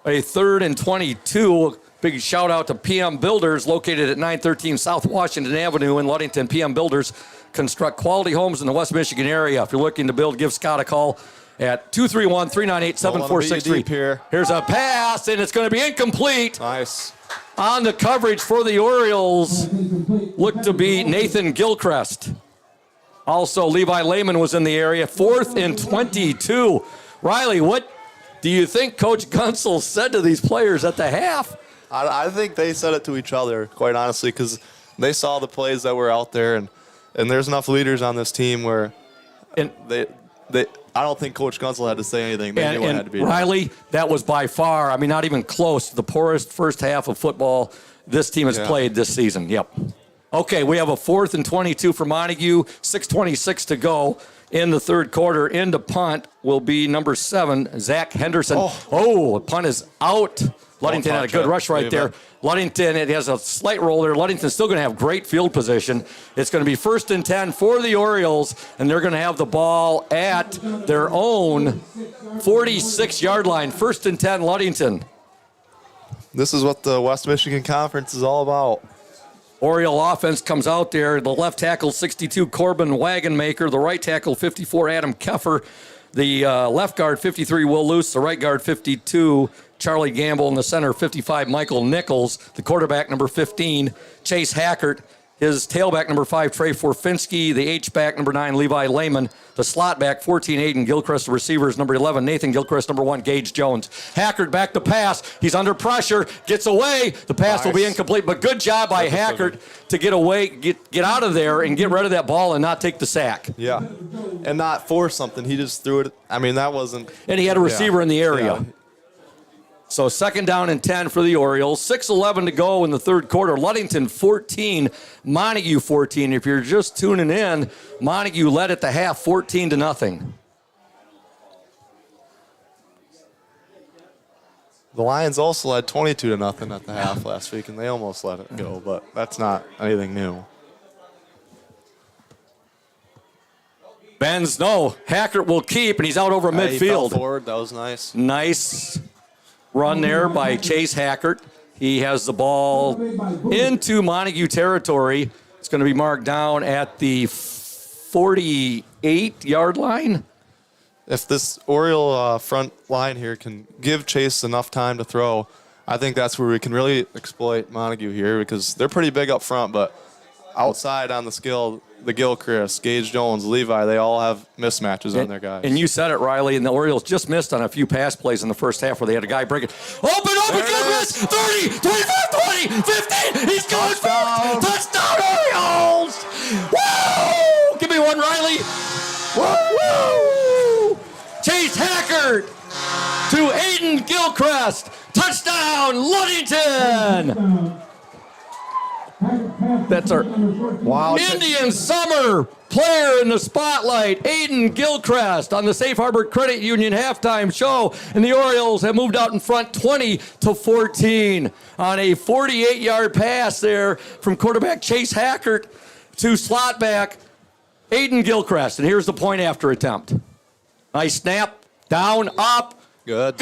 a 3rd and 22. Big shout out to PM Builders, located at 913 South Washington Avenue in Ludington. PM Builders construct quality homes in the West Michigan area. If you're looking to build, give Scott a call at 231-398-7463. Here's a pass, and it's going to be incomplete. Nice. On the coverage for the Orioles, looked to be Nathan Gilchrist. Also, Levi Lehman was in the area. 4th and 22. Riley, what do you think Coach Gunsel said to these players at the half? I think they said it to each other, quite honestly, because they saw the plays that were out there, and there's enough leaders on this team where they I don't think Coach Gunsel had to say anything. They knew it had to be Riley, that was by far, not even close, the poorest first half of football this team has played this season. Yep. Okay, we have a 4th and 22 for Montague, 6:26 to go in the third quarter. Into punt will be number 7, Zach Henderson. The punt is out. Ludington had a good rush right there. Ludington, it has a slight roll there. Ludington's still going to have great field position. It's going to be 1st and 10 for the Orioles, and they're going to have the ball at their own 46-yard line. 1st and 10, Ludington. This is what the West Michigan Conference is all about. Oriole offense comes out there. The left tackle, 62, Corbin Wagonmaker. The right tackle, 54, Adam Keffer. The left guard, 53, Will Luce. The right guard, 52, Charlie Gamble. In the center, 55, Michael Nichols. The quarterback, number 15, Chase Hackert. His tailback, number 5, Trey Forfinski. The H-back, number 9, Levi Lehman. The slot back, 14, Aiden Gilchrist. The receivers, number 11, Nathan Gilchrist. Number 1, Gage Jones. Hackert back to pass. He's under pressure. Gets away. The pass will be incomplete, but good job by Hackert to get away, get out of there and get rid of that ball and not take the sack. Yeah, and not force something. He just threw it. I mean, that wasn't. And he had a receiver in the area. Yeah. So 2nd down and 10 for the Orioles. 6:11 to go in the third quarter. Ludington 14, Montague 14. If you're just tuning in, Montague led at the half 14-0. The Lions also led 22-0 at the half last week, and they almost let it go, but that's not anything new. Benz, no. Hackert will keep, and he's out over midfield. He fell forward. That was nice. Nice run there by Chase Hackert. He has the ball into Montague territory. It's going to be marked down at the 48-yard line. If this Oriole front line here can give Chase enough time to throw, I think that's where we can really exploit Montague here, because they're pretty big up front, but outside on the skill, the Gilchrist, Gage Jones, Levi, they all have mismatches on their guys. And you said it, Riley, and the Orioles just missed on a few pass plays in the first half where they had a guy break it. Open, Gilchrist! 30, 25, 20, 15, he's going for it! Touchdown, Orioles! Woo! Give me one, Riley. Woo! Chase Hackert to Aiden Gilchrist. Touchdown, Ludington! That's our Indian Summer player in the spotlight, Aiden Gilchrist, on the Safe Harbor Credit Union halftime show. And the Orioles have moved out in front 20-14 on a 48-yard pass there from quarterback Chase Hackert to slot back Aiden Gilchrist. And here's the point after attempt. Nice snap, down, up. Good.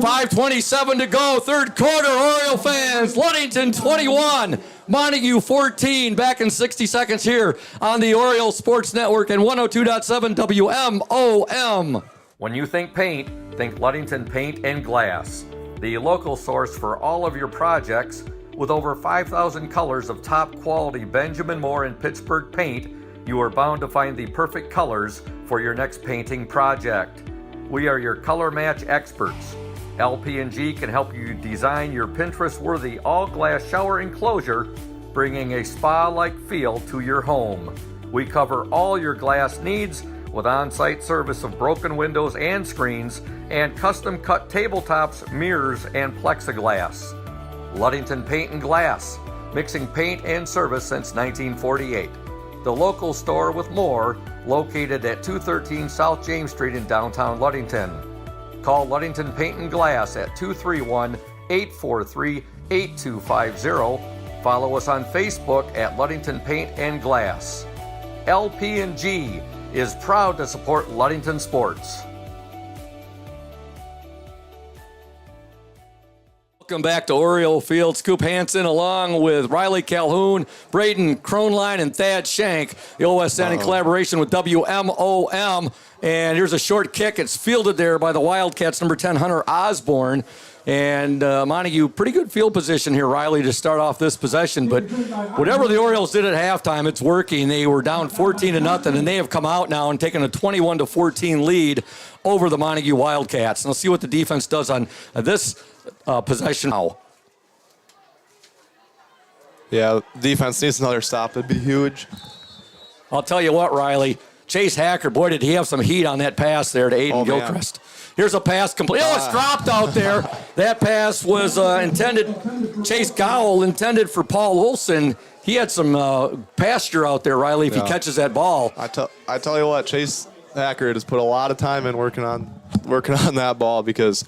5:27 to go, third quarter. Oriole fans, Ludington 21, Montague 14. Back in 60 seconds here on the Oriole Sports Network and 102.7 WMOM. When you think paint, think Ludington Paint and Glass, the local source for all of your projects. With over 5,000 colors of top quality Benjamin Moore and Pittsburgh paint, you are bound to find the perfect colors for your next painting project. We are your color match experts. LP&G can help you design your Pinterest-worthy all-glass shower enclosure, bringing a spa-like feel to your home. We cover all your glass needs with on-site service of broken windows and screens and custom-cut tabletops, mirrors, and plexiglass. Ludington Paint and Glass, mixing paint and service since 1948. The local store with more, located at 213 South James Street in downtown Ludington. Call Ludington Paint and Glass at 231-843-8250. Follow us on Facebook at Ludington Paint and Glass. LP&G is proud to support Ludington sports. Welcome back to Oriole Field. Scoop Hansen along with Riley Calhoun, Braden Kronline, and Thad Shank. The OSN in collaboration with WMOM. And here's a short kick. It's fielded there by the Wildcats, number 10, Hunter Osborne. And Montague, pretty good field position here, Riley, to start off this possession. But whatever the Orioles did at halftime, it's working. They were down 14-0, and they have come out now and taken a 21-14 lead over the Montague Wildcats. And let's see what the defense does on this possession now. Yeah, defense needs another stop. That'd be huge. I'll tell you what, Riley. Chase Hackert, boy, did he have some heat on that pass there to Aiden Gilchrist. Here's a pass complete. Oh, it's dropped out there. That pass was intended, Chase Gowell intended for Paul Olson. He had some pasture out there, Riley, if he catches that ball. I tell you what, Chase Hackert has put a lot of time in working on that ball, because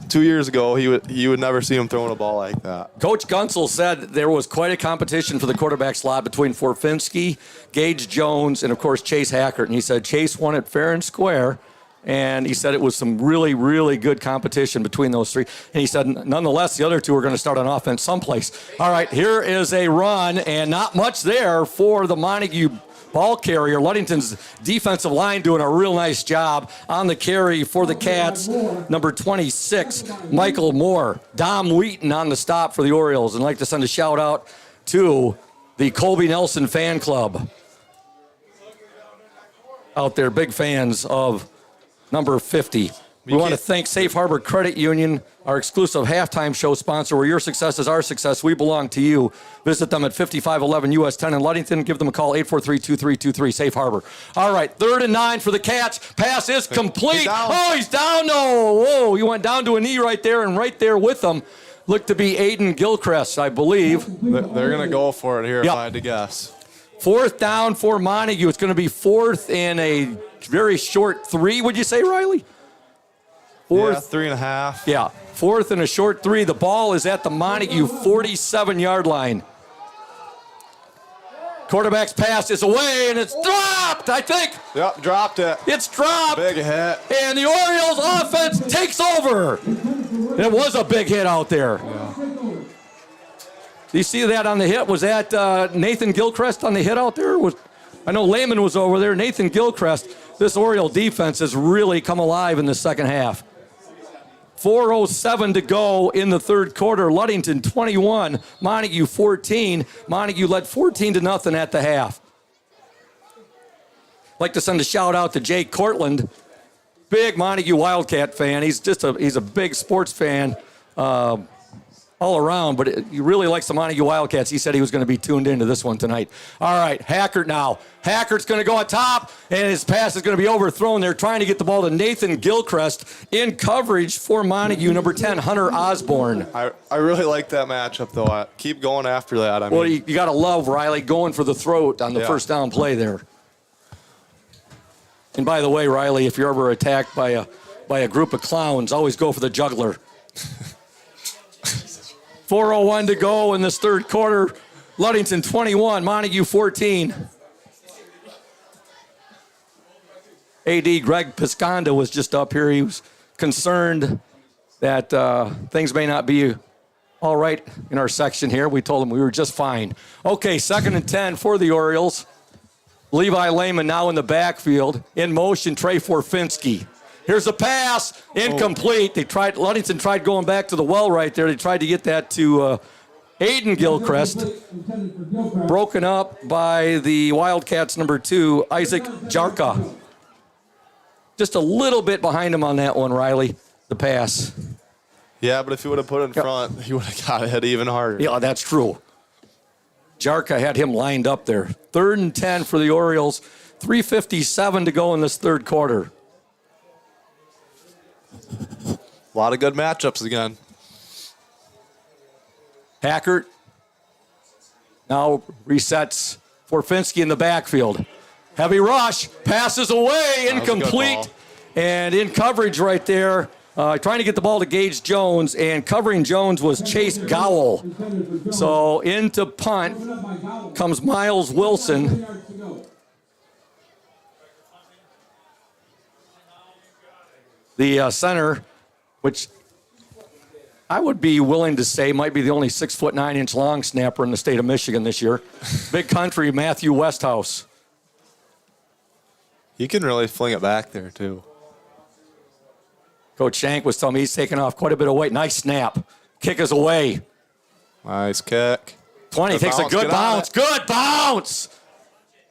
2 years ago, you would never see him throwing a ball like that. Coach Gunsel said there was quite a competition for the quarterback slot between Forfinski, Gage Jones, and, of course, Chase Hackert. And he said Chase won it fair and square. And he said it was some really, really good competition between those three. And he said, nonetheless, the other two are going to start on offense someplace. All right, here is a run, and not much there for the Montague ball carrier. Ludington's defensive line doing a real nice job on the carry for the Cats. Number 26, Michael Moore. Dom Wheaton on the stop for the Orioles. And I'd like to send a shout out to the Colby Nelson fan club out there, big fans of number 50. We want to thank Safe Harbor Credit Union, our exclusive halftime show sponsor, where your success is our success. We belong to you. Visit them at 5511 US 10 in Ludington. Give them a call, 843-2323, Safe Harbor. All right, 3rd and 9 for the Cats. Pass is complete. He's down. No. Whoa, he went down to a knee right there, and right there with him looked to be Aiden Gilchrist, I believe. They're going to go for it here if I had to guess. 4th down for Montague. It's going to be 4th and a very short 3, would you say, Riley? 4th, 3.5. Yeah, 4th and a short 3. The ball is at the Montague 47-yard line. Quarterback's pass is away, and it's dropped, I think. Yep, dropped it. It's dropped. Big hit. And the Orioles offense takes over. It was a big hit out there. Yeah. Do you see that on the hit? Was that Nathan Gilchrist on the hit out there? I know Lehman was over there. Nathan Gilchrist. This Oriole defense has really come alive in the second half. 4:07 to go in the third quarter. Ludington 21, Montague 14. Montague led 14-0 at the half. I'd like to send a shout out to Jake Cortland, big Montague Wildcat fan. He's a big sports fan all around, but he really likes the Montague Wildcats. He said he was going to be tuned into this one tonight. All right, Hackert now. Hackert's going to go on top, and his pass is going to be overthrown. They're trying to get the ball to Nathan Gilchrist in coverage for Montague, number 10, Hunter Osborne. I really like that matchup, though. Keep going after that. Well, you got to love Riley going for the throat on the first down play there. And by the way, Riley, if you're ever attacked by a group of clowns, always go for the juggler. 4:01 to go in this third quarter. Ludington 21, Montague 14. AD Greg Pisconda was just up here. He was concerned that things may not be all right in our section here. We told him we were just fine. Okay, 2nd and 10 for the Orioles. Levi Lehman now in the backfield. In motion, Trey Forfinski. Here's a pass, incomplete. Ludington tried going back to the well right there. They tried to get that to Aiden Gilchrist. Broken up by the Wildcats number 2, Isaac Jarka. Just a little bit behind him on that one, Riley, the pass. Yeah, but if he would have put it in front, he would have got it hit even harder. Yeah, that's true. Jarka had him lined up there. 3rd and 10 for the Orioles. 3:57 to go in this third quarter. A lot of good matchups again. Hackert now resets Forfinski in the backfield. Heavy rush, passes away, incomplete. And in coverage right there, trying to get the ball to Gage Jones, and covering Jones was Chase Gowell. So into punt comes Miles Wilson. The center, which I would be willing to say might be the only 6'9" long snapper in the state of Michigan this year. Big country, Matthew Westhouse. He can really fling it back there, too. Coach Shank was telling me he's taking off quite a bit of weight. Nice snap. Kick is away. Nice kick. 20 takes a good bounce. Good bounce.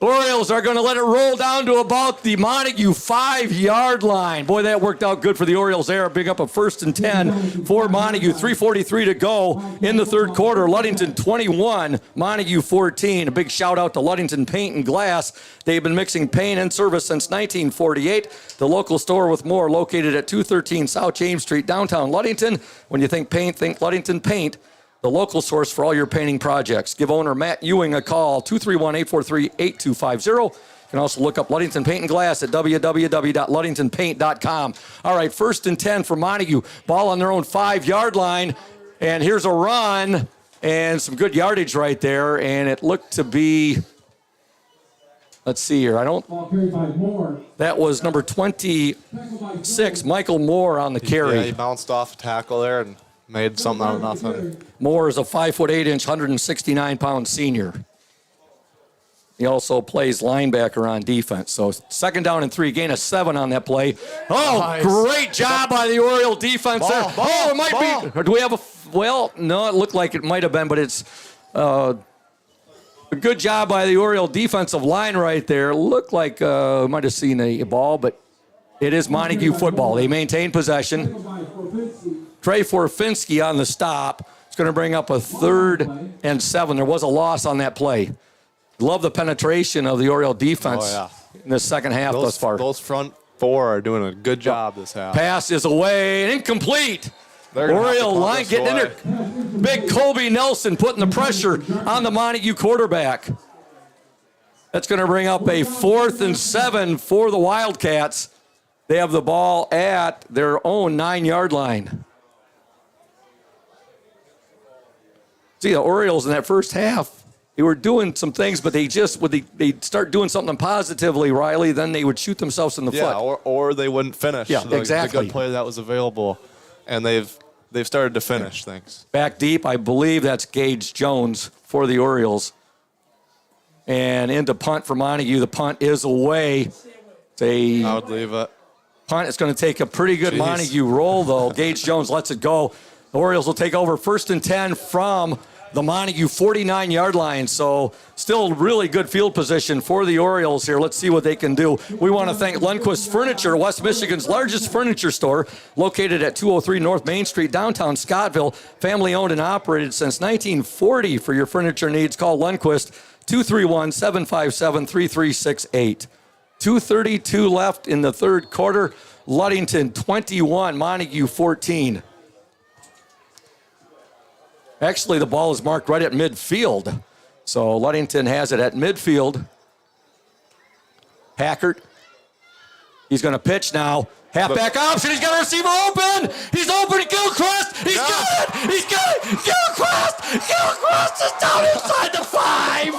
Orioles are going to let it roll down to about the Montague 5-yard line. Boy, that worked out good for the Orioles there. Big up a 1st and 10 for Montague. 3:43 to go in the third quarter. Ludington 21, Montague 14. A big shout out to Ludington Paint and Glass. They've been mixing paint and service since 1948. The local store with more located at 213 South James Street, downtown Ludington. When you think paint, think Ludington Paint. The local source for all your painting projects. Give owner Matt Ewing a call, 231-843-8250. You can also look up Ludington Paint and Glass at www.ludingtonpaint.com. All right, 1st and 10 for Montague. Ball on their own 5-yard line. And here's a run and some good yardage right there. And it looked to be, let's see here. That was number 26, Michael Moore on the carry. Yeah, he bounced off a tackle there and made something out of nothing. Moore is a 5'8", 169-pound senior. He also plays linebacker on defense. So 2nd down and 3, gain of 7 on that play. Oh, Nice. great job by the Oriole defense there. Ball, It might be. Or do we have a? Well, no, it looked like it might have been, but it's a good job by the Oriole defensive line right there. Looked like we might have seen a ball, but it is Montague football. They maintain possession. Trey Forfinski on the stop. It's going to bring up a 3rd and 7. There was a loss on that play. Love the penetration of the Oriole defense in the second half thus far. Those front 4 are doing a good job this half. Pass is away and incomplete. Oriole line getting in there. Big Colby Nelson putting the pressure on the Montague quarterback. That's going to bring up a 4th and 7 for the Wildcats. They have the ball at their own 9-yard line. See, the Orioles in that first half, they were doing some things, but they just, they'd start doing something positively, Riley, then they would shoot themselves in the foot. Or they wouldn't finish. Yeah, exactly. The good play that was available, and they've started to finish things. Back deep, I believe that's Gage Jones for the Orioles. And into punt for Montague. The punt is away. I would leave it. Punt. It's going to take a pretty good Montague roll, though. Gage Jones lets it go. The Orioles will take over 1st and 10 from the Montague 49-yard line. So still really good field position for the Orioles here. Let's see what they can do. We want to thank Lundquist Furniture, West Michigan's largest furniture store, located at 203 North Main Street, downtown Scottville. Family owned and operated since 1940. For your furniture needs, call Lundquist 231-757-3368. 2:32 left in the 3rd quarter. Ludington 21, Montague 14. Actually, the ball is marked right at midfield. So Ludington has it at midfield. Hackert. He's going to pitch now. Halfback option. He's got a receiver open. He's open. Gilchrist. He's got it. He's got it. Gilchrist. Gilchrist is down inside the 5.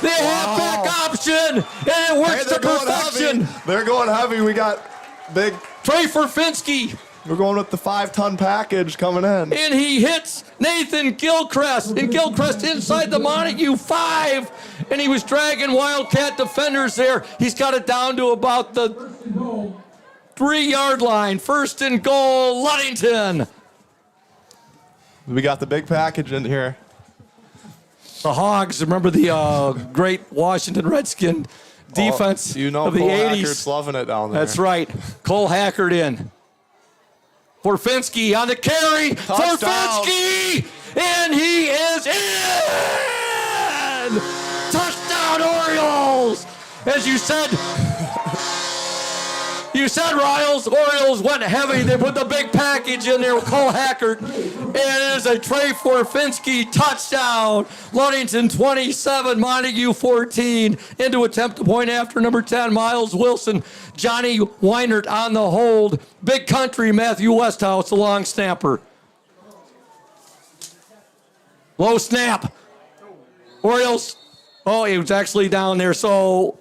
The halfback option. And it works to perfection. They're going heavy. We got big Trey Forfinski. We're going with the 5-ton package coming in. And he hits Nathan Gilchrist. And Gilchrist inside the Montague 5. And he was dragging Wildcat defenders there. He's got it down to about the 3-yard line. 1st and goal, Ludington. We got the big package in here. The Hogs, remember the great Washington Redskin defense of the Cole 80s. Hackert's loving it down there. That's right. Cole Hackert in. Forfinski on the carry. Touchdown. Forfinski! And he is in! Touchdown, Orioles! As you said, Orioles went heavy. They put the big package in there with Cole Hackert. And it is a Trey Forfinski touchdown. Ludington 27, Montague 14. Into attempt to point after number 10, Miles Wilson. Johnny Weinert on the hold. Big country, Matthew Westhouse, the long snapper. Low snap. Orioles. Oh, he was actually down there. So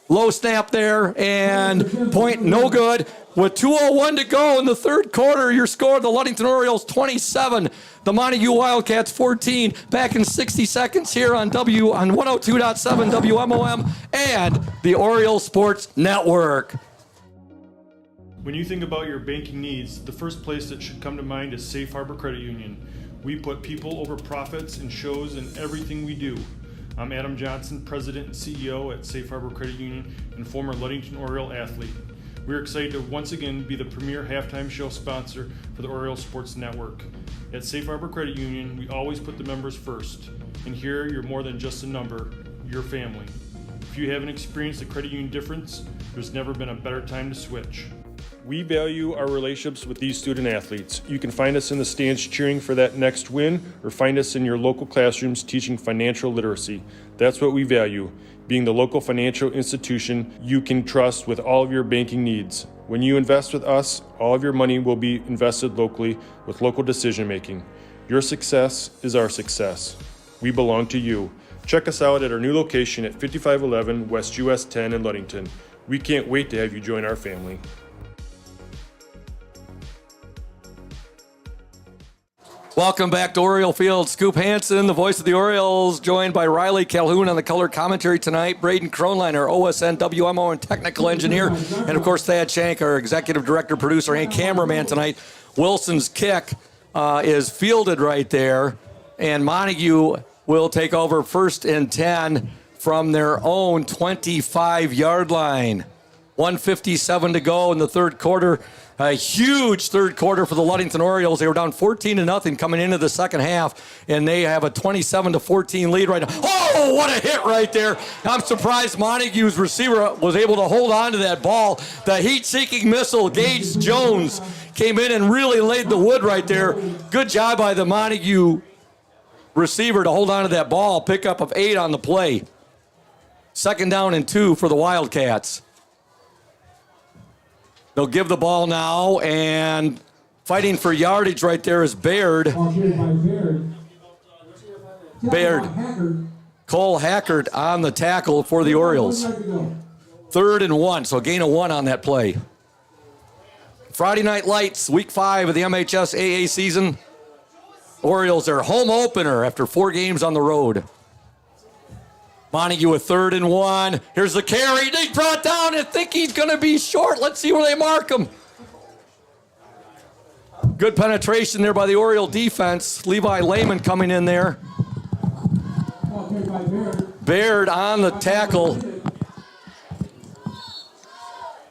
low snap there, and point no good. With 2:01 to go in the 3rd quarter, your score, the Ludington Orioles 27, the Montague Wildcats 14. Back in 60 seconds here on 102.7 WMOM and the Orioles Sports Network. When you think about your banking needs, the first place that should come to mind is Safe Harbor Credit Union. We put people over profits and shows in everything we do. I'm Adam Johnson, President and CEO at Safe Harbor Credit Union and former Ludington Oriole athlete. We're excited to once again be the premier halftime show sponsor for the Oriole Sports Network. At Safe Harbor Credit Union, we always put the members first. And here, you're more than just a number, you're family. If you haven't experienced a credit union difference, there's never been a better time to switch. We value our relationships with these student athletes. You can find us in the stands cheering for that next win, or find us in your local classrooms teaching financial literacy. That's what we value, being the local financial institution you can trust with all of your banking needs. When you invest with us, all of your money will be invested locally with local decision making. Your success is our success. We belong to you. Check us out at our new location at 5511 West US 10 in Ludington. We can't wait to have you join our family. Welcome back to Oriole Field. Scoop Hansen, the voice of the Orioles, joined by Riley Calhoun on the color commentary tonight. Braden Kronlein, our OSN, WMO, and technical engineer. And, of course, Thad Shank, our executive director, producer, and cameraman tonight. Wilson's kick is fielded right there. And Montague will take over 1st and 10 from their own 25-yard line. 1:57 to go in the third quarter. A huge third quarter for the Ludington Orioles. They were down 14-0 coming into the second half, and they have a 27-14 lead right now. Oh, what a hit right there. I'm surprised Montague's receiver was able to hold on to that ball. The heat-seeking missile, Gage Jones, came in and really laid the wood right there. Good job by the Montague receiver to hold on to that ball. Pickup of 8 on the play. 2nd down and 2 for the Wildcats. They'll give the ball now, and fighting for yardage right there is Baird. Cole Hackert on the tackle for the Orioles. 3rd and 1, so gain of 1 on that play. Friday Night Lights, Week 5 of the MHS AA season. Orioles, their home opener after 4 games on the road. Montague with 3rd and 1. Here's the carry. They brought down. I think he's going to be short. Let's see where they mark him. Good penetration there by the Oriole defense. Levi Lehman coming in there. Baird on the tackle.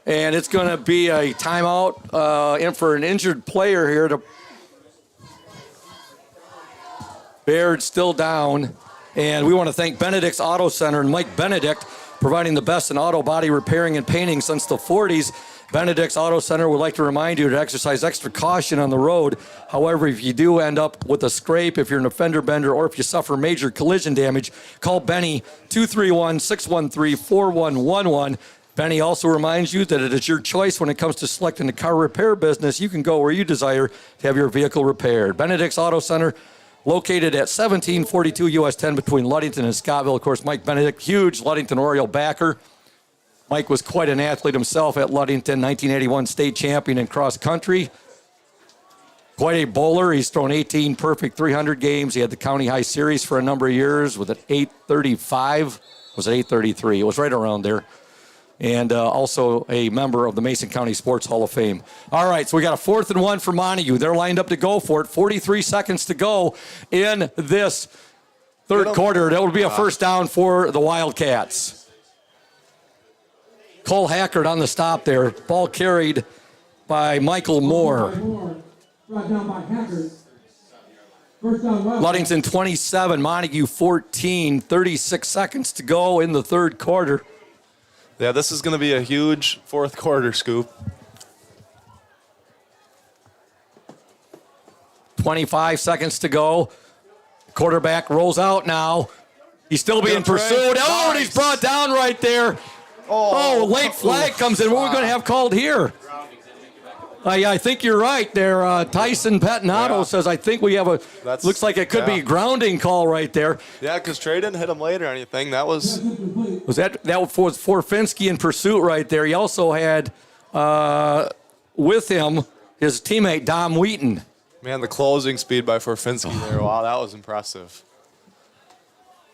And it's going to be a timeout in for an injured player here. Baird still down. And we want to thank Benedict's Auto Center and Mike Benedict, providing the best in auto body repairing and painting since the 40s. Benedict's Auto Center would like to remind you to exercise extra caution on the road. However, if you do end up with a scrape, if you're an offender bender, or if you suffer major collision damage, call Benny 231-613-4111. Benny also reminds you that it is your choice when it comes to selecting a car repair business. You can go where you desire to have your vehicle repaired. Benedict's Auto Center, located at 1742 US 10 between Ludington and Scottville. Of course, Mike Benedict, huge Ludington Oriole backer. Mike was quite an athlete himself at Ludington, 1981 state champion in cross country. Quite a bowler. He's thrown 18 perfect 300 games. He had the county high series for a number of years with an 835. Was it 833? It was right around there. And also a member of the Mason County Sports Hall of Fame. All right, so we got a 4th and 1 for Montague. They're lined up to go for it. 43 seconds to go in this third quarter. That would be a 1st down for the Wildcats. Cole Hackert on the stop there. Ball carried by Michael Moore. Ludington 27, Montague 14. 36 seconds to go in the third quarter. Yeah, this is going to be a huge 4th quarter, Scoop. 25 seconds to go. Quarterback rolls out now. He's still being pursued. Oh, and he's brought down right there. Oh, late flag comes in. What are we going to have called here? I think you're right there. Tyson Patinato says, I think we have looks like it could be a grounding call right there. Yeah, because Trey didn't hit him late or anything. That was that was for Finsky in pursuit right there. He also had with him his teammate Dom Wheaton. Man, the closing speed by Forfinsky there. Wow, that was impressive.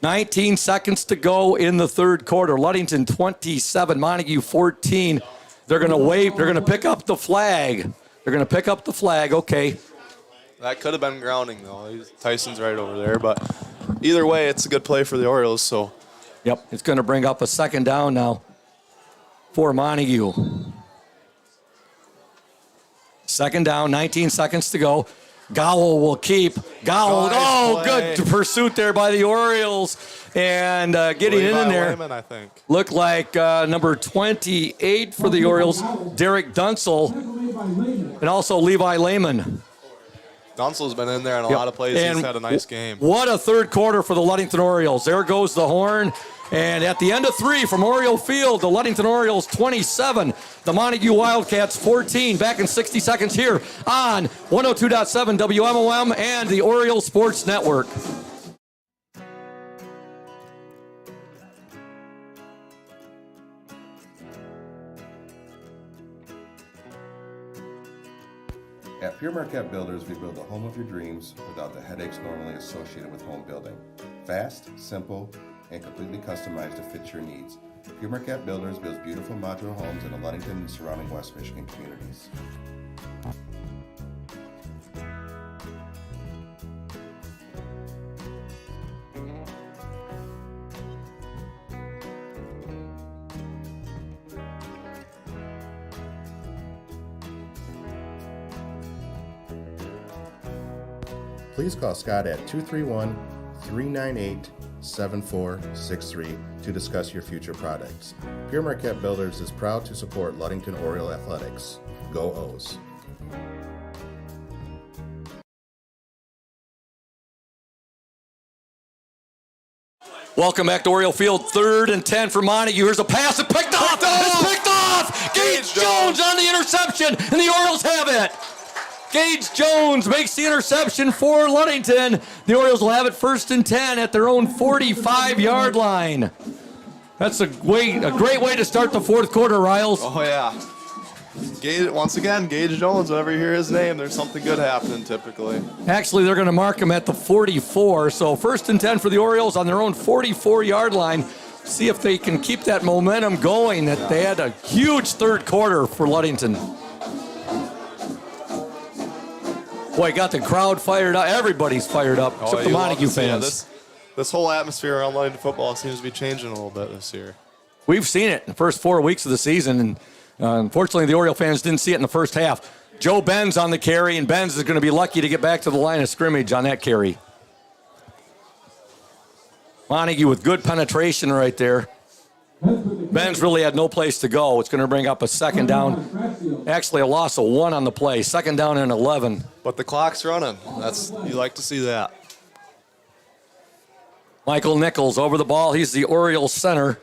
19 seconds to go in the third quarter. Ludington 27, Montague 14. They're going to wave. They're going to pick up the flag. Okay. That could have been grounding, though. Tyson's right over there. But either way, it's a good play for the Orioles. So, yep, it's going to bring up a 2nd down now for Montague. 2nd down, 19 seconds to go. Gowell will keep. Gowell, good pursuit there by the Orioles. And getting in there, Lehman, I think. Looked like number 28 for the Orioles, Derek Dunsel, and also Levi Lehman. Dunsel's been in there in a lot of plays. He's had a nice game. What a third quarter for the Ludington Orioles. There goes the horn. And at the end of 3 from Oriole Field, the Ludington Orioles 27, the Montague Wildcats 14. Back in 60 seconds here on 102.7 WMOM and the Oriole Sports Network. At Pure Marquette Builders, we build the home of your dreams without the headaches normally associated with home building. Fast, simple, and completely customized to fit your needs. Pure Marquette Builders builds beautiful modular homes in the Ludington and surrounding West Michigan communities. Please call Scott at 231-398-7463 to discuss your future products. Pure Marquette Builders is proud to support Ludington Oriole Athletics. Go O's! Welcome back to Oriole Field. 3rd and 10 for Montague. Here's a pass. It's picked off. It's picked off. Gage Jones on the interception, and the Orioles have it. Gage Jones makes the interception for Ludington. The Orioles will have it 1st and 10 at their own 45-yard line. That's a great way to start the 4th quarter, Riles. Oh, yeah. Once again, Gage Jones, whenever you hear his name, there's something good happening typically. Actually, they're going to mark him at the 44. So 1st and 10 for the Orioles on their own 44-yard line. See if they can keep that momentum going. That they had a huge 3rd quarter for Ludington. Boy, got the crowd fired up. Everybody's fired up, except the Montague fans. This whole atmosphere around Ludington football seems to be changing a little bit this year. We've seen it in the first 4 weeks of the season, and unfortunately the Oriole fans didn't see it in the first half. Joe Benz on the carry, and Benz is going to be lucky to get back to the line of scrimmage on that carry. Montague with good penetration right there. Benz really had no place to go. It's going to bring up a 2nd down. Actually, a loss of 1 on the play. 2nd down and 11. But the clock's running. You like to see that. Michael Nichols over the ball. He's the Orioles center.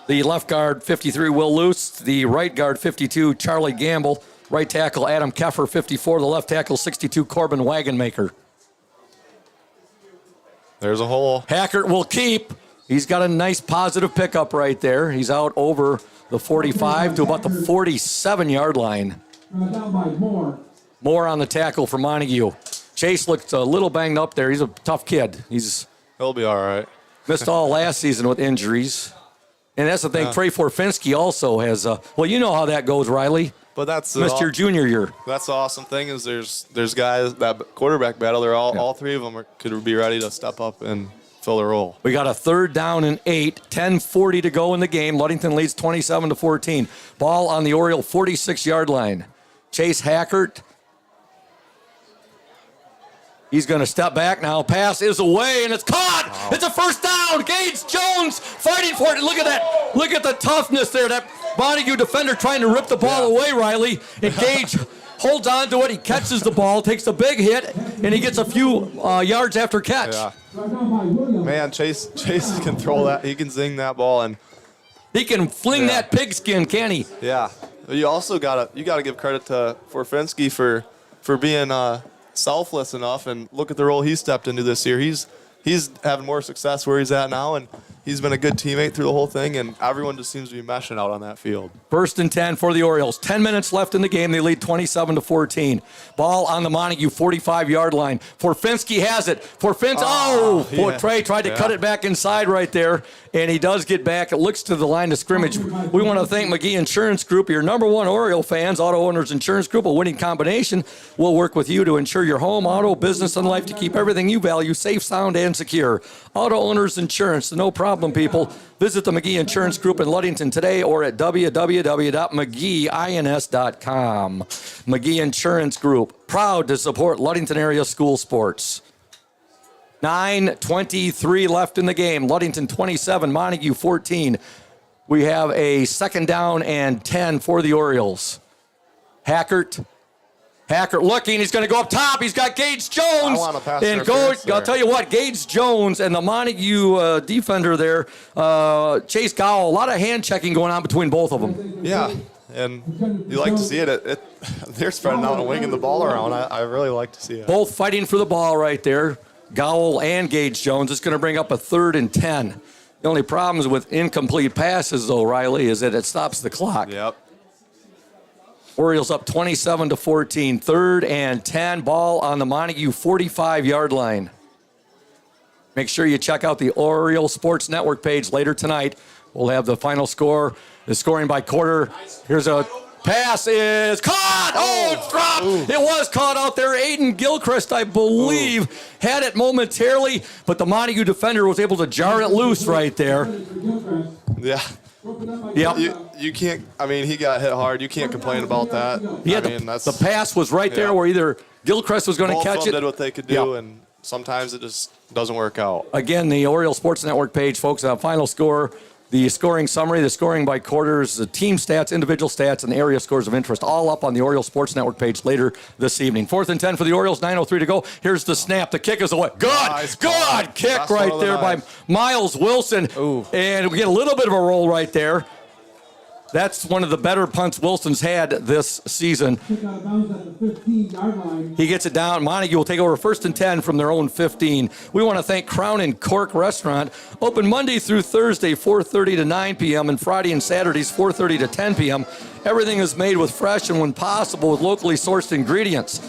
The left guard, 53, Will Luce. The right guard, 52, Charlie Gamble. Right tackle, Adam Keffer, 54. The left tackle, 62, Corbin Wagonmaker. There's a hole. Hackert will keep. He's got a nice positive pickup right there. He's out over the 45 to about the 47-yard line. More on the tackle for Montague. Chase looked a little banged up there. He's a tough kid. He'll be all right. Missed all last season with injuries. And that's the thing. Trey Forfinski also has, well, you know how that goes, Riley. But that's missed your junior year. That's the awesome thing is there's guys, that quarterback battle, all 3 of them could be ready to step up and fill the role. We got a 3rd down and 8, 10:40 to go in the game. Ludington leads 27-14. Ball on the Oriole 46-yard line. Chase Hackert. He's going to step back now. Pass is away, and it's caught. Wow. It's a 1st down. Gage Jones fighting for it. Look at that. Look at the toughness there. That Montague defender trying to rip the ball away, Riley. And Gage holds on to it. He catches the ball, takes a big hit, and he gets a few yards after catch. Yeah. Man, Chase can throw that. He can zing that ball, and he can fling that pigskin, can he? Yeah. You also gotta give credit to Forfinski for being selfless enough, and look at the role he stepped into this year. He's having more success where he's at now, and he's been a good teammate through the whole thing, and everyone just seems to be meshing out on that field. 1st and 10 for the Orioles. 10 minutes left in the game. They lead 27-14. Ball on the Montague 45-yard line. Forfinski has it. Trey tried to cut it back inside right there, and he does get back. It looks to the line of scrimmage. We want to thank McGee Insurance Group, your #1 Oriole fans. Auto Owners Insurance Group, a winning combination. We'll work with you to insure your home, auto, business, and life to keep everything you value safe, sound, and secure. Auto Owners Insurance, no problem, people. Visit the McGee Insurance Group in Ludington today or at www.mcgeeins.com. McGee Insurance Group, proud to support Ludington area school sports. 9:23 left in the game. Ludington 27, Montague 14. We have a 2nd down and 10 for the Orioles. Hackert looking. He's going to go up top. He's got Gage Jones. I want to pass I'll tell you what, Gage Jones and the Montague defender there, Chase Gowell, a lot of hand checking going on between both of them. Yeah, and you like to see it. They're spreading out and winging the ball around. I really like to see it. Both fighting for the ball right there. Gowell and Gage Jones. It's going to bring up a 3rd and 10. The only problems with incomplete passes, though, Riley, is that it stops the clock. Yep. Orioles up 27-14. 3rd and 10. Ball on the Montague 45-yard line. Make sure you check out the Oriole Sports Network page later tonight. We'll have the final score, the scoring by quarter. Here's a pass is caught. Oh, it's dropped. Ooh. It was caught out there. Aiden Gilchrist, I believe, had it momentarily, but the Montague defender was able to jar it loose right there. Yeah. Yeah. You can't, I mean, he got hit hard. You can't complain about that. Yeah, the pass was right there where either Gilchrist was going to catch it. Both of them did what they could do, and sometimes it just doesn't work out. Again, the Oriole Sports Network page, folks, final score, the scoring summary, the scoring by quarters, the team stats, individual stats, and the area scores of interest, all up on the Oriole Sports Network page later this evening. 4th and 10 for the Orioles, 9:03 to go. Here's the snap. The kick is away. Good, nice good kick That's right there by Miles Wilson. Ooh. And we get a little bit of a roll right there. That's one of the better punts Wilson's had this season. He gets it down. Montague will take over 1st and 10 from their own 15. We want to thank Crown and Cork Restaurant. Open Monday through Thursday, 4:30 to 9 p.m. and Friday and Saturdays, 4:30 to 10 p.m. Everything is made with fresh and, when possible, with locally sourced ingredients.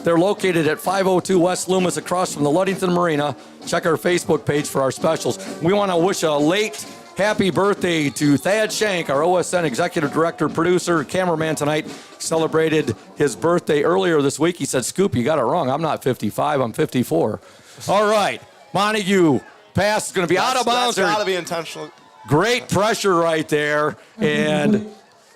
They're located at 502 West Loomis across from the Ludington Marina. Check our Facebook page for our specials. We want to wish a late happy birthday to Thad Shank, our OSN executive director, producer, cameraman tonight. Celebrated his birthday earlier this week. He said, Scoop, you got it wrong. I'm not 55, I'm 54. All right, Montague. Pass is going to be out of bounds. That's got to be intentional. Great pressure right there. And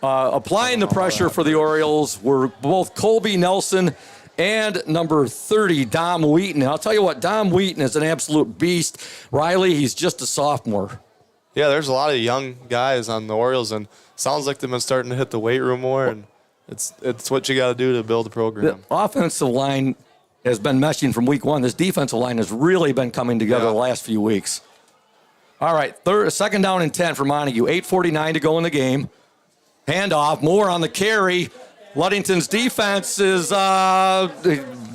applying the pressure for the Orioles were both Colby Nelson and number 30, Dom Wheaton. And I'll tell you what, Dom Wheaton is an absolute beast. Riley, he's just a sophomore. Yeah, there's a lot of young guys on the Orioles, and sounds like they've been starting to hit the weight room more, and it's what you got to do to build a program. The offensive line has been meshing from week 1. This defensive line has really been coming together the last few weeks. All right, 2nd down and 10 for Montague. 8:49 to go in the game. Handoff, Moore on the carry. Ludington's defense is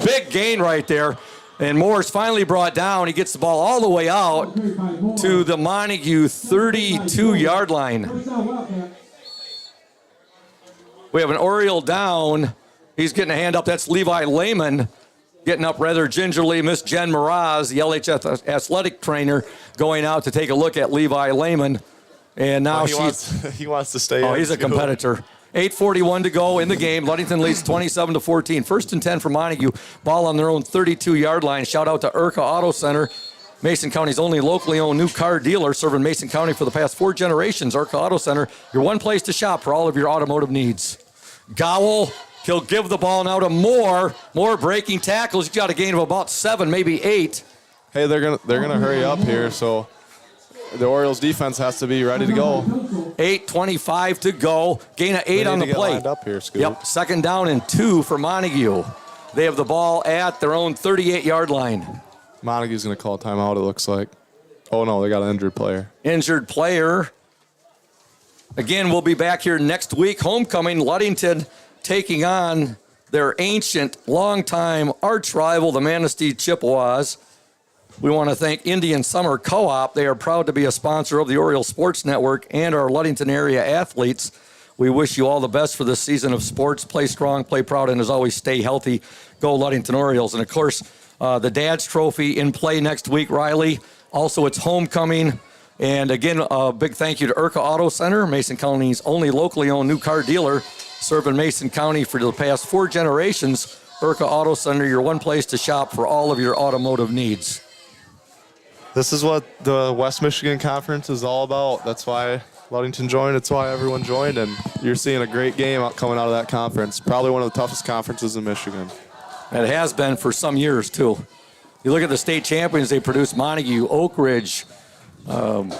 big gain right there. And Moore's finally brought down. He gets the ball all the way out to the Montague 32-yard line. We have an Oriole down. He's getting a hand up. That's Levi Lehman getting up rather gingerly. Miss Jen Mraz, the LHS athletic trainer, going out to take a look at Levi Lehman. And now he wants to stay. Oh, he's a competitor. 8:41 to go in the game. Ludington leads 27-14. 1st and 10 for Montague. Ball on their own 32-yard line. Shout out to Urca Auto Center, Mason County's only locally owned new car dealer, serving Mason County for the past 4 generations. Urca Auto Center, your one place to shop for all of your automotive needs. Gowell, he'll give the ball now to Moore. Moore breaking tackles. He's got a gain of about 7, maybe 8. Hey, they're gonna hurry up here, so the Orioles defense has to be ready to go. 8:25 to go. Gain of 8 on the play. Lined up here, Scoop. Yep, 2nd down and 2 for Montague. They have the ball at their own 38-yard line. Montague's going to call a timeout, it looks like. Oh, no, they got an injured player. Injured player. Again, we'll be back here next week. Homecoming, Ludington taking on their ancient, longtime arch rival, the Manistee Chippewas. We want to thank Indian Summer Co-op. They are proud to be a sponsor of the Oriole Sports Network and our Ludington area athletes. We wish you all the best for this season of sports. Play strong, play proud, and as always, stay healthy. Go Ludington Orioles. And, of course, the Dad's Trophy in play next week, Riley. Also, it's homecoming. And, again, a big thank you to Urca Auto Center, Mason County's only locally owned new car dealer, serving Mason County for the past 4 generations. Urca Auto Center, your one place to shop for all of your automotive needs. This is what the West Michigan Conference is all about. That's why Ludington joined. It's why everyone joined. And you're seeing a great game coming out of that conference. Probably one of the toughest conferences in Michigan. It has been for some years, too. You look at the state champions they produced, Montague, Oak Ridge. They've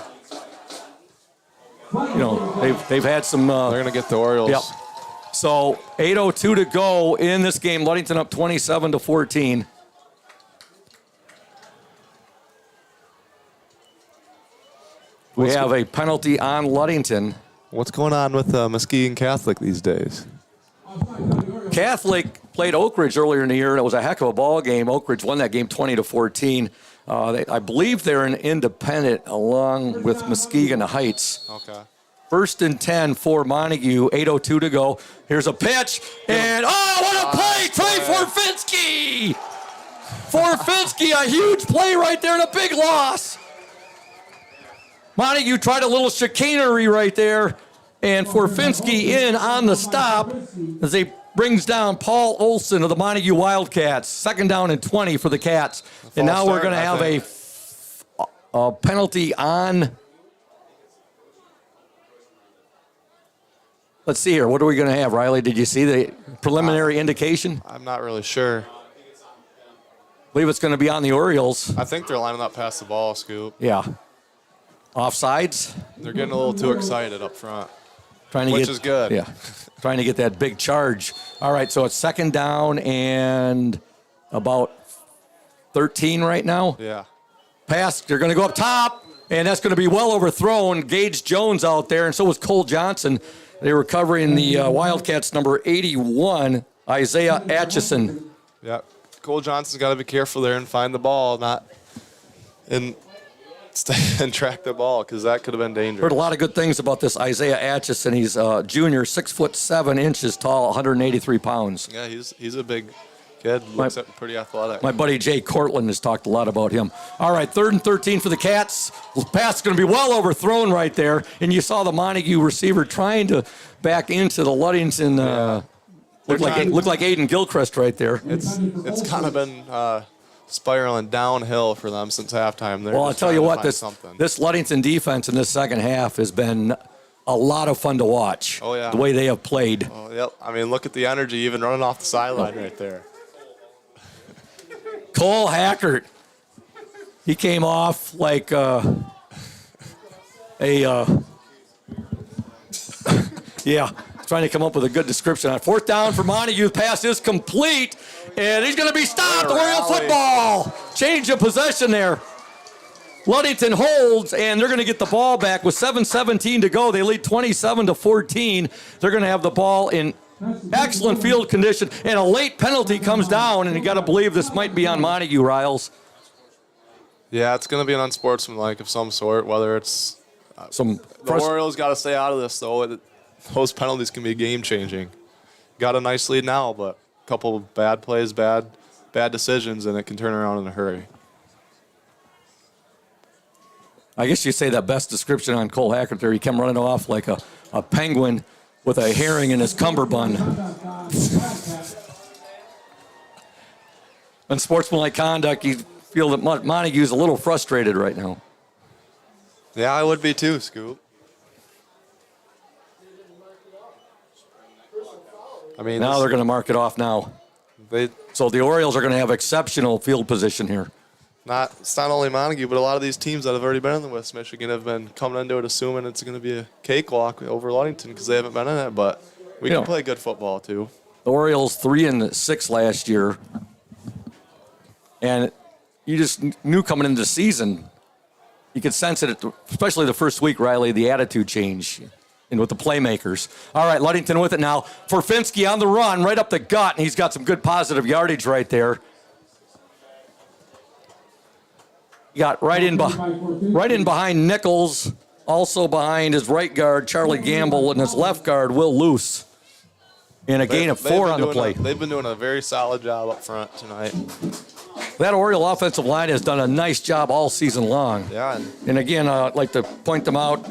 had some... They're going to get the Orioles. Yep. So 8:02 to go in this game. Ludington up 27-14. We have a penalty on Ludington. What's going on with Muskegon Catholic these days? Catholic played Oak Ridge earlier in the year, and it was a heck of a ball game. Oak Ridge won that game 20-14. I believe they're an independent along with Muskegon Heights. Okay. First and 10 for Montague, 8:02 to go. Here's a pitch, and what a play! Trey Forfinski! Forfinski, a huge play right there and a big loss. Montague tried a little chicanery right there, and Forfinski in on the stop as he brings down Paul Olson of the Montague Wildcats. Second down and 20 for the Cats. And now we're going to have a penalty on... Let's see here. What are we going to have, Riley? Did you see the preliminary indication? I'm not really sure. I believe it's going to be on the Orioles. I think they're lining up past the ball, Scoop. Yeah. Offsides? They're getting a little too excited up front, Which is good. Yeah. Trying to get that big charge. All right, so it's second down and about 13 right now. Yeah. Pass, they're going to go up top, and that's going to be well overthrown. Gage Jones out there, and so was Cole Johnson. They were covering the Wildcats number 81, Isaiah Atchison. Yeah. Cole Johnson's got to be careful there and find the ball, and track the ball, because that could have been dangerous. Heard a lot of good things about this Isaiah Atchison. He's a junior, 6'7" tall, 183 pounds. Yeah, he's a big kid. Looks pretty athletic. My buddy Jay Cortland has talked a lot about him. All right, 3rd and 13 for the Cats. Pass is going to be well overthrown right there, and you saw the Montague receiver trying to back into the Ludington. Looked like Aiden Gilchrist right there. It's kind of been spiraling downhill for them since halftime. Well, I'll tell you what, this Ludington defense in this second half has been a lot of fun to watch. Oh, yeah. The way they have played. Oh, yep. I mean, look at the energy even running off the sideline right there. Cole Hackert. He came off like yeah, trying to come up with a good description. On 4th down for Montague, the pass is complete, and he's going to be stopped. Oriole football. Change of possession there. Ludington holds, and they're going to get the ball back with 7:17 to go. They lead 27-14. They're going to have the ball in excellent field condition, and a late penalty comes down, and you got to believe this might be on Montague, Riles. Yeah, it's going to be an unsportsmanlike of some sort, whether it's the Orioles got to stay out of this, though. Those penalties can be game-changing. Got a nice lead now, but a couple of bad plays, bad decisions, and it can turn around in a hurry. I guess you say that best description on Cole Hackert there. He came running off like a penguin with a herring in his cummerbund. Unsportsmanlike conduct, you feel that Montague's a little frustrated right now. Yeah, I would be too, Scoop. I mean, now they're going to mark it off now. So the Orioles are going to have exceptional field position here. It's not only Montague, but a lot of these teams that have already been in the West Michigan have been coming into it assuming it's going to be a cakewalk over Ludington because they haven't been in it. But we can play good football too. The Orioles 3-6 last year, and you just knew coming into the season, you could sense it, especially the first week, Riley, the attitude change. And with the playmakers. All right, Ludington with it now. Forfinski on the run, right up the gut, and he's got some good positive yardage right there. He got right in behind Nichols, also behind his right guard, Charlie Gamble, and his left guard, Will Luce. And a gain of 4 on the play. They've been doing a very solid job up front tonight. That Oriole offensive line has done a nice job all season long. Yeah. And again, I'd like to point them out.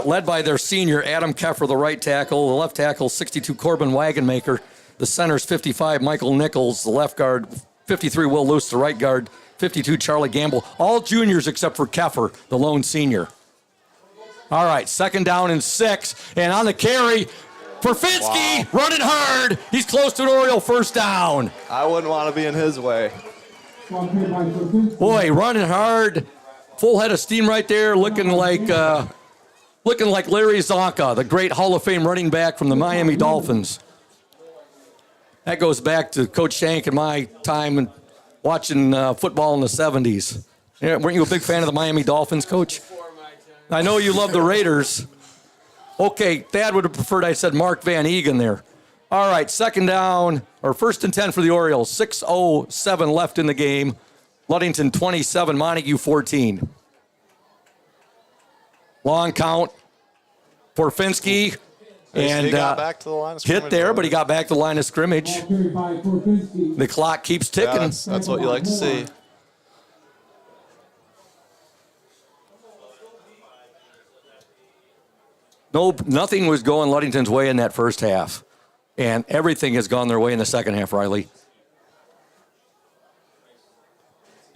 Led by their senior, Adam Keffer, the right tackle. The left tackle, 62, Corbin Wagonmaker. The center's 55, Michael Nichols. The left guard, 53, Will Luce. The right guard, 52, Charlie Gamble. All juniors except for Keffer, the lone senior. All right, 2nd down and 6. And on the carry, Forfinski running hard. He's close to an Oriole 1st down. I wouldn't want to be in his way. Boy, running hard. Full head of steam right there, looking like Larry Zonka, the great Hall of Fame running back from the Miami Dolphins. That goes back to Coach Shank and my time and watching football in the 70s. Yeah, weren't you a big fan of the Miami Dolphins, Coach? I know you love the Raiders. Okay, Thad would have preferred I said Mark Van Egan there. All right, 2nd down, or 1st and 10 for the Orioles. 6:07 left in the game. Ludington 27, Montague 14. Long count. Forfinski. And he got back to the line of scrimmage. Hit there, but he got back to the line of scrimmage. Ball carried by Forfinski. The clock keeps ticking. Yeah, that's what you like to see. Nothing was going Ludington's way in that first half. And everything has gone their way in the second half, Riley.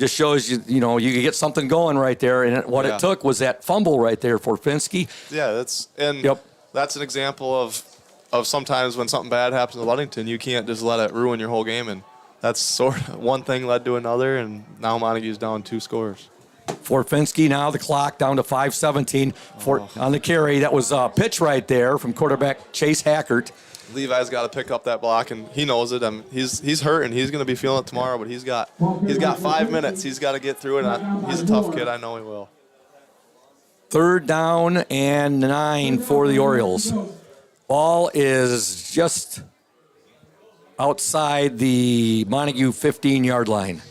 Just shows you, you could get something going right there. And what it took was that fumble right there for Forfinski. Yeah, that's an example of sometimes when something bad happens to Ludington, you can't just let it ruin your whole game. And that's sort of one thing led to another, and now Montague's down 2 scores. Forfinski now the clock down to 5:17 on the carry. That was a pitch right there from quarterback Chase Hackert. Levi's got to pick up that block, and he knows it. He's hurt, and he's going to be feeling it tomorrow. But he's got 5 minutes. He's got to get through it. He's a tough kid. I know he will. 3rd down and 9 for the Orioles. Ball is just outside the Montague 15-yard line.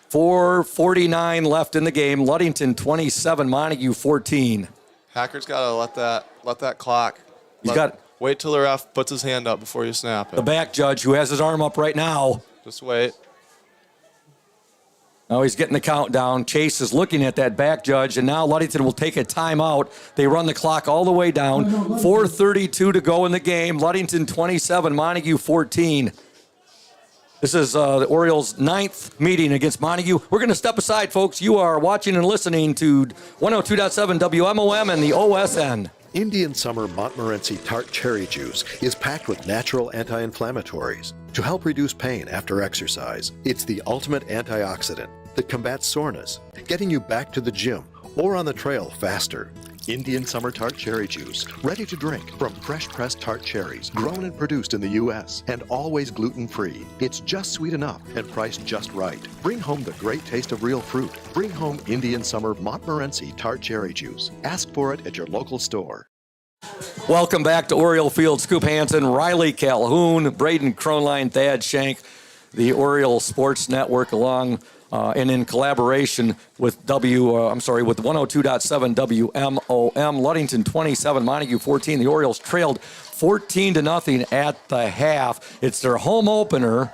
4:49 left in the game. Ludington 27, Montague 14. Hacker's got to let that clock. Wait till the ref puts his hand up before you snap it. The back judge, who has his arm up right now. Just wait. Now he's getting the countdown. Chase is looking at that back judge, and now Ludington will take a timeout. They run the clock all the way down. 4:32 to go in the game. Ludington 27, Montague 14. This is the Orioles' 9th meeting against Montague. We're going to step aside, folks. You are watching and listening to 102.7 WMOM and the OSN. Indian Summer Montmorency Tart Cherry Juice is packed with natural anti-inflammatories to help reduce pain after exercise. It's the ultimate antioxidant that combats soreness, getting you back to the gym or on the trail faster. Indian Summer Tart Cherry Juice, ready to drink from fresh-pressed tart cherries, grown and produced in the U.S., and always gluten-free. It's just sweet enough and priced just right. Bring home the great taste of real fruit. Bring home Indian Summer Montmorency Tart Cherry Juice. Ask for it at your local store. Welcome back to Oriole Field. Scoop Hansen, Riley Calhoun, Braden Kronline, Thad Shank, the Oriole Sports Network, along and in collaboration with with 102.7 WMOM. Ludington 27, Montague 14. The Orioles trailed 14-0 at the half. It's their home opener.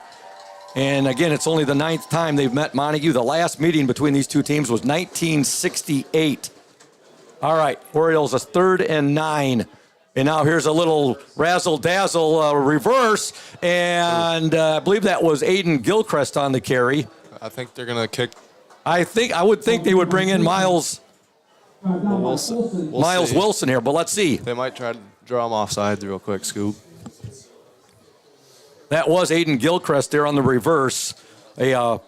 And again, it's only the 9th time they've met Montague. The last meeting between these two teams was 1968. All right, Orioles a 3rd and 9. And now here's a little razzle-dazzle reverse. And I believe that was Aiden Gilchrist on the carry. I think they're going to kick. I would think they would bring in Miles Wilson. Wilson here, but let's see. They might try to draw him offsides real quick, Scoop. That was Aiden Gilchrist there on the reverse. You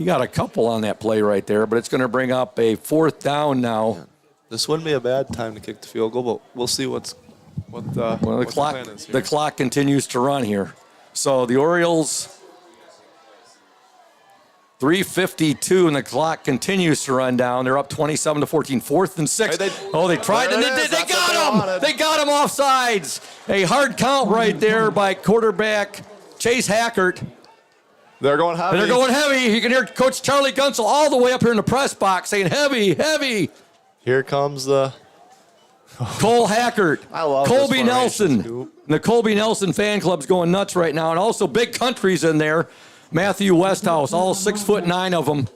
got a couple on that play right there, but it's going to bring up a 4th down now. Yeah. This wouldn't be a bad time to kick the field goal, but we'll see what the plan is here. The clock continues to run here. So the Orioles, 3:52, and the clock continues to run down. They're up 27-14, 4th and 6. They tried, and they got him. They got him offsides. A hard count right there by quarterback Chase Hackert. They're going heavy. You can hear Coach Charlie Gunsel all the way up here in the press box saying, heavy, heavy. Here comes the Cole Hackert. I love Colby this Nelson. Scoop. The Colby Nelson fan club's going nuts right now. And also Big Country's in there. Matthew Westhouse, all 6'9" of them.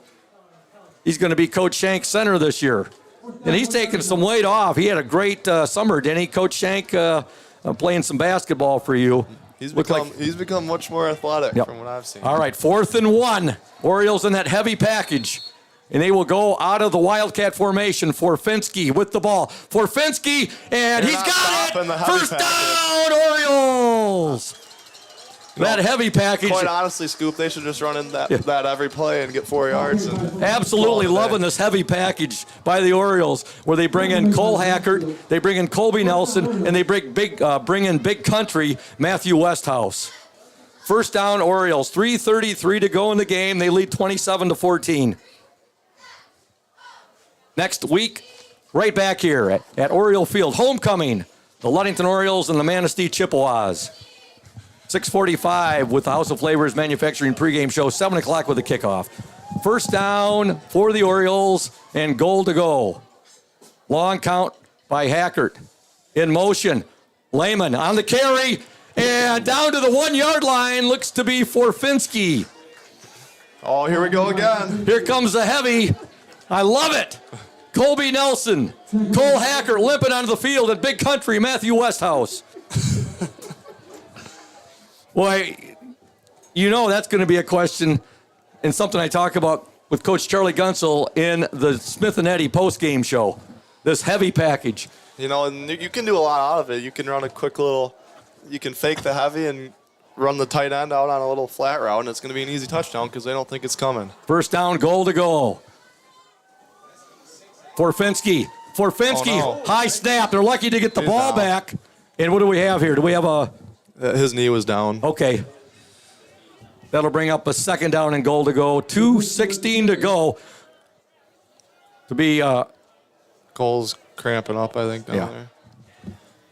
He's going to be Coach Shank's center this year. And he's taking some weight off. He had a great summer, didn't he, Coach Shank, playing some basketball for you. He's become much more athletic from what I've seen. All right, 4th and 1. Orioles in that heavy package. And they will go out of the Wildcat formation. Forfinski with the ball. Forfinski, and he's got it! First down, Orioles! That heavy package. Quite honestly, Scoop, they should just run in that every play and get 4 yards. Absolutely loving this heavy package by the Orioles, where they bring in Cole Hackert, they bring in Colby Nelson, and they bring in Big Country, Matthew Westhouse. First down, Orioles. 3:33 to go in the game. They lead 27-14. Next week, right back here at Oriole Field, homecoming, the Ludington Orioles and the Manistee Chippewas. 6:45 with the House of Flavors Manufacturing pregame show, 7 o'clock with the kickoff. First down for the Orioles and goal to go. Long count by Hackert. In motion. Lehman on the carry and down to the 1 yard line. Looks to be for Finsky. Oh, here we go again. Here comes the heavy. I love it. Colby Nelson. Cole Hackert limping onto the field at Big Country, Matthew Westhouse. Boy, you know that's going to be a question and something I talk about with Coach Charlie Gunsel in the Smith and Eddy postgame show. This heavy package. You know, and you can do a lot out of it. You can run a quick little, you can fake the heavy and run the tight end out on a little flat route, and it's going to be an easy touchdown because they don't think it's coming. First down, goal to go. For Finsky. Oh, no. High snap. They're lucky to get the ball back. And what do we have here? Do we have a... His knee was down. Okay. That'll bring up a second down and goal to go. 2:16 to go. To be... Cole's cramping up, I think, down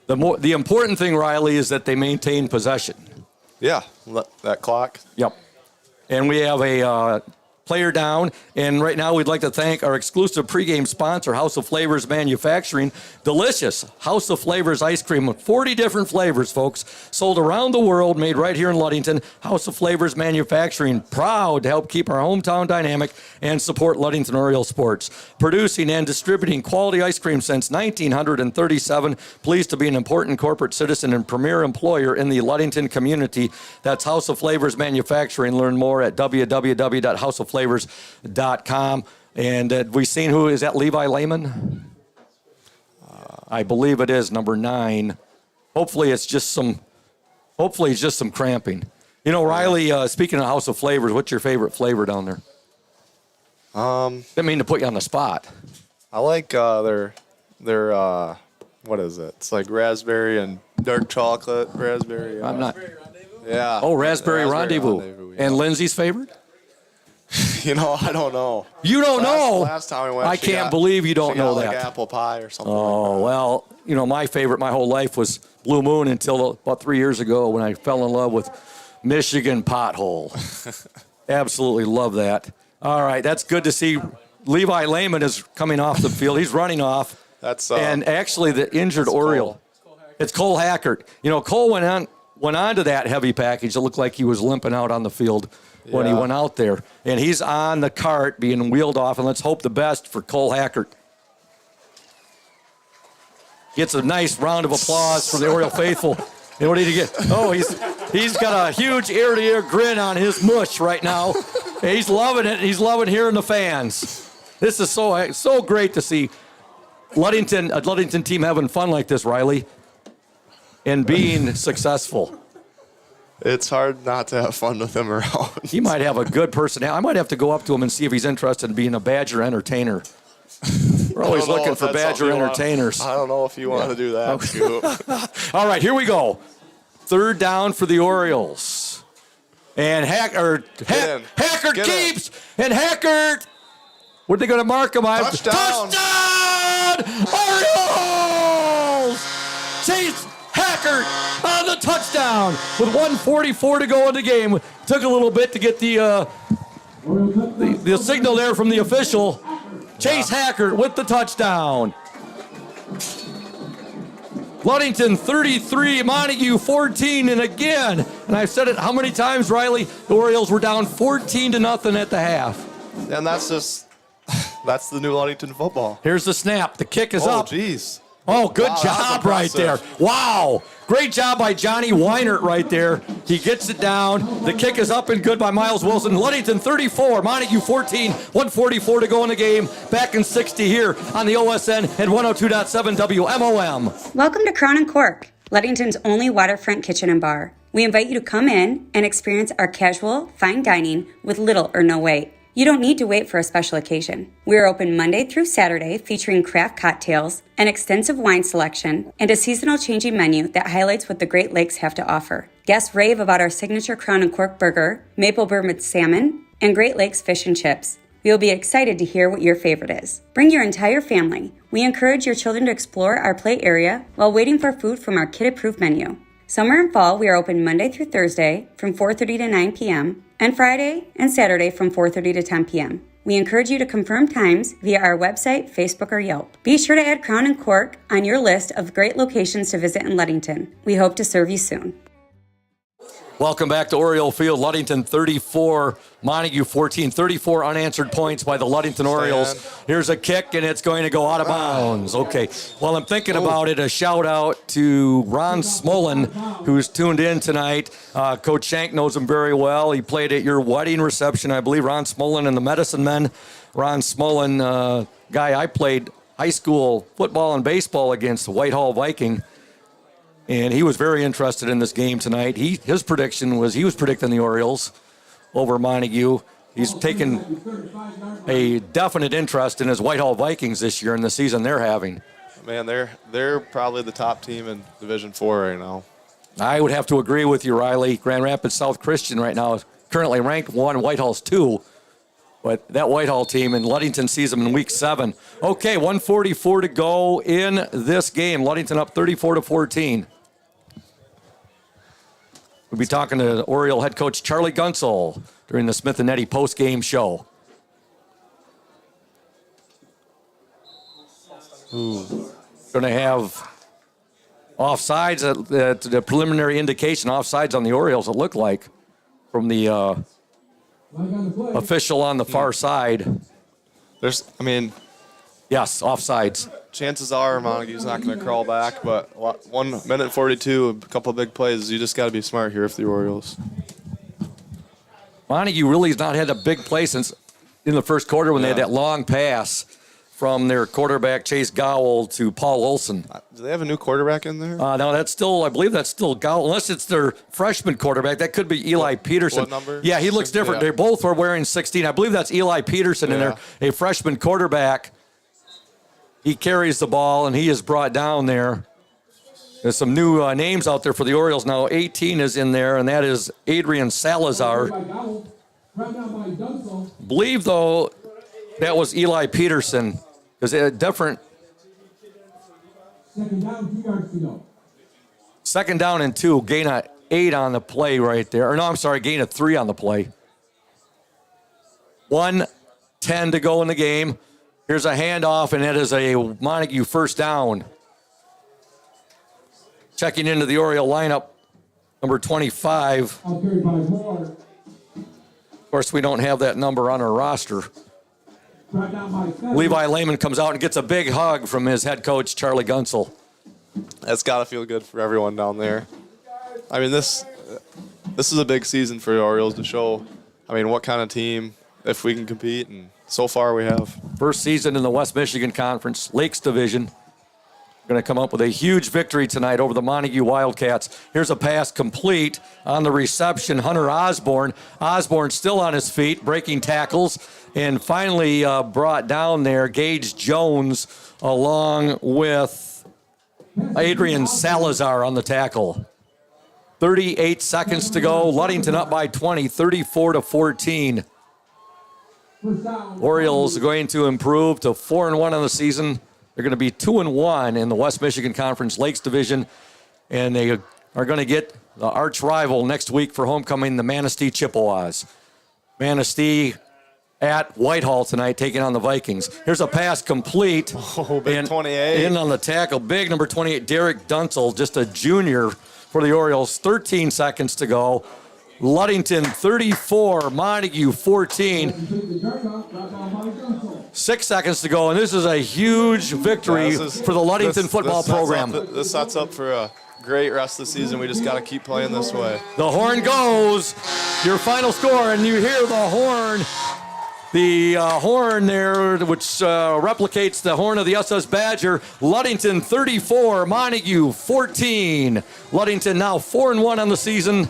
there. The important thing, Riley, is that they maintain possession. Yeah, that clock. Yep. And we have a player down. And right now we'd like to thank our exclusive pregame sponsor, House of Flavors Manufacturing. Delicious House of Flavors ice cream with 40 different flavors, folks. Sold around the world, made right here in Ludington. House of Flavors Manufacturing, proud to help keep our hometown dynamic and support Ludington Oriole sports. Producing and distributing quality ice cream since 1937. Pleased to be an important corporate citizen and premier employer in the Ludington community. That's House of Flavors Manufacturing. Learn more at www.houseofflavors.com. And we've seen who is that, Levi Lehman? I believe it is number 9. Hopefully it's just some cramping. You know, Riley, speaking of House of Flavors, what's your favorite flavor down there? Didn't mean to put you on the spot. I like their what is it? It's like raspberry and dark chocolate, raspberry. I'm not. Yeah. Oh, raspberry rendezvous. Yeah. And Lindsay's favorite? You know, I don't know. You don't know? Last time we went, I can't believe you don't know that. Like apple pie or something. Oh, like that. well, you know, my favorite my whole life was Blue Moon until about 3 years ago when I fell in love with Michigan Pothole. Absolutely love that. All right, that's good to see. Levi Lehman is coming off the field. He's running off. And actually the injured Oriole. It's Cole Hackert. You know, Cole went on to that heavy package. It looked like he was limping out on the field when he went out there. And he's on the cart being wheeled off, and let's hope the best for Cole Hackert. Gets a nice round of applause from the Oriole faithful. And what did he get? Oh, he's got a huge ear-to-ear grin on his mush right now. And he's loving it. He's loving hearing the fans. This is so great to see a Ludington team having fun like this, Riley, and being successful. It's hard not to have fun with him around. He might have a good personality. I might have to go up to him and see if he's interested in being a Badger entertainer. We're always looking for Badger entertainers. I don't know if you want to do that, Scoop. All right, here we go. Third down for the Orioles. And Hackert keeps, and Hackert, what are they going to mark him? Touchdown! Orioles! Chase Hackert on the touchdown with 1:44 to go in the game. Took a little bit to get the signal there from the official. Chase Hackert with the touchdown. Ludington 33, Montague 14, and again, and I've said it how many times, Riley, the Orioles were down 14-0 at the half. And that's the new Ludington football. Here's the snap. The kick is up. Oh, jeez. Oh, good job right there. Wow. Great job by Johnny Weinert right there. He gets it down. The kick is up and good by Miles Wilson. Ludington 34, Montague 14, 1:44 to go in the game. Back in 60 here on the OSN and 102.7 WMOM. Welcome to Crown and Cork, Ludington's only waterfront kitchen and bar. We invite you to come in and experience our casual, fine dining with little or no wait. You don't need to wait for a special occasion. We are open Monday through Saturday, featuring craft cocktails, an extensive wine selection, and a seasonal changing menu that highlights what the Great Lakes have to offer. Guests rave about our signature Crown and Cork burger, maple bourbon salmon, and Great Lakes fish and chips. We will be excited to hear what your favorite is. Bring your entire family. We encourage your children to explore our play area while waiting for food from our kid-approved menu. Summer and fall, we are open Monday through Thursday from 4:30 to 9 p.m. and Friday and Saturday from 4:30 to 10 p.m. We encourage you to confirm times via our website, Facebook, or Yelp. Be sure to add Crown and Cork on your list of great locations to visit in Ludington. We hope to serve you soon. Welcome back to Oriole Field. Ludington 34, Montague 14. 34 unanswered points by the Ludington Orioles. Here's a kick, and it's going to go out of bounds. Okay. While I'm thinking about it, a shout-out to Ron Smolin, who's tuned in tonight. Coach Shank knows him very well. He played at your wedding reception, I believe. Ron Smolin and the Medicine Men. Ron Smolin, guy I played high school football and baseball against, the Whitehall Viking. And he was very interested in this game tonight. His prediction was he was predicting the Orioles over Montague. He's taken a definite interest in his Whitehall Vikings this year in the season they're having. Man, they're probably the top team in Division 4 right now. I would have to agree with you, Riley. Grand Rapids South Christian right now is currently ranked 1, Whitehall's 2. But that Whitehall team in Ludington sees them in Week 7. Okay, 1:44 to go in this game. Ludington up 34-14. We'll be talking to Oriole head coach Charlie Gunsel during the Smith and Eddy post-game show. Going to have offsides, the preliminary indication, offsides on the Orioles, it looked like, from the official on the far side. Yes, offsides. Chances are Montague's not going to crawl back, but 1 minute and 42, a couple of big plays. You just got to be smart here if the Orioles. Montague really has not had a big play since in the first quarter when they had that long pass from their quarterback Chase Gowell to Paul Olson. Do they have a new quarterback in there? No, I believe that's still Gowell, unless it's their freshman quarterback. That could be Eli Peterson. What number? Yeah, he looks different. Yeah. They both are wearing 16. I believe that's Eli Peterson in there, a freshman quarterback. He carries the ball, and he is brought down there. There's some new names out there for the Orioles now. 18 is in there, and that is Adrian Salazar. Believe, though, that was Eli Peterson. Because they're different. Second down and 2. Gain of 8 on the play right there. Or no, I'm sorry, gain of 3 on the play. 1:10 to go in the game. Here's a handoff, and it is a Montague first down. Checking into the Oriole lineup, number 25. Of course, we don't have that number on our roster. Levi Lehman comes out and gets a big hug from his head coach, Charlie Gunsel. That's got to feel good for everyone down there. I mean, this is a big season for the Orioles to show, what kind of team, if we can compete, and so far we have. First season in the West Michigan Conference, Lakes Division. Going to come up with a huge victory tonight over the Montague Wildcats. Here's a pass complete on the reception. Hunter Osborne. Osborne still on his feet, breaking tackles, and finally brought down there. Gage Jones along with Adrian Salazar on the tackle. 38 seconds to go. Ludington up by 20, 34-14. Orioles are going to improve to 4-1 on the season. They're going to be 2-1 in the West Michigan Conference Lakes Division, and they are going to get the arch rival next week for homecoming, the Manistee Chippewas. Manistee at Whitehall tonight, taking on the Vikings. Here's a pass complete. Big 28. In on the tackle, big number 28, Derek Dunsel, just a junior for the Orioles. 13 seconds to go. Ludington 34, Montague 14. 6 seconds to go, and this is a huge victory for the Ludington football program. This sets up for a great rest of the season. We just got to keep playing this way. The horn goes. Your final score, and you hear the horn. The horn there, which replicates the horn of the SS Badger. Ludington 34, Montague 14. Ludington now 4-1 on the season.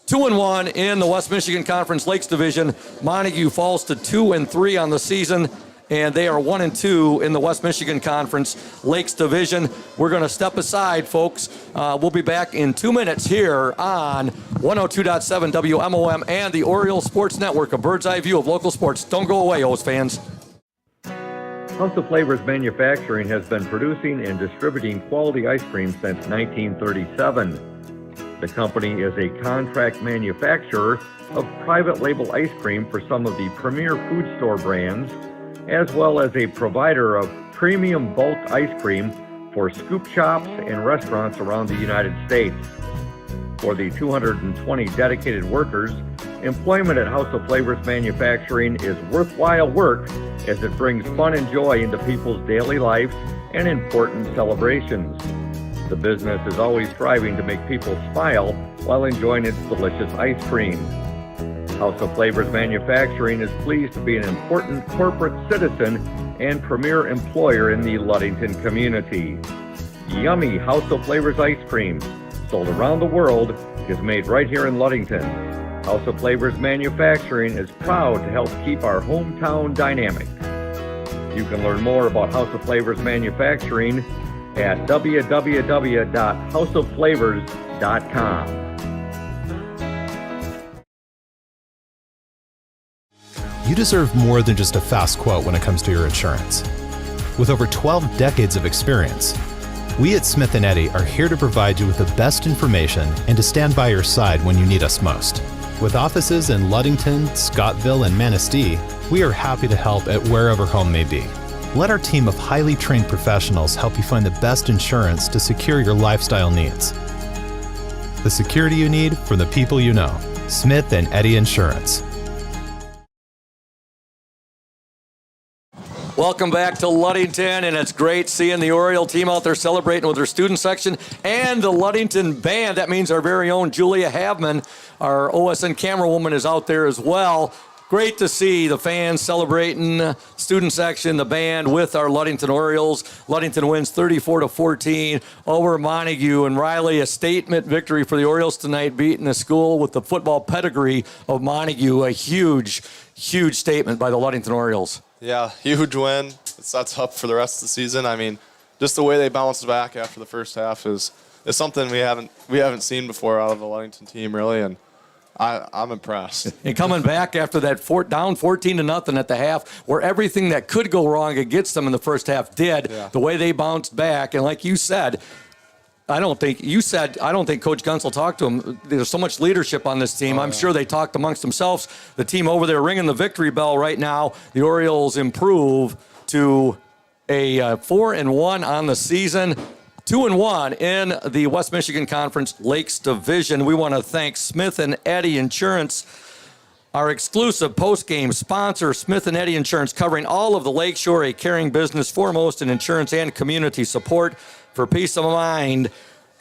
2-1 in the West Michigan Conference Lakes Division. Montague falls to 2-3 on the season, and they are 1-2 in the West Michigan Conference Lakes Division. We're going to step aside, folks. We'll be back in 2 minutes here on 102.7 WMOM and the Oriole Sports Network, a bird's eye view of local sports. Don't go away, O's fans. House of Flavors Manufacturing has been producing and distributing quality ice cream since 1937. The company is a contract manufacturer of private label ice cream for some of the premier food store brands, as well as a provider of premium bulk ice cream for scoop shops and restaurants around the United States. For the 220 dedicated workers, employment at House of Flavors Manufacturing is worthwhile work as it brings fun and joy into people's daily lives and important celebrations. The business is always striving to make people smile while enjoying its delicious ice cream. House of Flavors Manufacturing is pleased to be an important corporate citizen and premier employer in the Ludington community. Yummy House of Flavors ice cream, sold around the world, is made right here in Ludington. House of Flavors Manufacturing is proud to help keep our hometown dynamic. You can learn more about House of Flavors Manufacturing at www.houseofflavors.com. You deserve more than just a fast quote when it comes to your insurance. With over 12 decades of experience, we at Smith & Eddy are here to provide you with the best information and to stand by your side when you need us most. With offices in Ludington, Scottville, and Manistee, we are happy to help at wherever home may be. Let our team of highly trained professionals help you find the best insurance to secure your lifestyle needs. The security you need from the people you know. Smith & Eddy Insurance. Welcome back to Ludington, and it's great seeing the Oriole team out there celebrating with their student section and the Ludington band. That means our very own Julia Havman, our OSN camerawoman, is out there as well. Great to see the fans celebrating student section, the band with our Ludington Orioles. Ludington wins 34-14 over Montague. And Riley, a statement victory for the Orioles tonight, beating a school with the football pedigree of Montague. A huge, huge statement by the Ludington Orioles. Yeah, huge win. It sets up for the rest of the season. I mean, just the way they bounced back after the first half is something we haven't seen before out of the Ludington team, really, and I'm impressed. And coming back after that down 14-0 at the half, where everything that could go wrong against them in the first half did, the way they bounced back, and like you said, I don't think Coach Gunsel talked to him. There's so much leadership on this team. I'm sure they talked amongst themselves. The team over there ringing the victory bell right now. The Orioles improve to a 4-1 on the season. 2-1 in the West Michigan Conference Lakes Division. We want to thank Smith & Eddy Insurance, our exclusive post-game sponsor. Smith & Eddy Insurance, covering all of the Lakeshore, a caring business foremost in insurance and community support. For peace of mind,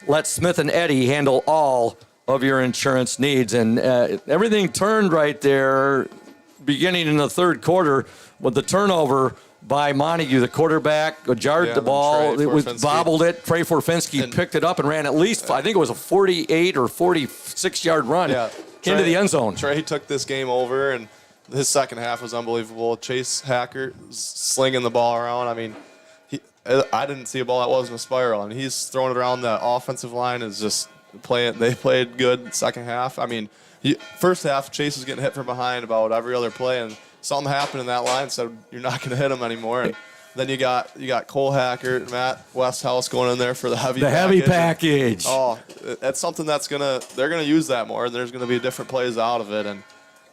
let Smith & Eddy handle all of your insurance needs. And everything turned right there beginning in the third quarter with the turnover by Montague, the quarterback, jarred the ball. It was bobbled it. Trey Forfinski picked it up and ran at least, I think it was a 48 or 46-yard run into the end zone. Trey took this game over, and his second half was unbelievable. Chase Hackert slinging the ball around. I mean, I didn't see a ball that wasn't a spiral. I mean, he's throwing it around. The offensive line is just playing. They played good second half. I mean, first half, Chase was getting hit from behind about every other play, and something happened in that line, said you're not going to hit him anymore. And then you got Cole Hackert, Matt Westhouse going in there for the heavy package. Oh, that's something they're going to use that more, and there's going to be different plays out of it. And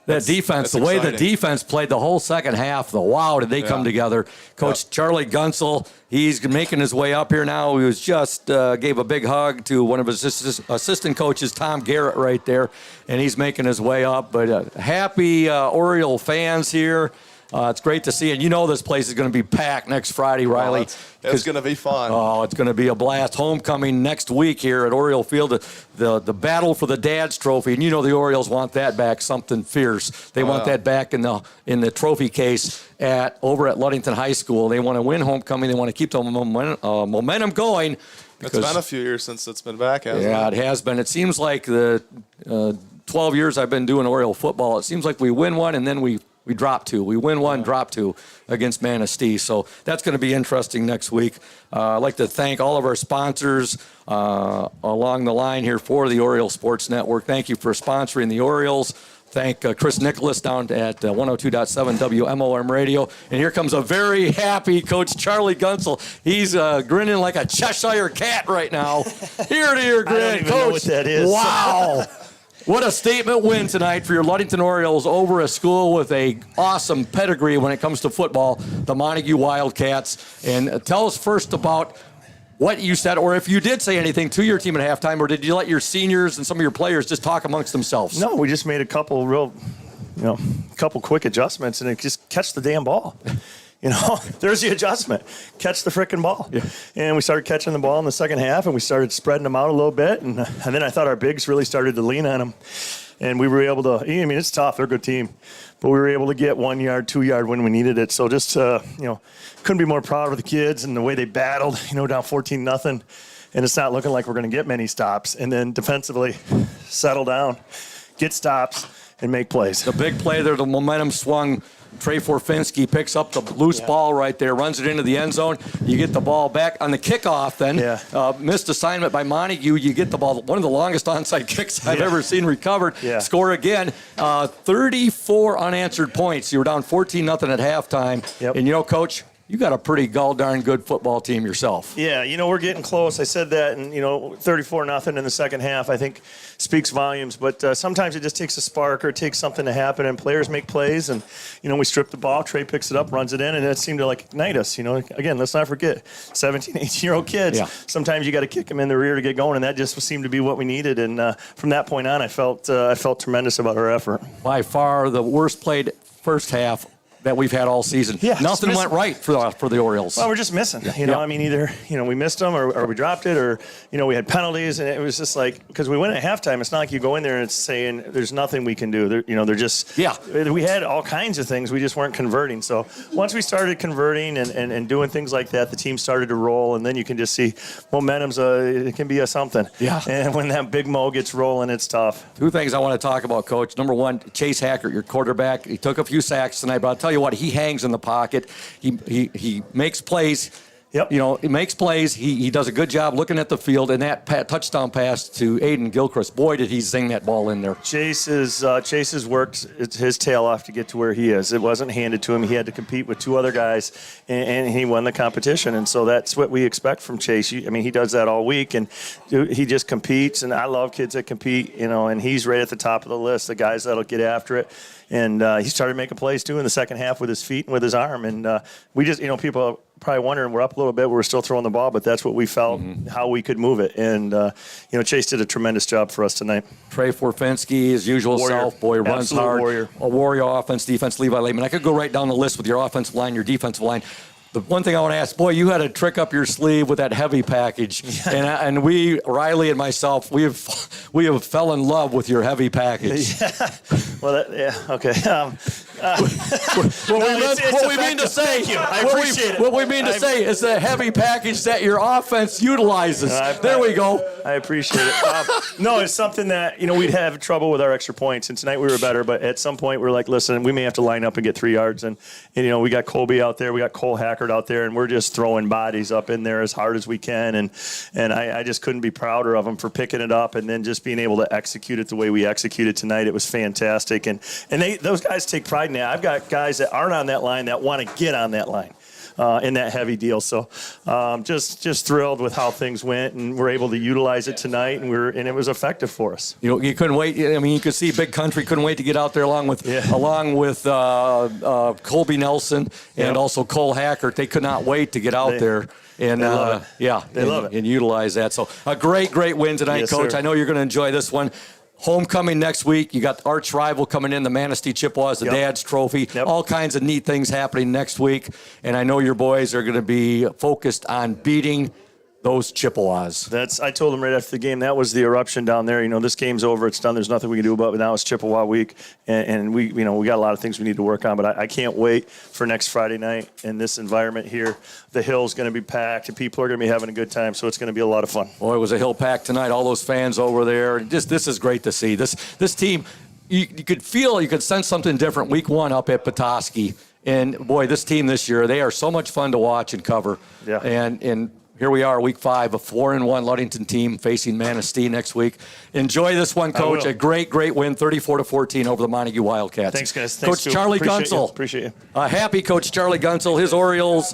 that defense, the way the defense played the whole second half, wow, did they come together. Coach Charlie Gunsel, he's making his way up here now. He was just gave a big hug to one of his assistant coaches, Tom Garrett, right there, and he's making his way up. But happy Oriole fans here. It's great to see, and you know this place is going to be packed next Friday, Riley. It's going to be fun. Oh, it's going to be a blast. Homecoming next week here at Oriole Field, the battle for the Dad's Trophy, and you know the Orioles want that back, something fierce. They want that back in the trophy case over at Ludington High School. They want to win homecoming. They want to keep the momentum going. It's been a few years since it's been back, hasn't it? Yeah, it has been. It seems like the 12 years I've been doing Oriole football, it seems like we win one and then we drop two. We win one, drop two against Manistee. So that's going to be interesting next week. I'd like to thank all of our sponsors along the line here for the Oriole Sports Network. Thank you for sponsoring the Orioles. thank Chris Nicholas down at 102.7 WMOM Radio. And here comes a very happy Coach Charlie Gunsel. He's grinning like a Cheshire cat right now. Ear to ear grin. I don't even Coach, know what that is. Wow. What a statement win tonight for your Ludington Orioles over a school with a awesome pedigree when it comes to football, the Montague Wildcats. And tell us first about what you said, or if you did say anything to your team at halftime, or did you let your seniors and some of your players just talk amongst themselves? No, we just made a couple couple quick adjustments, and it just catch the damn ball. There's the adjustment. Catch the frickin' ball. Yeah. And we started catching the ball in the second half, and we started spreading them out a little bit, and then I thought our bigs really started to lean on them. And we were able to, it's tough. They're a good team. But we were able to get 1 yard, 2 yard when we needed it. So just, couldn't be more proud of the kids and the way they battled, down 14-0. And it's not looking like we're going to get many stops. And then defensively, settle down, get stops, and make plays. The big play there, the momentum swung. Trey Forfinski picks up the loose ball right there, runs it into the end zone. You get the ball back on the kickoff then. Missed assignment by Montague. You get the ball, one of the longest onside kicks I've ever seen recovered. Yeah. Score again. 34 unanswered points. You were down 14-0 at halftime. Yep. And, Coach, you got a pretty darn good football team yourself. Yeah, we're getting close. I said that, and 34-0 in the second half, I think, speaks volumes. But sometimes it just takes a spark or it takes something to happen, and players make plays. And we strip the ball. Trey picks it up, runs it in, and it seemed to ignite us. Again, let's not forget, 17, 18-year-old kids. Yeah. Sometimes you got to kick them in the rear to get going, and that just seemed to be what we needed. And from that point on, I felt tremendous about our effort. By far the worst played first half that we've had all season. Yeah, Nothing went right for the Orioles. Well, we're just missing. Either we missed them or we dropped it, or we had penalties, and it was just because we went at halftime. It's not like you go in there and it's saying there's nothing we can do. They're just we had all kinds of things. We just weren't converting. So once we started converting and doing things like that, the team started to roll, and then you can just see momentum's it can be a something. Yeah. And when that big mo gets rolling, it's tough. Two things I want to talk about, Coach. Number one, Chase Hackert, your quarterback. He took a few sacks tonight, but I'll tell you what, he hangs in the pocket. He makes plays. Yep. He makes plays. He does a good job looking at the field, and that touchdown pass to Aiden Gilchrist, boy, did he zing that ball in there. Chase has worked his tail off to get to where he is. It wasn't handed to him. He had to compete with two other guys, and he won the competition. And so that's what we expect from Chase. He does that all week, and he just competes. And I love kids that compete, and he's right at the top of the list, the guys that'll get after it. And he started making plays, too, in the second half with his feet and with his arm. And we just, people are probably wondering, we're up a little bit, we're still throwing the ball, but that's what we felt, how we could move it. And, Chase did a tremendous job for us tonight. Trey Forfinski, his usual self, runs Absolute hard. warrior. A warrior offense, defense, Levi Lehman. I could go right down the list with your offensive line, your defensive line. The one thing I want to ask, boy, you had a trick up your sleeve with that heavy package, and we, Riley and myself, we have fell in love with your heavy package. Yeah. Well, okay. What we mean to say, thank you. I appreciate it. What we mean to say is the heavy package that your offense utilizes. There we go. I appreciate it. No, it's something that, we'd have trouble with our extra points, and tonight we were better, but at some point we're like, listen, we may have to line up and get 3 yards, and we got Colby out there, we got Cole Hackert out there, and we're just throwing bodies up in there as hard as we can, and I just couldn't be prouder of them for picking it up and then just being able to execute it the way we executed tonight. It was fantastic, and those guys take pride in that. I've got guys that aren't on that line that want to get on that line. In that heavy deal. So just thrilled with how things went, and we're able to utilize it tonight, and it was effective for us. You couldn't wait. You could see Big Country couldn't wait to get out there along with Colby Nelson and also Cole Hackert. They could not wait to get out there. And they love it and utilize that. So a great win tonight, yes, Coach. Sir. I know you're going to enjoy this one. Homecoming next week. You got the arch rival coming in, the Manistee Chippewas, the Dad's Trophy. Yep. All kinds of neat things happening next week. And I know your boys are going to be focused on beating those Chippewas. I told them right after the game, that was the eruption down there. This game's over. It's done. There's nothing we can do about it. Now it's Chippewa week, and we got a lot of things we need to work on. But I can't wait for next Friday night in this environment here. The Hill's going to be packed, and people are going to be having a good time. So it's going to be a lot of fun. Boy, it was a Hill pack tonight. All those fans over there. This is great to see. This team, you could sense something different week one up at Petoskey. And boy, this team this year, they are so much fun to watch and cover. Yeah. And here we are, week 5, a 4-1 Ludington team facing Manistee next week. Enjoy this one, Coach. A great win, 34-14 over the Montague Wildcats. Thanks, guys. Thanks, Coach Charlie Appreciate Gunsel. You. Appreciate you. Happy Coach Charlie Gunsel. His Orioles,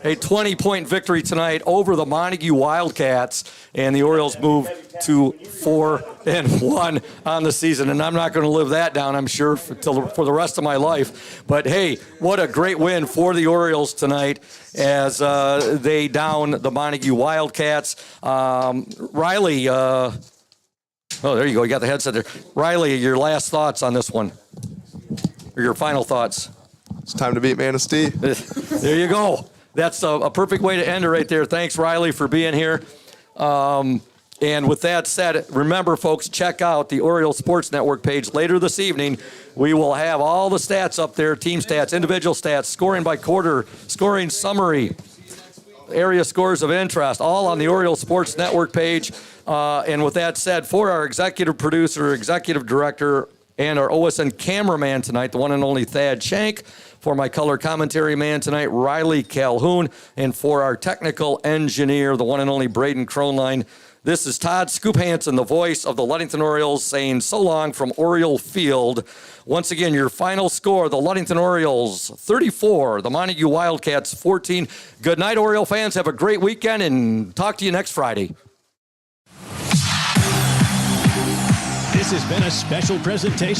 a 20-point victory tonight over the Montague Wildcats, and the Orioles move to 4-1 on the season. And I'm not going to live that down, I'm sure, for the rest of my life. But hey, what a great win for the Orioles tonight as they down the Montague Wildcats. Riley, oh, there you go. You got the headset there. Riley, your last thoughts on this one, or your final thoughts? It's time to beat Manistee. There you go. That's a perfect way to end it right there. Thanks, Riley, for being here. And with that said, remember, folks, check out the Orioles Sports Network page later this evening. We will have all the stats up there, team stats, individual stats, scoring by quarter, scoring summary, area scores of interest, all on the Orioles Sports Network page. And with that said, for our executive producer, executive director, and our OSN cameraman tonight, the one and only Thad Shank, for my color commentary man tonight, Riley Calhoun, and for our technical engineer, the one and only Braden Kronline. This is Todd Scoop Hansen, the voice of the Ludington Orioles, saying so long from Oriole Field. Once again, your final score, the Ludington Orioles 34, the Montague Wildcats 14. Good night, Oriole fans. Have a great weekend, and talk to you next Friday. This has been a special presentation